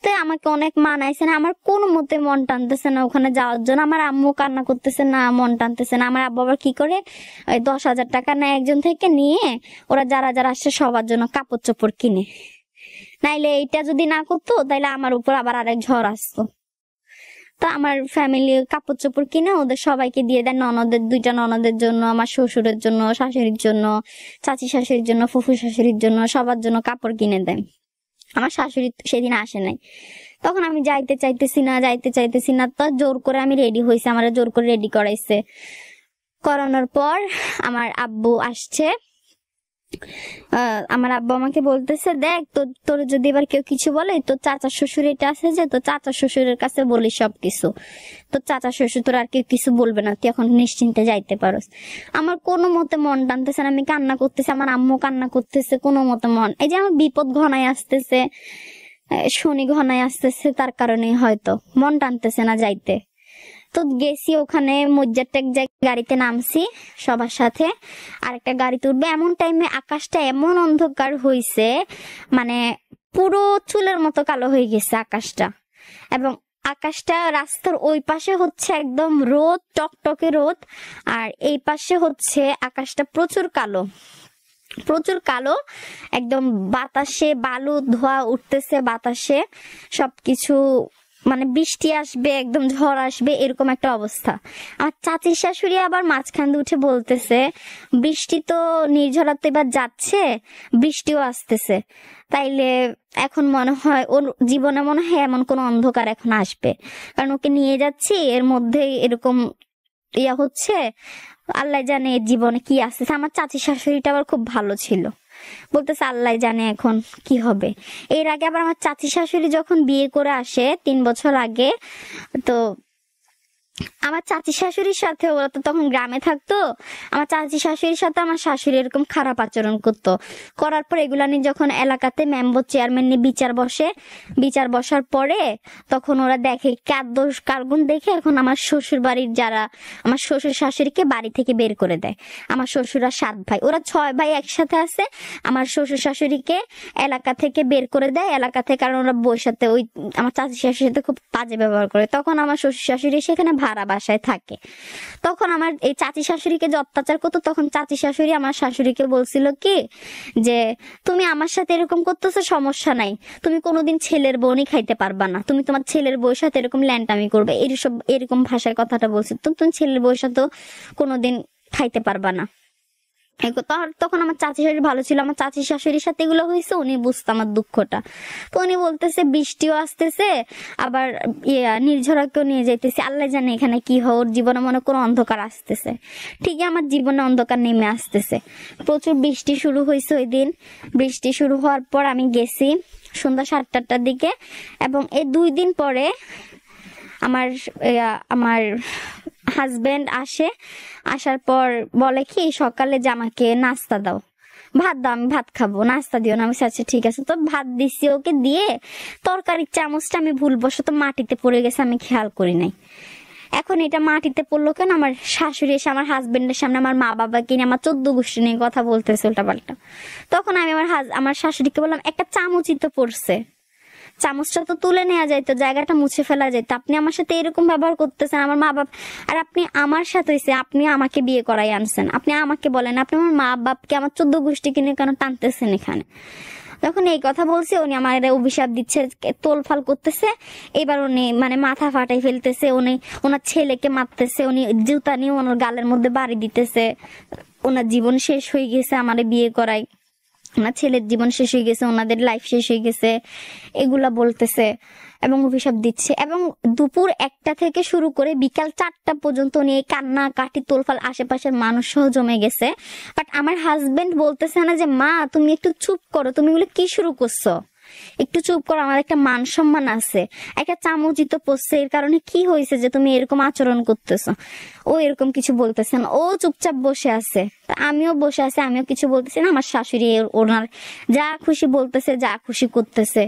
তো আমাকে অনেক মানাইছে না, আমার কোনো মতে মন টানতেছে না ওখানে যাওয়ার জন্য। আমার আম্মু কান্না করতেছে না, মন টানতেছে না। আমার আব্বা আবার কি করে, ওই 10,000 টাকা নেয় একজন থেকে, নিয়ে ওরা যারা যারা আসছে সবার জন্য কাপড় চোপড় কিনে। নাইলে এইটা যদি না করতো তাইলে আমার উপর আবার আরেক ঝড় আসতো। তো আমার ফ্যামিলি কাপড় চোপড় কিনে ওদের সবাইকে দিয়ে দেয়, ননদের 2টা ননদের জন্য, আমার শ্বশুরের জন্য, শাশুড়ির জন্য, চাচি শাশুড়ির জন্য, ফুফু শাশুড়ির জন্য, সবার জন্য কাপড় কিনে দেয়। আমার শাশুড়ি সেদিন আসে নাই। তখন আমি যাইতে চাইতেছি না, তো জোর করে আমি রেডি হয়েছি, আমার জোর করে রেডি করাইছে। করানোর পর আমার আব্বু আসছে, আমার আব্বু আমাকে বলতেছে, দেখ তোর যদি এবার কেউ কিছু বলে, তো চাচা শ্বশুর এটা আছে যে, তো চাচা শ্বশুরের কাছে বলিস সবকিছু, তো চাচা শ্বশুর তোর আর কেউ কিছু বলবে না, তুই এখন নিশ্চিন্তে যাইতে পারস। আমার কোনো মতে মন টানতেছে না, আমি কান্না করতেছি, আমার আম্মু কান্না করতেছে, কোনো মতে মন, এই যে আমার বিপদ ঘনায় আসতেছে, শনি ঘনায় আসতেছে, তার কারণে হয়তো মন টানতেছে না যাইতে। তো গেছি ওখানে, মজ্জারটা এক জায়গায় গাড়িতে নামছি সবার সাথে, আর একটা গাড়িতে উঠবে এমন টাইমে আকাশটা এমন অন্ধকার হইছে, মানে পুরো চুলের মতো কালো হয়ে গেছে আকাশটা। এবং আকাশটা রাস্তার ওই পাশে হচ্ছে একদম রোদ, টকটকে রোদ, আর এই পাশে হচ্ছে আকাশটা প্রচুর কালো, একদম বাতাসে বালু ধোয়া উঠতেছে, বাতাসে সবকিছু, মানে বৃষ্টি আসবে, একদম ঝড় আসবে, এরকম একটা অবস্থা। আমার চাচির শাশুড়ি আবার মাঝখান দিয়ে উঠে বলতেছে, বৃষ্টি তো নির্ঝরা তো এবার যাচ্ছে, বৃষ্টিও আসতেছে, তাইলে এখন মনে হয় ওর জীবনে মনে হয় এমন কোন অন্ধকার এখন আসবে, কারণ ওকে নিয়ে যাচ্ছি, এর মধ্যে এরকম ইয়া হচ্ছে, আল্লাহ জানে এর জীবনে কি আসতেছে। আমার চাচির শাশুড়িটা আবার খুব ভালো ছিল, বলতেছে আল্লাহ জানে এখন কি হবে। এর আগে আবার আমার চাচি শাশুড়ি যখন বিয়ে করে আসে 3 বছর আগে, তো আমার চাচি শাশুড়ির সাথে, ওরা তো তখন গ্রামে থাকতো, আমার চাচি শাশুড়ির সাথে আমার শাশুড়ি এরকম খারাপ আচরণ করতো। করার পর এগুলা নিয়ে যখন এলাকাতে মেম্বার চেয়ারম্যান নিয়ে বিচার বসার পরে তখন ওরা দেখে কারগুন দেখে এখন আমার শ্বশুর বাড়ির যারা, আমার শ্বশুর শাশুড়িকে বাড়ি থেকে বের করে দেয়। আমার শ্বশুরা 7 ভাই, ওরা 6 ভাই একসাথে আছে, আমার শ্বশুর শাশুড়িকে এলাকা থেকে বের করে দেয়, এলাকা থেকে, কারণ ওরা বউর সাথে, ওই আমার চাচি শাশুড়ির সাথে খুব বাজে ব্যবহার করে। তখন আমার শ্বশুর শাশুড়ি সেখানে ভাড়া বাসায় থাকে। তখন আমার এই চাচি শাশুড়িকে যে অত্যাচার করতো, তখন চাচি শাশুড়ি আমার শাশুড়িকে বলছিল কি যে, তুমি আমার সাথে এরকম করতেছো, সমস্যা নাই, তুমি কোনোদিন ছেলের বউনি খাইতে পারবা না, তুমি তোমার ছেলের বউর সাথে এরকম ল্যান্টামি করবে, এরকম ভাষায় কথাটা বলছে, তুমি ছেলের বউর সাথে কোনোদিন খাইতে পারবা না। তখন আমার চাচি শাশুড়ি ভালো ছিল, আমার চাচি শাশুড়ির সাথে এগুলো হয়েছে, উনি বুঝতো আমার দুঃখটা। তো উনি বলতেছে বৃষ্টিও আসতেছে, আবার নির্ঝরাকেও নিয়ে যাইতেছে, আল্লাহ জানে এখানে কি হয়, ওর জীবনে মনে কোনো অন্ধকার আসতেছে। ঠিকই আমার জীবনে অন্ধকার নেমে আসতেছে, প্রচুর বৃষ্টি শুরু হয়েছে ওই দিন। বৃষ্টি শুরু হওয়ার পর আমি গেছি সন্ধ্যা 7টার দিকে, এবং এই 2 দিন পরে আমার হাজবেন্ড আসার পর বলে কি, সকালে যে আমাকে নাস্তা দাও, ভাত দাও, আমি ভাত খাবো, নাস্তা দিও না। আমি আচ্ছা ঠিক আছে, তো ভাত দিছি ওকে, দিয়ে তরকারির চামচটা আমি ভুলবশত মাটিতে পড়ে গেছে, আমি খেয়াল করি নাই। এখন এটা মাটিতে পড়লো কেন, আমার শাশুড়ি এসে আমার হাজবেন্ডের সামনে আমার মা বাবাকে নিয়ে, আমার 14 গোষ্ঠী নিয়ে কথা বলতেছে উল্টাপাল্টা। তখন আমি আমার শাশুড়িকে বললাম, একটা চামচই তো পড়ছে, চামচটা তো তুলে নেওয়া যাইতো, জায়গাটা মুছে ফেলা যাইতো, আপনি আমার সাথে এরকম ব্যবহার করতেছেন। আমার মা বাপ, আর আপনি আমার সাথে হয়েছে, আপনি আমাকে বিয়ে করাই আনছেন, আপনি আমাকে বলেন, আপনি আমার মা বাপকে, আমার 14 গোষ্ঠী কিনে কেন টানতেছেন এখানে। যখন এই কথা বলছে, উনি আমার অভিশাপ দিচ্ছে, তোলফাল করতেছে। এবার উনি মানে মাথা ফাটাই ফেলতেছে, উনি ওনার ছেলেকে মারতেছে, উনি জুতা নিয়ে ওনার গালের মধ্যে বাড়ি দিতেছে, ওনার জীবন শেষ হয়ে গেছে আমারে বিয়ে করাই। ওনার ছেলের জীবন শেষ হয়ে গেছে, ওনাদের লাইফ শেষ হয়ে গেছে, এগুলা বলতেছে এবং অভিশাপ দিচ্ছে। এবং দুপুর 1টা থেকে শুরু করে বিকাল 4টা পর্যন্ত উনি এই কান্না কাটি তোলফাল, আশেপাশের মানুষ সহ জমে গেছে। বাট আমার হাজবেন্ড বলতেছে না যে মা তুমি একটু চুপ করো, তুমি এগুলো কি শুরু করছো, একটু চুপ করো, আমার একটা মান সম্মান আছে, একটা চামচই তো পড়ছে, এর কারণে কি হয়েছে যে তুমি এরকম আচরণ করতেছো। ও এরকম কিছু বলতেছে না, ও চুপচাপ বসে আছে। আমিও বসে আছি, আমিও কিছু বলতেছি না। আমার শাশুড়ি ওনার যা খুশি বলতেছে, যা খুশি করতেছে।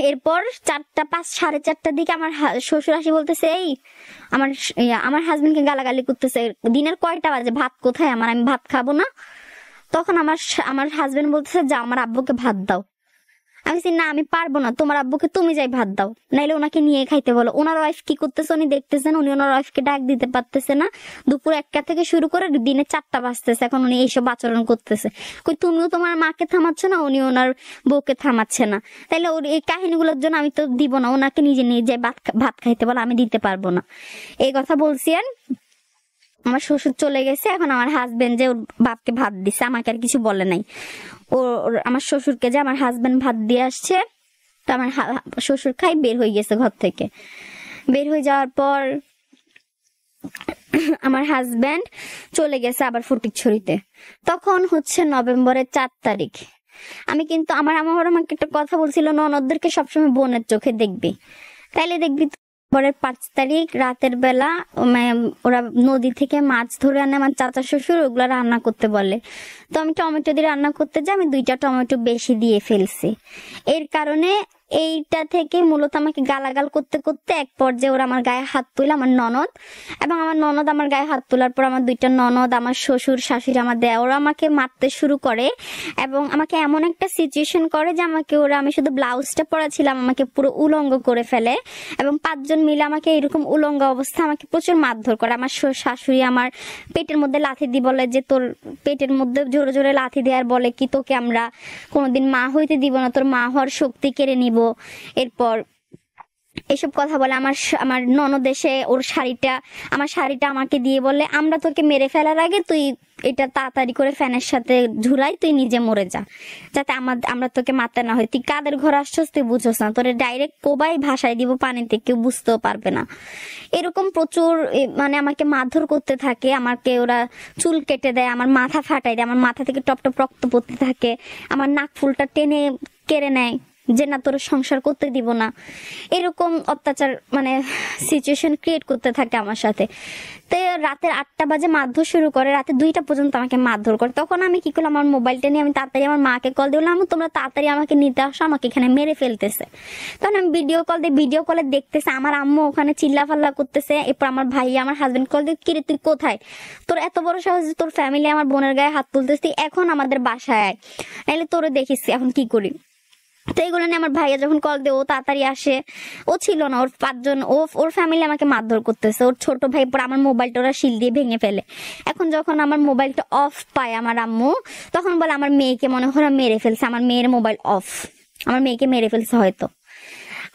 এরপর 4:05 সাড়ে 4টার দিকে আমার শ্বশুর আসি বলতেছে, এই আমার হাজবেন্ডকে গালাগালি করতেছে, দিনের কয়টা বাজে, ভাত কোথায় আমার, আমি ভাত খাবো না। তখন আমার হাজবেন্ড বলতেছে যা আমার আব্বুকে ভাত দাও। আমি বলছি না আমি পারবো না, তোমার আব্বুকে তুমি যাই ভাত দাও, নাইলে ওনাকে নিয়ে খাইতে বলো। ওনার ওয়াইফ কি করতেছে উনি দেখতেছেন, উনি ওনার ওয়াইফকে ডাক দিতে পারতেছে না। দুপুর 1টা থেকে শুরু করে দিনে 4টা বাজতেছে, এখন উনি এইসব আচরণ করতেছে। কই তুমিও তোমার মাকে থামাচ্ছ না, উনি ওনার বউকে থামাচ্ছে না। তাইলে ওর এই কাহিনীগুলোর জন্য আমি তো দিব না, ওনাকে নিজে নিজে ভাত খাইতে বলো, আমি দিতে পারবো না। এই কথা বলছি। আর আমার শ্বশুর চলে গেছে, এখন আমার হাজবেন্ড যে ওর বাপকে ভাত দিছে, আমাকে আর কিছু বলে নাই। আমার শ্বশুরকে যে আমার হাজবেন্ড ভাত দিয়ে আসছে, তো আমার শ্বশুর খাই বের হয়ে গেছে ঘর থেকে। বের হয়ে যাওয়ার পর আমার হাজবেন্ড চলে গেছে আবার ফটিকছড়িতে। তখন হচ্ছে নভেম্বরের 4 তারিখ। আমি কিন্তু আমার আমাকে একটা কথা বলছিল, ননদদেরকে সবসময় বোনের চোখে দেখবি, তাইলে দেখবি। পরের 5 তারিখ রাতের বেলা ওরা নদী থেকে মাছ ধরে আনে আমার চাচা শ্বশুর, ওগুলা রান্না করতে বলে। তো আমি টমেটো দিয়ে রান্না করতে যাই, আমি 2টা টমেটো বেশি দিয়ে ফেলছি। এর কারণে এইটা থেকে মূলত আমাকে গালাগাল করতে করতে এক পর্যায়ে ওরা আমার গায়ে হাত তুলে, আমার ননদ এবং আমার ননদ আমার গায়ে হাত তোলার পর আমার 2টা ননদ, আমার শ্বশুর শাশুড়ি, আমার দেওরা আমাকে মারতে শুরু করে। এবং আমাকে এমন একটা সিচুয়েশন করে যে আমাকে ওরা, আমি শুধু ব্লাউজটা পরা ছিলাম, আমাকে পুরো উলঙ্গ করে ফেলে এবং 5 জন মিলে আমাকে এরকম উলঙ্গ অবস্থা আমাকে প্রচুর মারধর করে। আমার শাশুড়ি আমার পেটের মধ্যে লাথি দিয়ে বলে যে তোর পেটের মধ্যে জোরে জোরে লাথি দেওয়ার বলে কি তোকে আমরা কোনোদিন মা হইতে দিব না, তোর মা হওয়ার শক্তি কেড়ে নিব। এরপর এসব কথা বলে। আমার ননদ এসে আমার শাড়িটা আমাকে দিয়ে বলে আমরা তোকে মেরে ফেলার আগে তুই এটা তাড়াতাড়ি করে ফ্যানের সাথে ঝুলাই, তুই নিজে মরে যা, যাতে আমরা তোকে মারতে না হয়। তুই কাদের ঘর আসছস তুই বুঝছস না, তোরে ডাইরেক্ট কোবাই ভাসাই দিব পানিতে, কেউ বুঝতেও পারবে না। এরকম প্রচুর মানে আমাকে মারধর করতে থাকে। আমাকে ওরা চুল কেটে দেয়, আমার মাথা ফাটাই দেয়, আমার মাথা থেকে টপ টপ রক্ত পড়তে থাকে, আমার নাক ফুলটা টেনে কেড়ে নেয় যে না তোর সংসার করতে দিব না। এরকম অত্যাচার মানে সিচুয়েশন ক্রিয়েট করতে থাকে আমার সাথে। তো রাতের 8টা বাজে মারধর শুরু করে, রাতে 2টা পর্যন্ত আমাকে মারধর করে। তখন আমি কি করলাম, আমার মোবাইলটা নিয়ে আমি তাড়াতাড়ি আমার মাকে কল দিলাম, তোমরা তাড়াতাড়ি আমাকে নিতে আসো, আমাকে এখানে মেরে ফেলতেছে। তখন আমি ভিডিও কলে দেখতেছে আমার আম্মু ওখানে চিল্লাফাল্লা করতেছে। এরপর আমার ভাই আমার হাজবেন্ড কল দিয়ে, কিরে তুই কোথায়, তোর এত বড় সাহস, তোর ফ্যামিলি আমার বোনের গায়ে হাত তুলতেছে, তুই এখন আমাদের বাসায় আয়, নাহলে তোরে দেখিস এখন কি করি। তো এইগুলো নিয়ে আমার ভাইয়া যখন কল দিয়ে ও তাড়াতাড়ি আসে, ও ছিল না, ওর 5 জন ওর ফ্যামিলি আমাকে মারধর করতেছে। ওর ছোট ভাই পর আমার মোবাইলটা ওরা শিল দিয়ে ভেঙে ফেলে। এখন যখন আমার মোবাইলটা অফ পায় আমার আম্মু, তখন বলে আমার মেয়েকে মনে হয় মেরে ফেলছে, আমার মেয়ের মোবাইল অফ, আমার মেয়েকে মেরে ফেলছে হয়তো।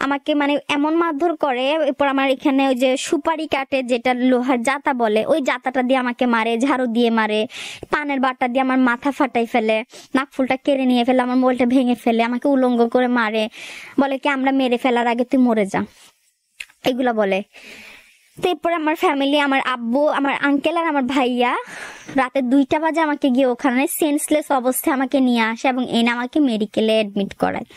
আমাকে মানে এমন মারধর করে। এরপর আমার এখানে ওই যে সুপারি কাটে যেটা লোহার জাতা বলে, ওই জাতাটা দিয়ে আমাকে মারে, ঝাড়ু দিয়ে মারে, পানের বাটা দিয়ে আমার মাথা ফাটাই ফেলে, নাক ফুলটা কেড়ে নিয়ে ফেলে, আমার মোবাইলটা ভেঙে ফেলে, আমাকে উলঙ্গ করে মারে, বলে কি আমরা মেরে ফেলার আগে তুই মরে যা, এগুলা বলে। তো এরপরে আমার ফ্যামিলি, আমার আব্বু, আমার আঙ্কেল আর আমার ভাইয়া রাতে 2টা বাজে আমাকে গিয়ে ওখানে সেন্সলেস অবস্থায় আমাকে নিয়ে আসে এবং এনে আমাকে মেডিকেলে অ্যাডমিট করায়।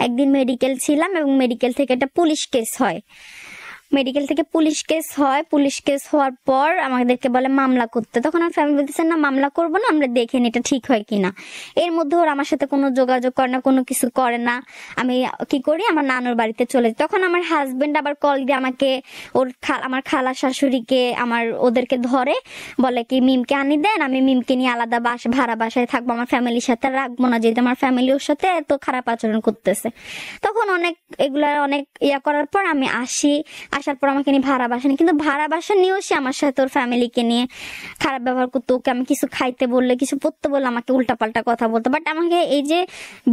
একদিন মেডিকেল ছিলাম এবং মেডিকেল থেকে একটা পুলিশ কেস হয়। পুলিশ কেস হওয়ার পর আমাদেরকে বলে মামলা করতে। তখন আমার ফ্যামিলি বলতেছে না মামলা করবো না, আমরা দেখে নিই এটা ঠিক হয় কিনা। এর মধ্যে ওরা আমার সাথে কোনো যোগাযোগ করে না, কোনো কিছু করে না। আমি কি করি, আমার নানুর বাড়িতে চলে যাই। তখন আমার হাজবেন্ড আবার কল দিয়ে আমাকে আমার খালা শাশুড়িকে ওদেরকে ধরে, বলে কি মিমকে আনি দেন, আমি মিমকে নিয়ে আলাদা ভাড়া বাসায় থাকবো, আমার ফ্যামিলির সাথে রাখবো না, যেহেতু আমার ফ্যামিলি ওর সাথে এত খারাপ আচরণ করতেছে। তখন অনেক ইয়া করার পর আমি আসার পর আমাকে নিয়ে ভাড়া বাসা নিয়ে, কিন্তু ভাড়া বাসা নিয়েও সে আমার সাথে ওর ফ্যামিলিকে নিয়ে খারাপ ব্যবহার করতো। ওকে আমি কিছু খাইতে বললে, কিছু পড়তে বললে আমাকে উল্টাপাল্টা কথা বলতো। বাট আমাকে এই যে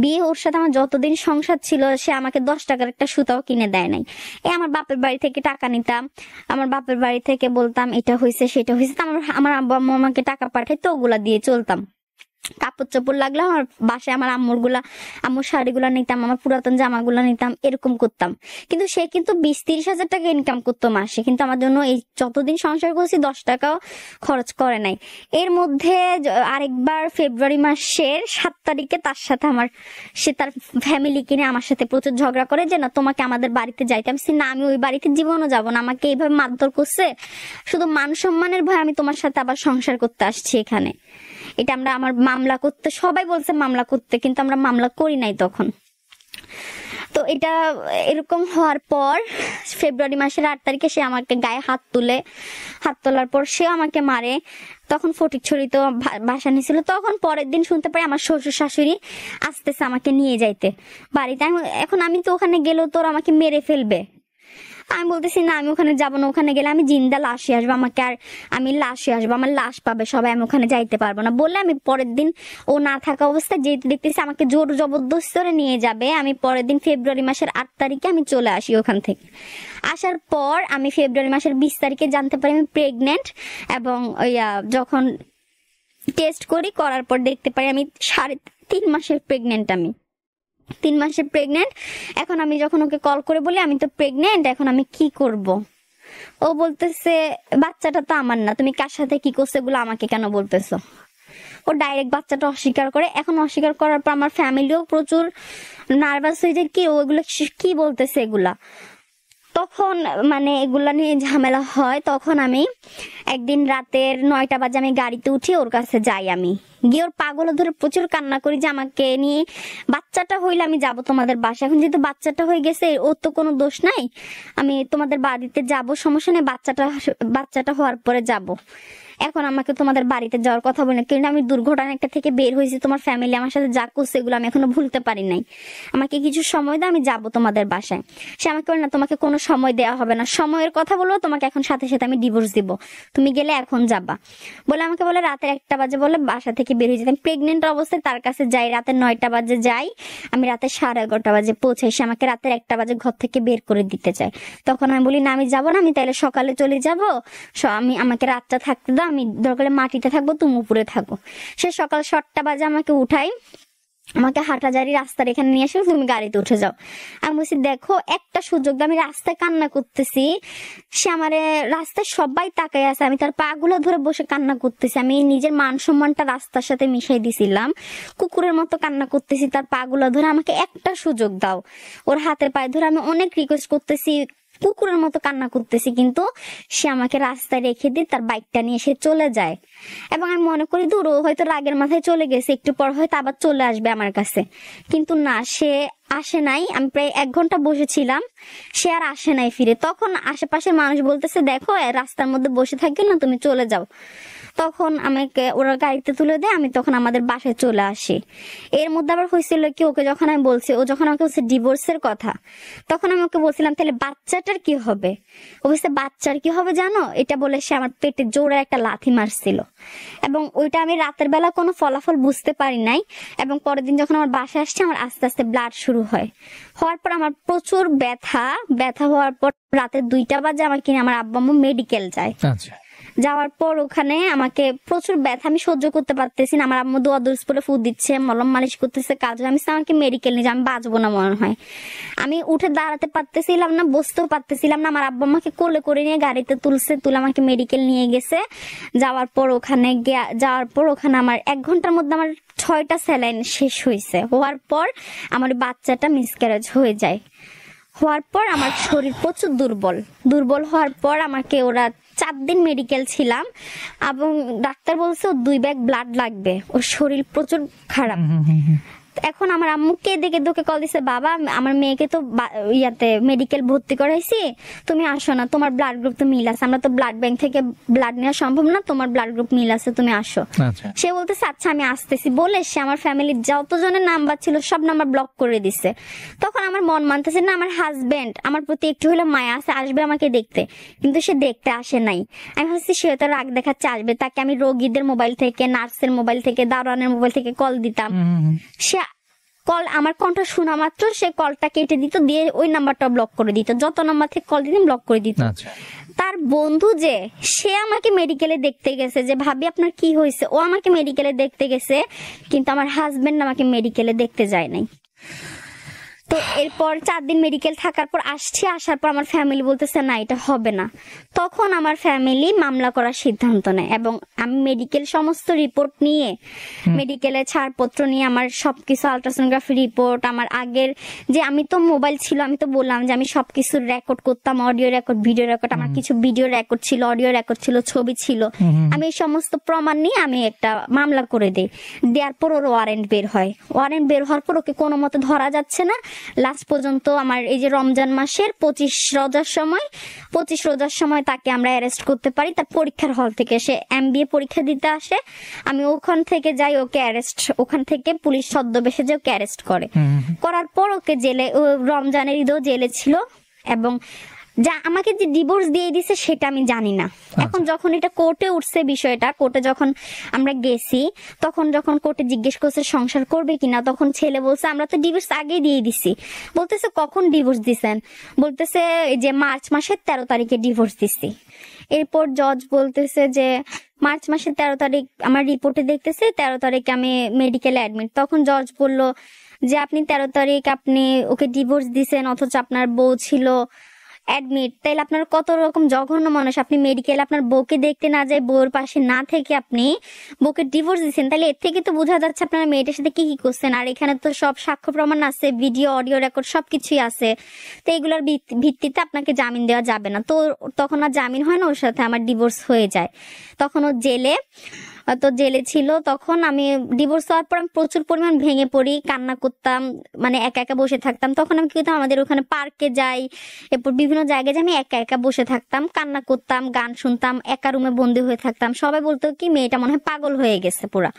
বিয়ে ওর সাথে আমার যতদিন সংসার ছিল, সে আমাকে 10 টাকার একটা সুতাও কিনে দেয় নাই। আমার বাপের বাড়ি থেকে টাকা নিতাম, আমার বাপের বাড়ি থেকে বলতাম এটা হয়েছে সেটা হয়েছে, আমার আব্বু আম্মু আমাকে টাকা পাঠাইতো, ওগুলা দিয়ে চলতাম। কাপড় চোপড় লাগলো আমার বাসায় আমার আম্মুর শাড়িগুলা নিতাম, আমার পুরাতন জামাগুলা নিতাম, এরকম করতাম। কিন্তু সে কিন্তু 20-30 হাজার টাকা ইনকাম করতো মাসে, কিন্তু আমার জন্য এই যতদিন সংসার করছি 10 টাকাও খরচ করে নাই। এর মধ্যে আরেকবার ফেব্রুয়ারি মাসের 7 তারিখে সে তার ফ্যামিলিকে নিয়ে আমার সাথে প্রচুর ঝগড়া করে যে না তোমাকে আমাদের বাড়িতে যাইতে। আমি বলছি, না আমি ওই বাড়িতে জীবনও যাবো না, আমাকে এইভাবে মারধর করছে, শুধু মান সম্মানের ভয় আমি তোমার সাথে আবার সংসার করতে আসছি এখানে। এটা আমার মামলা করতে, সবাই বলছে মামলা করতে, কিন্তু আমরা মামলা করি নাই তখন। তো এটা এরকম হওয়ার পর ফেব্রুয়ারি মাসের 8 তারিখে সে আমাকে গায়ে হাত তোলার পর সে আমাকে মারে। তখন ফটিকছড়ি তো বাসা নিয়েছিল। তখন পরের দিন শুনতে পাই আমার শ্বশুর শাশুড়ি আসতেছে আমাকে নিয়ে যাইতে বাড়িতে। এখন আমি তো ওখানে গেলেও তোর আমাকে মেরে ফেলবে। আমি বলতেছি না আমি ওখানে যাবো না, ওখানে গেলে আমি জিন্দা লাশে আসবো, আমি লাশে আসবো, আমার লাশ পাবে সবাই, আমি ওখানে যাইতে পারবো না বললে আমি পরের দিন ও না থাকা অবস্থায় যেহেতু দেখতেছি আমাকে জোর জবরদস্তি করে নিয়ে যাবে, আমি পরের দিন ফেব্রুয়ারি মাসের 8 তারিখে আমি চলে আসি ওখান থেকে। আসার পর আমি ফেব্রুয়ারি মাসের 20 তারিখে জানতে পারি আমি প্রেগনেন্ট, এবং যখন টেস্ট করার পর দেখতে পাই আমি 3.5 মাসের প্রেগনেন্ট। আমি 3 মাসের প্রেগনেন্ট। এখন আমি যখন ওকে কল করে বলি আমি তো প্রেগনেন্ট, এখন আমি কি করব? ও বলতেছে বাচ্চাটা তো আমার না, তুমি কার সাথে কি করছো এগুলো আমাকে কেন বলতেছো? ও ডাইরেক্ট বাচ্চাটা অস্বীকার করে। এখন অস্বীকার করার পর আমার ফ্যামিলিও প্রচুর নার্ভাস হয়ে যায়, কি ওগুলো কি বলতেছে এগুলা। তখন এগুলা নিয়ে ঝামেলা হয়। তখন আমি একদিন রাতের 9টা বাজে আমি গাড়িতে উঠি, ওর কাছে যাই। আমি গিয়ে ওর পাগল ধরে প্রচুর কান্না করি যে আমাকে নিয়ে, বাচ্চাটা হইলে আমি যাব তোমাদের বাসায়, এখন যেহেতু বাচ্চাটা হয়ে গেছে ওর তো কোনো দোষ নাই, আমি তোমাদের বাড়িতে যাব, সমস্যা নেই, বাচ্চাটা হওয়ার পরে যাব। এখন আমাকে তোমাদের বাড়িতে যাওয়ার কথা বলে, কিন্তু আমি দুর্ঘটনা একটা থেকে বের হয়েছি, তোমার ফ্যামিলি আমার সাথে যা করছে এগুলো আমি এখনো ভুলতে পারি নাই, আমাকে কিছু সময় দাও, আমি যাব তোমাদের বাসায়। সে আমাকে বলে না তোমাকে কোনো সময় দেওয়া হবে না, সময়ের কথা বলবো তোমাকে এখন সাথে সাথে আমি ডিভোর্স দিব, তুমি গেলে এখন যাবা বলে আমাকে বলে রাতের 1টা বাজে বলে বাসা থেকে বের হয়ে যেতাম। প্রেগনেন্ট অবস্থায় তার কাছে যাই, রাতের 9টা বাজে যাই, আমি রাতের 11:30 বাজে পৌঁছাই। সে আমাকে রাতের 1টা বাজে ঘর থেকে বের করে দিতে চায়। তখন আমি বলি না আমি যাবো না, আমি তাইলে সকালে চলে যাবো, আমাকে রাতটা থাকতে দাও, আমি দরকারে মাটিতে থাকবো, তুমি উপরে থাকো। সে সকাল 7টা বাজে আমাকে উঠাই, আমাকে হাঁটাজারি রাস্তার এখানে নিয়ে আসে, তুমি গাড়িতে উঠে যাও। আমি বলছি দেখো একটা সুযোগ, আমি রাস্তায় কান্না করতেছি, সে আমার রাস্তায় সবাই তাকাই আছে, আমি তার পা গুলো ধরে বসে কান্না করতেছি, আমি নিজের মান সম্মানটা রাস্তার সাথে মিশাই দিছিলাম, কুকুরের মতো কান্না করতেছি তার পা গুলো ধরে, আমাকে একটা সুযোগ দাও। ওর হাতের পায়ে ধরে আমি অনেক রিকোয়েস্ট করতেছি, কুকুরের মতো কান্না করতেছি, কিন্তু সে আমাকে রাস্তায় রেখে দিয়ে তার বাইকটা নিয়ে সে চলে যায়। এবং আমি মনে করি দূর ও হয়তো রাগের মাথায় চলে গেছে, একটু পর হয়তো আবার চলে আসবে আমার কাছে, কিন্তু না, সে আসে নাই। আমি প্রায় 1 ঘন্টা বসেছিলাম, সে আর আসে নাই ফিরে। তখন আশেপাশের মানুষ বলতেছে দেখো রাস্তার মধ্যে বসে থাকবে না, তুমি চলে যাও। তখন আমাকে ওরা গাড়িতে তুলে দেয়, আমি তখন আমাদের বাসায় চলে আসি। এর মধ্যে আবার হয়েছিল কি, ওকে যখন আমি বলছি, ও যখন আমাকে বলছে ডিভোর্সের কথা, তখন আমি ওকে বলছিলাম তাহলে বাচ্চাটার কি হবে? ও বলছে বাচ্চার কি হবে জানো, এটা বলে সে আমার পেটে জোরে একটা লাথি মারছিল, এবং ওইটা আমি রাতের বেলা কোনো ফলাফল বুঝতে পারি নাই। এবং পরের দিন যখন আমার বাসায় আসছে, আমার আস্তে আস্তে ব্লাড শুরু হওয়ার পর আমার প্রচুর ব্যথা হওয়ার পর রাতের 2টা বাজে আমাকে আমার আব্বু আম্মু মেডিকেল যায়। আচ্ছা। যাওয়ার পর ওখানে আমাকে প্রচুর ব্যথা, আমি সহ্য করতে পারতেছি না, আমার আম্মু দোয়া দুরুস পরে ফু দিচ্ছে, মলম মালিশ করতেছে, কাজ। আমি আমাকে মেডিকেল নিয়ে, আমি বাঁচবো না মনে হয়। আমি উঠে দাঁড়াতে পারতেছিলাম না, বসতেও পারতেছিলাম না। আমার আব্বু আমাকে কোলে করে নিয়ে গাড়িতে তুলে আমাকে মেডিকেল নিয়ে গেছে। যাওয়ার পর ওখানে আমার 1 ঘন্টার মধ্যে আমার 6টা স্যালাইন শেষ হয়েছে। হওয়ার পর আমার বাচ্চাটা মিসক্যারেজ হয়ে যায়। হওয়ার পর আমার শরীর প্রচুর দুর্বল হওয়ার পর আমাকে ওরা 4 দিন মেডিকেল ছিলাম, এবং ডাক্তার বলছে ওর 2 ব্যাগ ব্লাড লাগবে, ওর শরীর প্রচুর খারাপ। এখন আমার আম্মু কেঁদে ওকে কল দিছে, বাবা আমার মেয়েকে তো মেডিকেল ভর্তি করাইছি, তুমি আসো না, তোমার ব্লাড গ্রুপ তো মিল আছে, আমরা তো ব্লাড ব্যাংক থেকে ব্লাড নেওয়া সম্ভব না, তোমার ব্লাড গ্রুপ মিল আছে, তুমি আসো। সে বলতেছে আচ্ছা আমি আসতেছি বলে সে আমার ফ্যামিলির যতজনের নাম্বার ছিল সব নাম্বার ব্লক করে দিছে। তখন আমার মন মানতেছে না, আমার হাজবেন্ড আমার প্রতি একটু হলে মায়া আছে, আসবে আমাকে দেখতে, কিন্তু সে দেখতে আসে নাই। আমি ভাবছি সে তো রাগ দেখাচ্ছে আসবে, তাকে আমি রোগীদের মোবাইল থেকে, নার্সের মোবাইল থেকে, দারোয়ানের মোবাইল থেকে কল দিতাম, সে কল আমার কণ্ঠ শোনা মাত্র সে কলটা কেটে দিত, দিয়ে ওই নাম্বারটা ব্লক করে দিত, যত নাম্বার থেকে কল দিতেন ব্লক করে দিত। আচ্ছা তার বন্ধু যে সে আমাকে মেডিকেলে দেখতে গেছে যে ভাবি আপনার কি হয়েছে, ও আমাকে মেডিকেলে দেখতে গেছে, কিন্তু আমার হাজবেন্ড আমাকে মেডিকেলে দেখতে যায় নাই। তো এরপর 4 দিন মেডিকেল থাকার পর আসছি, আসার পর আমার ফ্যামিলি বলতেছে না এটা হবে না। তখন আমার ফ্যামিলি মামলা করার সিদ্ধান্ত নেয় এবং আমি মেডিকেল সমস্ত রিপোর্ট নিয়ে, মেডিকেলের ছাড়পত্র নিয়ে, আমার সবকিছু আলট্রাসোনোগ্রাফি রিপোর্ট, আমার আগের যে আমি তো মোবাইল ছিল, আমি তো বললাম যে আমি সবকিছু রেকর্ড করতাম, অডিও রেকর্ড, ভিডিও রেকর্ড, আমার কিছু ভিডিও রেকর্ড ছিল, অডিও রেকর্ড ছিল, ছবি ছিল, আমি এই সমস্ত প্রমাণ নিয়ে আমি একটা মামলা করে দিই। দেওয়ার পর ওর ওয়ারেন্ট বের হয়। ওয়ারেন্ট বের হওয়ার পর ওকে কোনো মতে ধরা যাচ্ছে না। লাস্ট পর্যন্ত আমার এই যে রমজান মাসের 25 রোজার সময় তাকে আমরা অ্যারেস্ট করতে পারি। তার পরীক্ষার হল থেকে সে MBA পরীক্ষা দিতে আসে, আমি ওখান থেকে যাই, ওকে অ্যারেস্ট, ওখান থেকে পুলিশ ছদ্মবেশে যে ওকে অ্যারেস্ট করে। করার পর ওকে জেলে, ও রমজানের ঈদেও জেলে ছিল এবং যা আমাকে যে ডিভোর্স দিয়ে দিছে সেটা আমি জানি না। এখন যখন এটা কোর্টে উঠছে বিষয়টা, কোর্টে যখন আমরা গেছি, তখন যখন কোর্টে জিজ্ঞেস করছে সংসার করবে কিনা, তখন ছেলে বলছে আমরা তো ডিভোর্স আগে দিয়ে দিছি। বলতেছে কখন ডিভোর্স দিছেন? বলতেছে এই যে মার্চ মাসের 13 তারিখে ডিভোর্স দিছি। এরপর জজ বলতেছে যে মার্চ মাসের 13 তারিখ আমার রিপোর্টে দেখতেছে 13 তারিখে আমি মেডিকেলে অ্যাডমিট। তখন জজ বলল যে আপনি 13 তারিখ আপনি ওকে ডিভোর্স দিছেন, অথচ আপনার বউ ছিল অ্যাডমিট, তাইলে আপনার কত রকম জঘন্য মানুষ, আপনি মেডিকেল আপনার বউকে দেখতে না যায়, বউর পাশে না থেকে আপনি বউকে ডিভোর্স দিচ্ছেন, তাহলে এর থেকে তো বোঝা যাচ্ছে আপনারা মেয়েটার সাথে কি কি করছেন। আর এখানে তো সব সাক্ষ্য প্রমাণ আছে, ভিডিও, অডিও রেকর্ড সবকিছুই আছে, তো এগুলোর ভিত্তিতে আপনাকে জামিন দেওয়া যাবে না। তো তখন আর জামিন হয় না, ওর সাথে আমার ডিভোর্স হয়ে যায়। তখন ও জেলে ছিল। তখন আমি ডিভোর্স হওয়ার পর আমি প্রচুর পরিমাণ ভেঙে পড়ি, কান্না করতাম, মানে একা একা বসে থাকতাম। তখন আমি কি করতাম, আমাদের ওখানে পার্কে যাই, এরপর বিভিন্ন জায়গায় যাই, আমি একা একা বসে থাকতাম, কান্না করতাম, গান শুনতাম, একা রুমে বন্দি হয়ে থাকতাম। সবাই বলতো কি মেয়েটা মনে হয় পাগল হয়ে গেছে পুরা।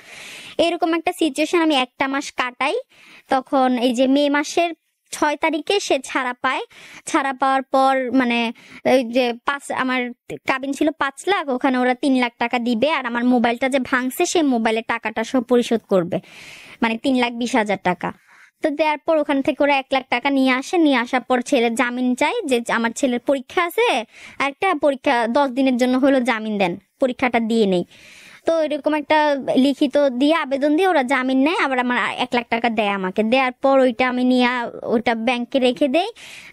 এরকম একটা সিচুয়েশন আমি 1টা মাস কাটাই। তখন এই যে মে মাসের 6 তারিখে সে ছাড়া পায়। ছাড়া পাওয়ার পর মানে ওই যে আমার কাবিন ছিল 5 লাখ, ওখানে ওরা 3 লাখ টাকা দিবে, আর আমার মোবাইলটা যে ভাঙছে সেই মোবাইলের টাকাটা সব পরিশোধ করবে, মানে 3,20,000 টাকা। তো দেওয়ার পর ওখান থেকে ওরা 1 লাখ টাকা নিয়ে আসে। নিয়ে আসার পর ছেলের জামিন চাই, যে আমার ছেলের পরীক্ষা আছে, একটা পরীক্ষা 10 দিনের জন্য হলো জামিন দেন, পরীক্ষাটা দিয়ে নেই। তো এরকম একটা লিখিত দিয়ে আবেদন দিয়ে ওরা জামিন নেয়, আবার আমার 1 লাখ টাকা দেয় আমাকে। দেওয়ার পর ওইটা আমি নিয়ে ওইটা ব্যাংকে রেখে দেই।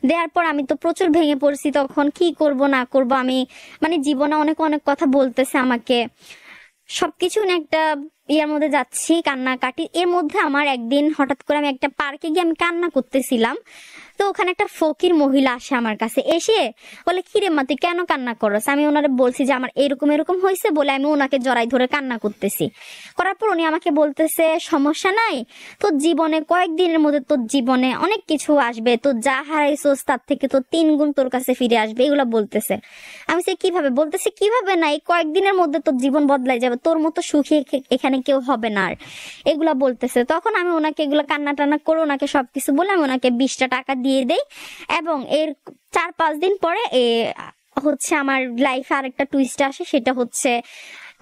দেওয়ার পর আমি তো প্রচুর ভেঙে পড়ছি, তখন কি করব না করব, আমি মানে জীবনে অনেক অনেক কথা বলতেছে আমাকে, সবকিছু না একটা ইয়ার মধ্যে যাচ্ছি, কান্নাকাটি। এর মধ্যে আমার একদিন হঠাৎ করে আমি একটা পার্কে গিয়ে আমি কান্না করতেছিলাম, তো ওখানে একটা ফকির মহিলা আসে আমার কাছে, এসে বলে কি রে মা তুই কেন কান্না করছ? আমি ওনারে বলছি যে আমার এরকম এরকম হয়েছে বলে আমি ওনাকে জড়াই ধরে কান্না করতেছি। করার পর উনি আমাকে বলতেছে সমস্যা নাই, তোর জীবনে কয়েকদিনের মধ্যে তোর জীবনে অনেক কিছু আসবে, তোর যা হারাইছোস তার থেকে তোর 3 গুণ তোর কাছে ফিরে আসবে, এগুলা বলতেছে। আমি সে কিভাবে? বলতেছে কিভাবে না, এই কয়েকদিনের মধ্যে তোর জীবন বদলাই যাবে, তোর মতো সুখী এখানে কেউ হবে না আর, এগুলা বলতেছে। তখন আমি ওনাকে এগুলা কান্না টান্না করে ওনাকে সবকিছু বলে আমি ওনাকে 20টা টাকা দিয়ে দেই। এবং এর 4-5 দিন পরে হচ্ছে আমার লাইফে আরেকটা টুইস্ট আসে, সেটা হচ্ছে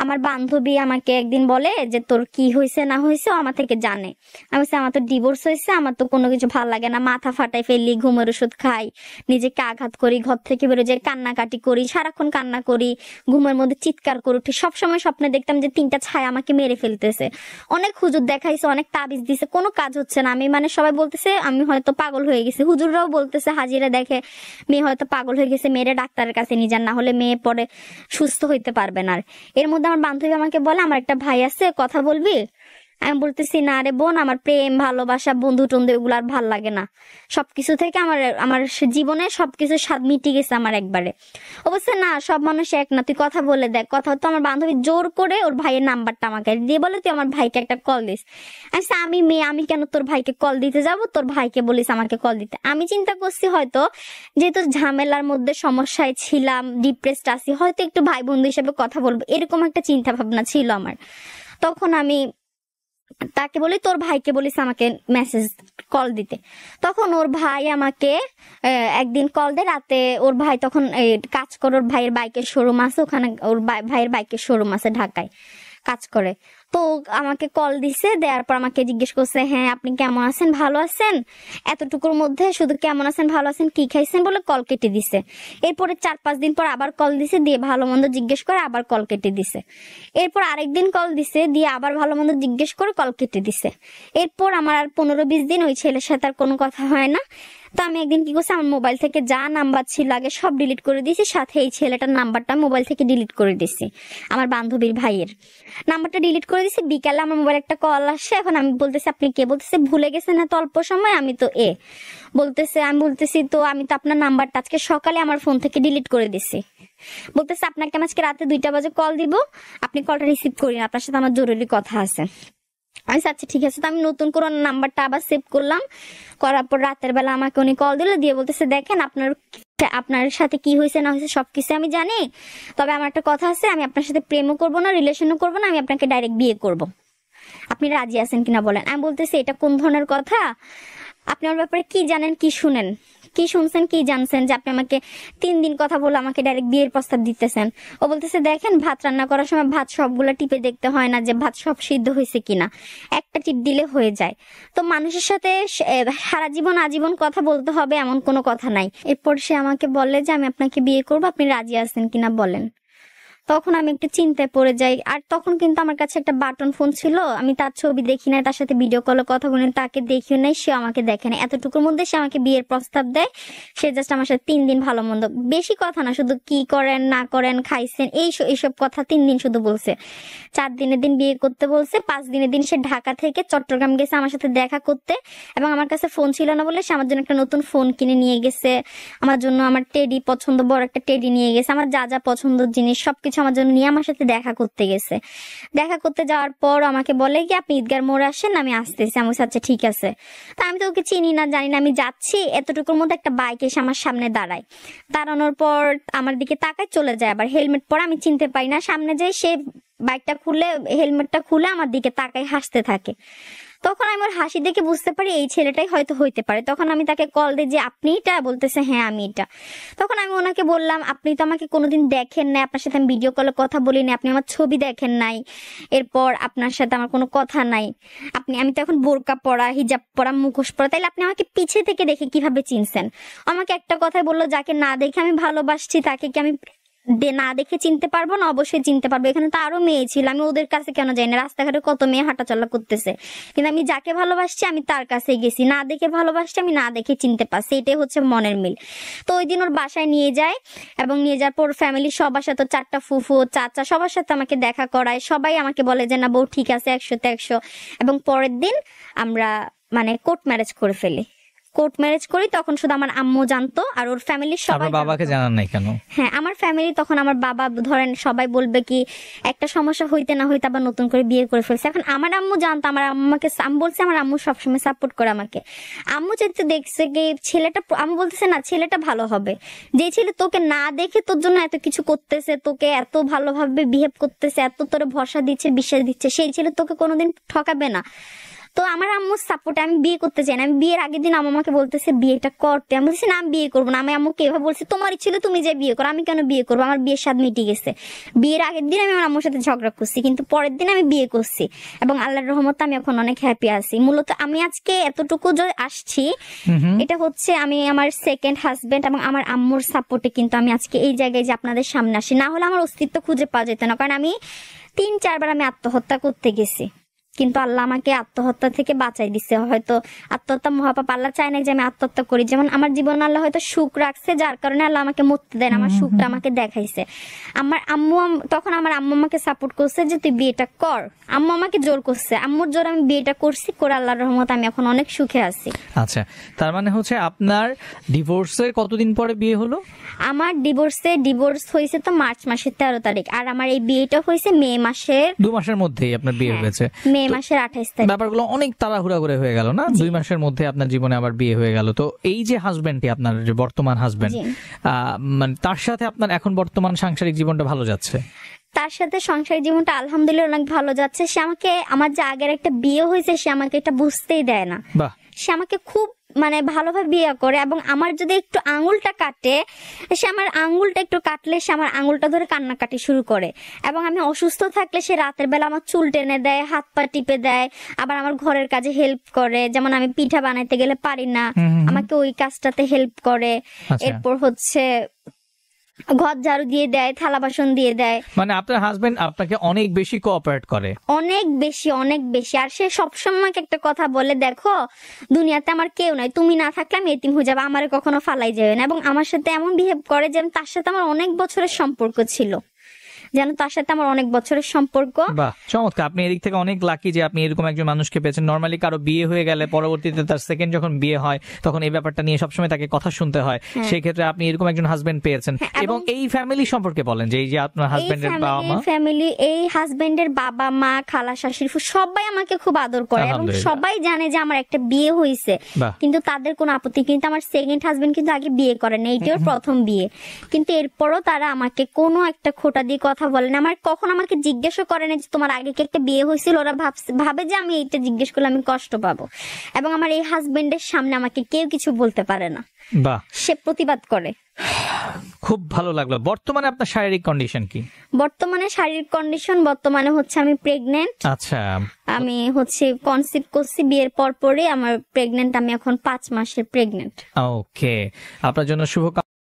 আমার বান্ধবী আমাকে একদিন বলে যে তোর কি হয়েছে না হয়েছে, আমার থেকে জানে। আমি বলছি আমার তো ডিভোর্স হয়েছে, আমার তো কোনো কিছু ভালো লাগে না, মাথা ফাটাই ফেললি, ঘুমের ওষুধ খাই, নিজেকে আঘাত করি, ঘর থেকে বেরো যাই, কান্নাকাটি করি, সারাক্ষণ কান্না করি, ঘুমের মধ্যে চিৎকার করে উঠি, সবসময় স্বপ্নে দেখতাম যে 3টা ছায়া আমাকে মেরে ফেলতেছে। অনেক হুজুর দেখাইছে, অনেক তাবিজ দিছে, কোনো কাজ হচ্ছে না। আমি মানে সবাই বলতেছে আমি হয়তো পাগল হয়ে গেছি, হুজুররাও বলতেছে হাজিরা দেখে মেয়ে হয়তো পাগল হয়ে গেছে, মেয়েরা ডাক্তারের কাছে নিয়ে যান, না হলে মেয়ে পরে সুস্থ হইতে পারবে না। এর মধ্যে আমার বান্ধবী আমাকে বলে আমার একটা ভাই আছে, কথা বলবি? আমি বলতেছি না রে বোন, আমার প্রেম ভালোবাসা বন্ধু টন্ধু এগুলো আর ভাল লাগে না, সবকিছু থেকে আমার জীবনে সবকিছু স্বাদ মিটে গেছে আমার একবারে। অবশ্য না, সব মানুষ এক না, তুই কথা বলে দেখ। কথা হতো আমার বান্ধবী জোর করে ওর ভাইয়ের নাম্বারটা আমাকে দিয়ে বলে তুই আমার ভাইকে একটা কল দিস। আমি মেয়ে, আমি কেন তোর ভাইকে কল দিতে যাব? তোর ভাইকে বলিস আমাকে কল দিতে। আমি চিন্তা করছি হয়তো যেহেতু ঝামেলার মধ্যে সমস্যায় ছিলাম, ডিপ্রেসড আছি, হয়তো একটু ভাই বন্ধু হিসেবে কথা বলবো, এরকম একটা চিন্তা ভাবনা ছিল আমার। তখন আমি তাকে বলি তোর ভাইকে বলিস আমাকে মেসেজ কল দিতে। তখন ওর ভাই আমাকে একদিন কল দেয় রাতে। ওর ভাই তখন কাজ করে, ওর ভাইয়ের বাইকের শোরুম আছে ওখানে, ওর ভাইয়ের বাইকের শোরুম আছে ঢাকায়, কাজ করে। তো আমাকে কল দিছে, দেওয়ার পর আমাকে জিজ্ঞেস করছে হ্যাঁ আপনি কেমন আছেন, ভালো আছেন, এতটুকুর মধ্যে শুধু কেমন আছেন ভালো আছেন কি খাইছেন বলে কল কেটে দিছে। এরপরে 4-5 দিন পর আবার কল দিছে, দিয়ে ভালো মন্দ জিজ্ঞেস করে আবার কল কেটে দিছে। এরপর আরেকদিন কল দিছে, দিয়ে আবার ভালো মন্দ জিজ্ঞেস করে কল কেটে দিছে। এরপর আমার আর 15-20 দিন ওই ছেলের সাথে আর কোনো কথা হয় না। তো আমি একদিন কি করছি, আমার মোবাইল থেকে যা নাম্বার ছিল আগে সব ডিলিট করে দিয়েছি, সাথে এই ছেলেটার নাম্বারটা মোবাইল থেকে ডিলিট করে দিয়েছি। আমার বান্ধবীর ভাইয়ের নাম্বারটা ডিলিট করে দিয়েছি। বিকালে আমার মোবাইল একটা কল আসে, এখন আমি বলতেছি আপনি কে, বলতেছে ভুলে গেছেন এত অল্প সময়, আমি তো বলতেছে, আমি বলতেছি তো আমি তো আপনার নাম্বারটা আজকে সকালে আমার ফোন থেকে ডিলিট করে দিছি। বলতেছে আপনাকে আমি আজকে রাতে 2টা বাজে কল দিব, আপনি কলটা রিসিভ করিন, আপনার সাথে আমার জরুরি কথা আছে। আমি আচ্ছা ঠিক আছে। তো আমি নতুন করে নাম্বারটা আবার সেভ করলাম, করার পর রাতের বেলা আমাকে উনি কল দিল, দিয়ে বলতেছে দেখেন আপনার সাথে কি হয়েছে না হয়েছে সবকিছু আমি জানি, তবে আমার একটা কথা আছে, আমি আপনার সাথে প্রেমও করবো না, রিলেশনও করবো না, আমি আপনাকে ডাইরেক্ট বিয়ে করব, আপনি রাজি আছেন কিনা বলেন। আমি বলতেছি এটা কোন ধরনের কথা, আপনি আমার ব্যাপারে কি জানেন, কি শুনেন, কি শুনছেন, কি জানছেন যে আপনি আমাকে 3 দিন কথা বলে আমাকে ডাইরেক্ট বিয়ের প্রস্তাব দিতেছেন। ও বলতেছে দেখেন ভাত রান্না করার সময় ভাত সবগুলা টিপে দেখতে হয় না যে ভাত সব সিদ্ধ হয়েছে কিনা, একটা টিপ দিলে হয়ে যায়। তো মানুষের সাথে সারা জীবন আজীবন কথা বলতে হবে এমন কোনো কথা নাই। এরপর সে আমাকে বলে যে আমি আপনাকে বিয়ে করবো, আপনি রাজি আছেন কিনা বলেন। তখন আমি একটু চিন্তায় পড়ে যাই। আর তখন কিন্তু আমার কাছে একটা বাটন ফোন ছিল, আমি তার ছবি দেখি নাই, তার সাথে ভিডিও কলে কথা বলি, তাকে দেখিও নাই, সে আমাকে দেখে নাই। এতটুকুর মধ্যে সে আমাকে বিয়ের প্রস্তাব দেয়। সে জাস্ট আমার সাথে 3 দিন ভালো মন্দ, বেশি কথা না, শুধু কি করেন না করেন খাইছেন এইসব কথা 3 দিন শুধু বলছে। 4 দিনের দিন বিয়ে করতে বলছে, 5 দিনের দিন সে ঢাকা থেকে চট্টগ্রাম গেছে আমার সাথে দেখা করতে, এবং আমার কাছে ফোন ছিল না বলে সে আমার জন্য একটা নতুন ফোন কিনে নিয়ে গেছে, আমার জন্য আমার টেডি পছন্দ বড় একটা টেডি নিয়ে গেছে, আমার যা যা পছন্দের জিনিস সবকিছু আমার জন্য নিয়ে আমার সাথে দেখা করতে গেছে। দেখা করতে যাওয়ার পর আমাকে বলে কি আপনি ঈদগার মোড়ে আসেন, আমি আসতেছি। আমি বলছি আচ্ছা ঠিক আছে। তা আমি তো ওকে চিনি না জানি না, আমি যাচ্ছি, এতটুকুর মধ্যে একটা বাইক এসে আমার সামনে দাঁড়ায়। দাঁড়ানোর পর আমার দিকে তাকায় চলে যায়, আবার হেলমেট পরা, আমি চিনতে পারি না। সামনে যাই, সে বাইকটা খুলে হেলমেটটা খুলে আমার দিকে তাকায় হাসতে থাকে। তখন আমি ওর হাসি দেখে বুঝতে পারি এই ছেলেটাই হয়তো হইতে পারে। তখন আমি তাকে কল দিই যে আপনি এটা, বলতেছে হ্যাঁ আমি এটা। তখন আমি ওনাকে বললাম আপনি তো আমাকে কোনোদিন দেখেন নাই, আপনার সাথে আমি ভিডিও কলে কথা বলিনি, আপনি আমার ছবি দেখেন নাই, এরপর আপনার সাথে আমার কোনো কথা নাই, আমি তো এখন বোরকা পরা, হিজাব পরা, মুখোশ পরা, তাইলে আপনি আমাকে পিছে থেকে দেখে কিভাবে চিনছেন। আমাকে একটা কথাই বললো, যাকে না দেখে আমি ভালোবাসছি তাকে কি আমি না দেখে চিনতে পারবো না? অবশ্যই চিনতে পারবো। এখানে তো আরো মেয়ে ছিল, আমি ওদের কাছে কেন যাই না? রাস্তাঘাটে কত মেয়ে হাঁটাচলা করতেছে, কিন্তু আমি যাকে ভালোবাসছি আমি তার কাছে গেছি, না দেখে ভালোবাসছি, আমি না দেখে চিনতে পারছি। এটাই হচ্ছে মনের মিল। তো ওই দিন ওর বাসায় নিয়ে যায়, এবং নিয়ে যাওয়ার পর ফ্যামিলির সবার সাথে, 4টা ফুফু চাচা সবার সাথে আমাকে দেখা করায়। সবাই আমাকে বলে যে না বউ ঠিক আছে, 100-তে 100। এবং পরের দিন আমরা কোর্ট ম্যারেজ করে ফেলি। কোর্ট ম্যারেজ করি, তখন শুধু আমার আম্মু জানতো, আর ওর ফ্যামিলির সবাই। বাবাকে জানান নাই কেন? হ্যাঁ, আমার ফ্যামিলি তখন, আমার বাবা ধরেন সবাই বলবে কি একটা সমস্যা হইতে না হইতে আবার নতুন করে বিয়ে করে ফেলছে। এখন আমার আম্মু জানতো, আমার আম্মাকে আমি বলছি, আমার আম্মু সবসময় সাপোর্ট করে আমাকে। আম্মু যেহেতু দেখছে কি ছেলেটা, আম্মু বলতেছে না ছেলেটা ভালো হবে, যে ছেলে তোকে না দেখে তোর জন্য এত কিছু করতেছে, তোকে এত ভালোভাবে বিহেভ করতেছে, এত তোরে ভরসা দিচ্ছে, বিশ্বাস দিচ্ছে, সেই ছেলে তোকে কোনোদিন ঠকাবে না। তো আমার আম্মুর সাপোর্টে আমি বিয়ে করতে চাই না। আমি বিয়ের আগের দিন আম্মু আমাকে বলতেছে বিয়েটা করতে, আমি বলছি না আমি বিয়ে করবো না। আমি আম্মুকে এভাবে বলছি, তোমার ইচ্ছে হলে তুমি যে বিয়ে করো, আমি কেন বিয়ে করবো? আমার বিয়ের স্বাদ মিটে গেছে। বিয়ের আগের দিন আমি আমার আম্মুর সাথে ঝগড়া করছি, কিন্তু পরের দিন আমি বিয়ে করছি, এবং আল্লাহর রহমতে আমি এখন অনেক হ্যাপি আছি। মূলত আমি আজকে এতটুকু যে আসছি, এটা হচ্ছে আমি আমার সেকেন্ড হাজবেন্ড এবং আমার আম্মুর সাপোর্টে কিন্তু আমি আজকে এই জায়গায় যে আপনাদের সামনে আসি। না হলে আমার অস্তিত্ব খুঁজে পাওয়া যেত না, কারণ আমি 3-4 বার আমি আত্মহত্যা করতে গেছি, কিন্তু আল্লাহ আমাকে আত্মহত্যা থেকে বাঁচাই দিচ্ছে। হয়তো আত্মহত্যা মহাপাপ, আল্লাহ চায় না যে আমি আত্মহত্যা করি। যেমন আমার জীবনে আল্লাহ হয়তো সুখ রাখছে, যার কারণে আল্লাহ আমাকে মরতে দেন, আমার সুখটা আমাকে দেখাইছে। আমার আম্মু তখন আমার আম্মু আমাকে সাপোর্ট করছে যে তুই বিয়েটা কর। আম্মু আমাকে জোর করছে, আম্মুর জোর আমি বিয়েটা করছি, করে আল্লাহর রহমত আমি এখন অনেক সুখে আছি। আচ্ছা, তার মানে হচ্ছে আপনার ডিভোর্সের কতদিন পরে বিয়ে হলো? আমার ডিভোর্স হয়েছে তো মার্চ মাসের 13 তারিখ, আর আমার এই বিয়েটা হয়েছে মে মাসের 2 মাসের মধ্যেই আপনার বিয়ে হয়েছে। মে মাসের 28 তারিখ। ব্যাপারগুলো অনেক তাড়াহুড়া করে হয়ে গেল না? 2 মাসের মধ্যে আপনার জীবনে আবার বিয়ে হয়ে গেল। তো এই যে হাজবেন্ডটি, আপনার যে বর্তমান হাজবেন্ড, তার সাথে আপনার এখন বর্তমান সাংসারিক জীবনটা ভালো যাচ্ছে? তার সাথে সংসারিক জীবনটা আলহামদুলিল্লাহ অনেক ভালো যাচ্ছে। সে আমাকে, আমার যে আগের একটা বিয়ে হয়েছে, সে আমাকে এটা বুঝতেই দেয় না। বাহ। সে আমাকে খুব মানে ভালোভাবে বিয়ে করে, এবং আমার যদি একটু আঙুলটা কাটে, সে আমার আঙুলটা একটু কাটলে সে আমার আঙুলটা ধরে কান্নাকাটি শুরু করে, এবং আমি অসুস্থ থাকলে সে রাতের বেলা আমার চুল টেনে দেয়, হাত পা টিপে দেয়, আবার আমার ঘরের কাজে হেল্প করে, যেমন আমি পিঠা বানাইতে গেলে পারি না, আমাকে ওই কাজটাতে হেল্প করে। এরপর হচ্ছে ঘর ঝাড়ু দিয়ে দেয়, থালা বাসন দিয়ে দেয়। মানে আপনার হাজবেন্ড আপনাকে অনেক বেশি কোঅপারেট করে? অনেক বেশি, অনেক বেশি। আর সে সবসময় আমাকে একটা কথা বলে, দেখো দুনিয়াতে আমার কেউ নাই, তুমি না থাকলে আমি এতিম হয়ে যাবো, আমারে কখনো ফালাই যাবে না। এবং আমার সাথে এমন বিহেভ করে যেন তার সাথে আমার অনেক বছরের সম্পর্ক ছিল, যেন তার সাথে আমার অনেক বছরের সম্পর্ক। বাহ, চমৎকার। আপনি এদিক থেকে অনেক লাকি যে আপনি এরকম একজন মানুষকে পেয়েছেন। নরমালি কারো বিয়ে হয়ে গেলে পরবর্তীতে তার সেকেন্ড যখন বিয়ে হয় তখন এই ব্যাপারটা নিয়ে সবসময় তাকে কথা শুনতে হয়, সেই ক্ষেত্রে আপনি এরকম একজন হাজবেন্ড পেয়েছেন। এবং এই ফ্যামিলি সম্পর্কে বলেন, যে এই যে আপনার হাজবেন্ডের বাবা মা, ফ্যামিলি, এই হাজবেন্ডের বাবা মা, খালা শাশুড়ি সবাই আমাকে খুব আদর করে, এবং সবাই জানে যে আমার একটা বিয়ে হয়েছে, কিন্তু তাদের কোনো আপত্তি। কিন্তু আমার সেকেন্ড হাজবেন্ড কিন্তু আগে বিয়ে করেন, এইটি ওর প্রথম বিয়ে, কিন্তু এরপরও তারা আমাকে কোনো একটা খোঁটা দিয়ে কথা বলেন। আমার কখন আমাকে জিজ্ঞেসও করে না যে তোমার আগে কি একটা বিয়ে হয়েছিল। ওরা ভাবে যে আমি এইটা জিজ্ঞেস করলে আমি কষ্ট পাবো, এবং আমার এই হাজবেন্ডের সামনে আমাকে কেউ কিছু বলতে পারে না, বাহ, সে প্রতিবাদ করে। খুব ভালো লাগলো। বর্তমানে আপনার শারীরিক কন্ডিশন কি? বর্তমানে শারীরিক কন্ডিশন বর্তমানে হচ্ছে আমি প্রেগনেন্ট। আচ্ছা, আমি হচ্ছে কনসিভ করছি বিয়ের পর পরে, আমার প্রেগনেন্ট, আমি এখন 5 মাসের প্রেগনেন্ট। ওকে, আপনার জন্য শুভ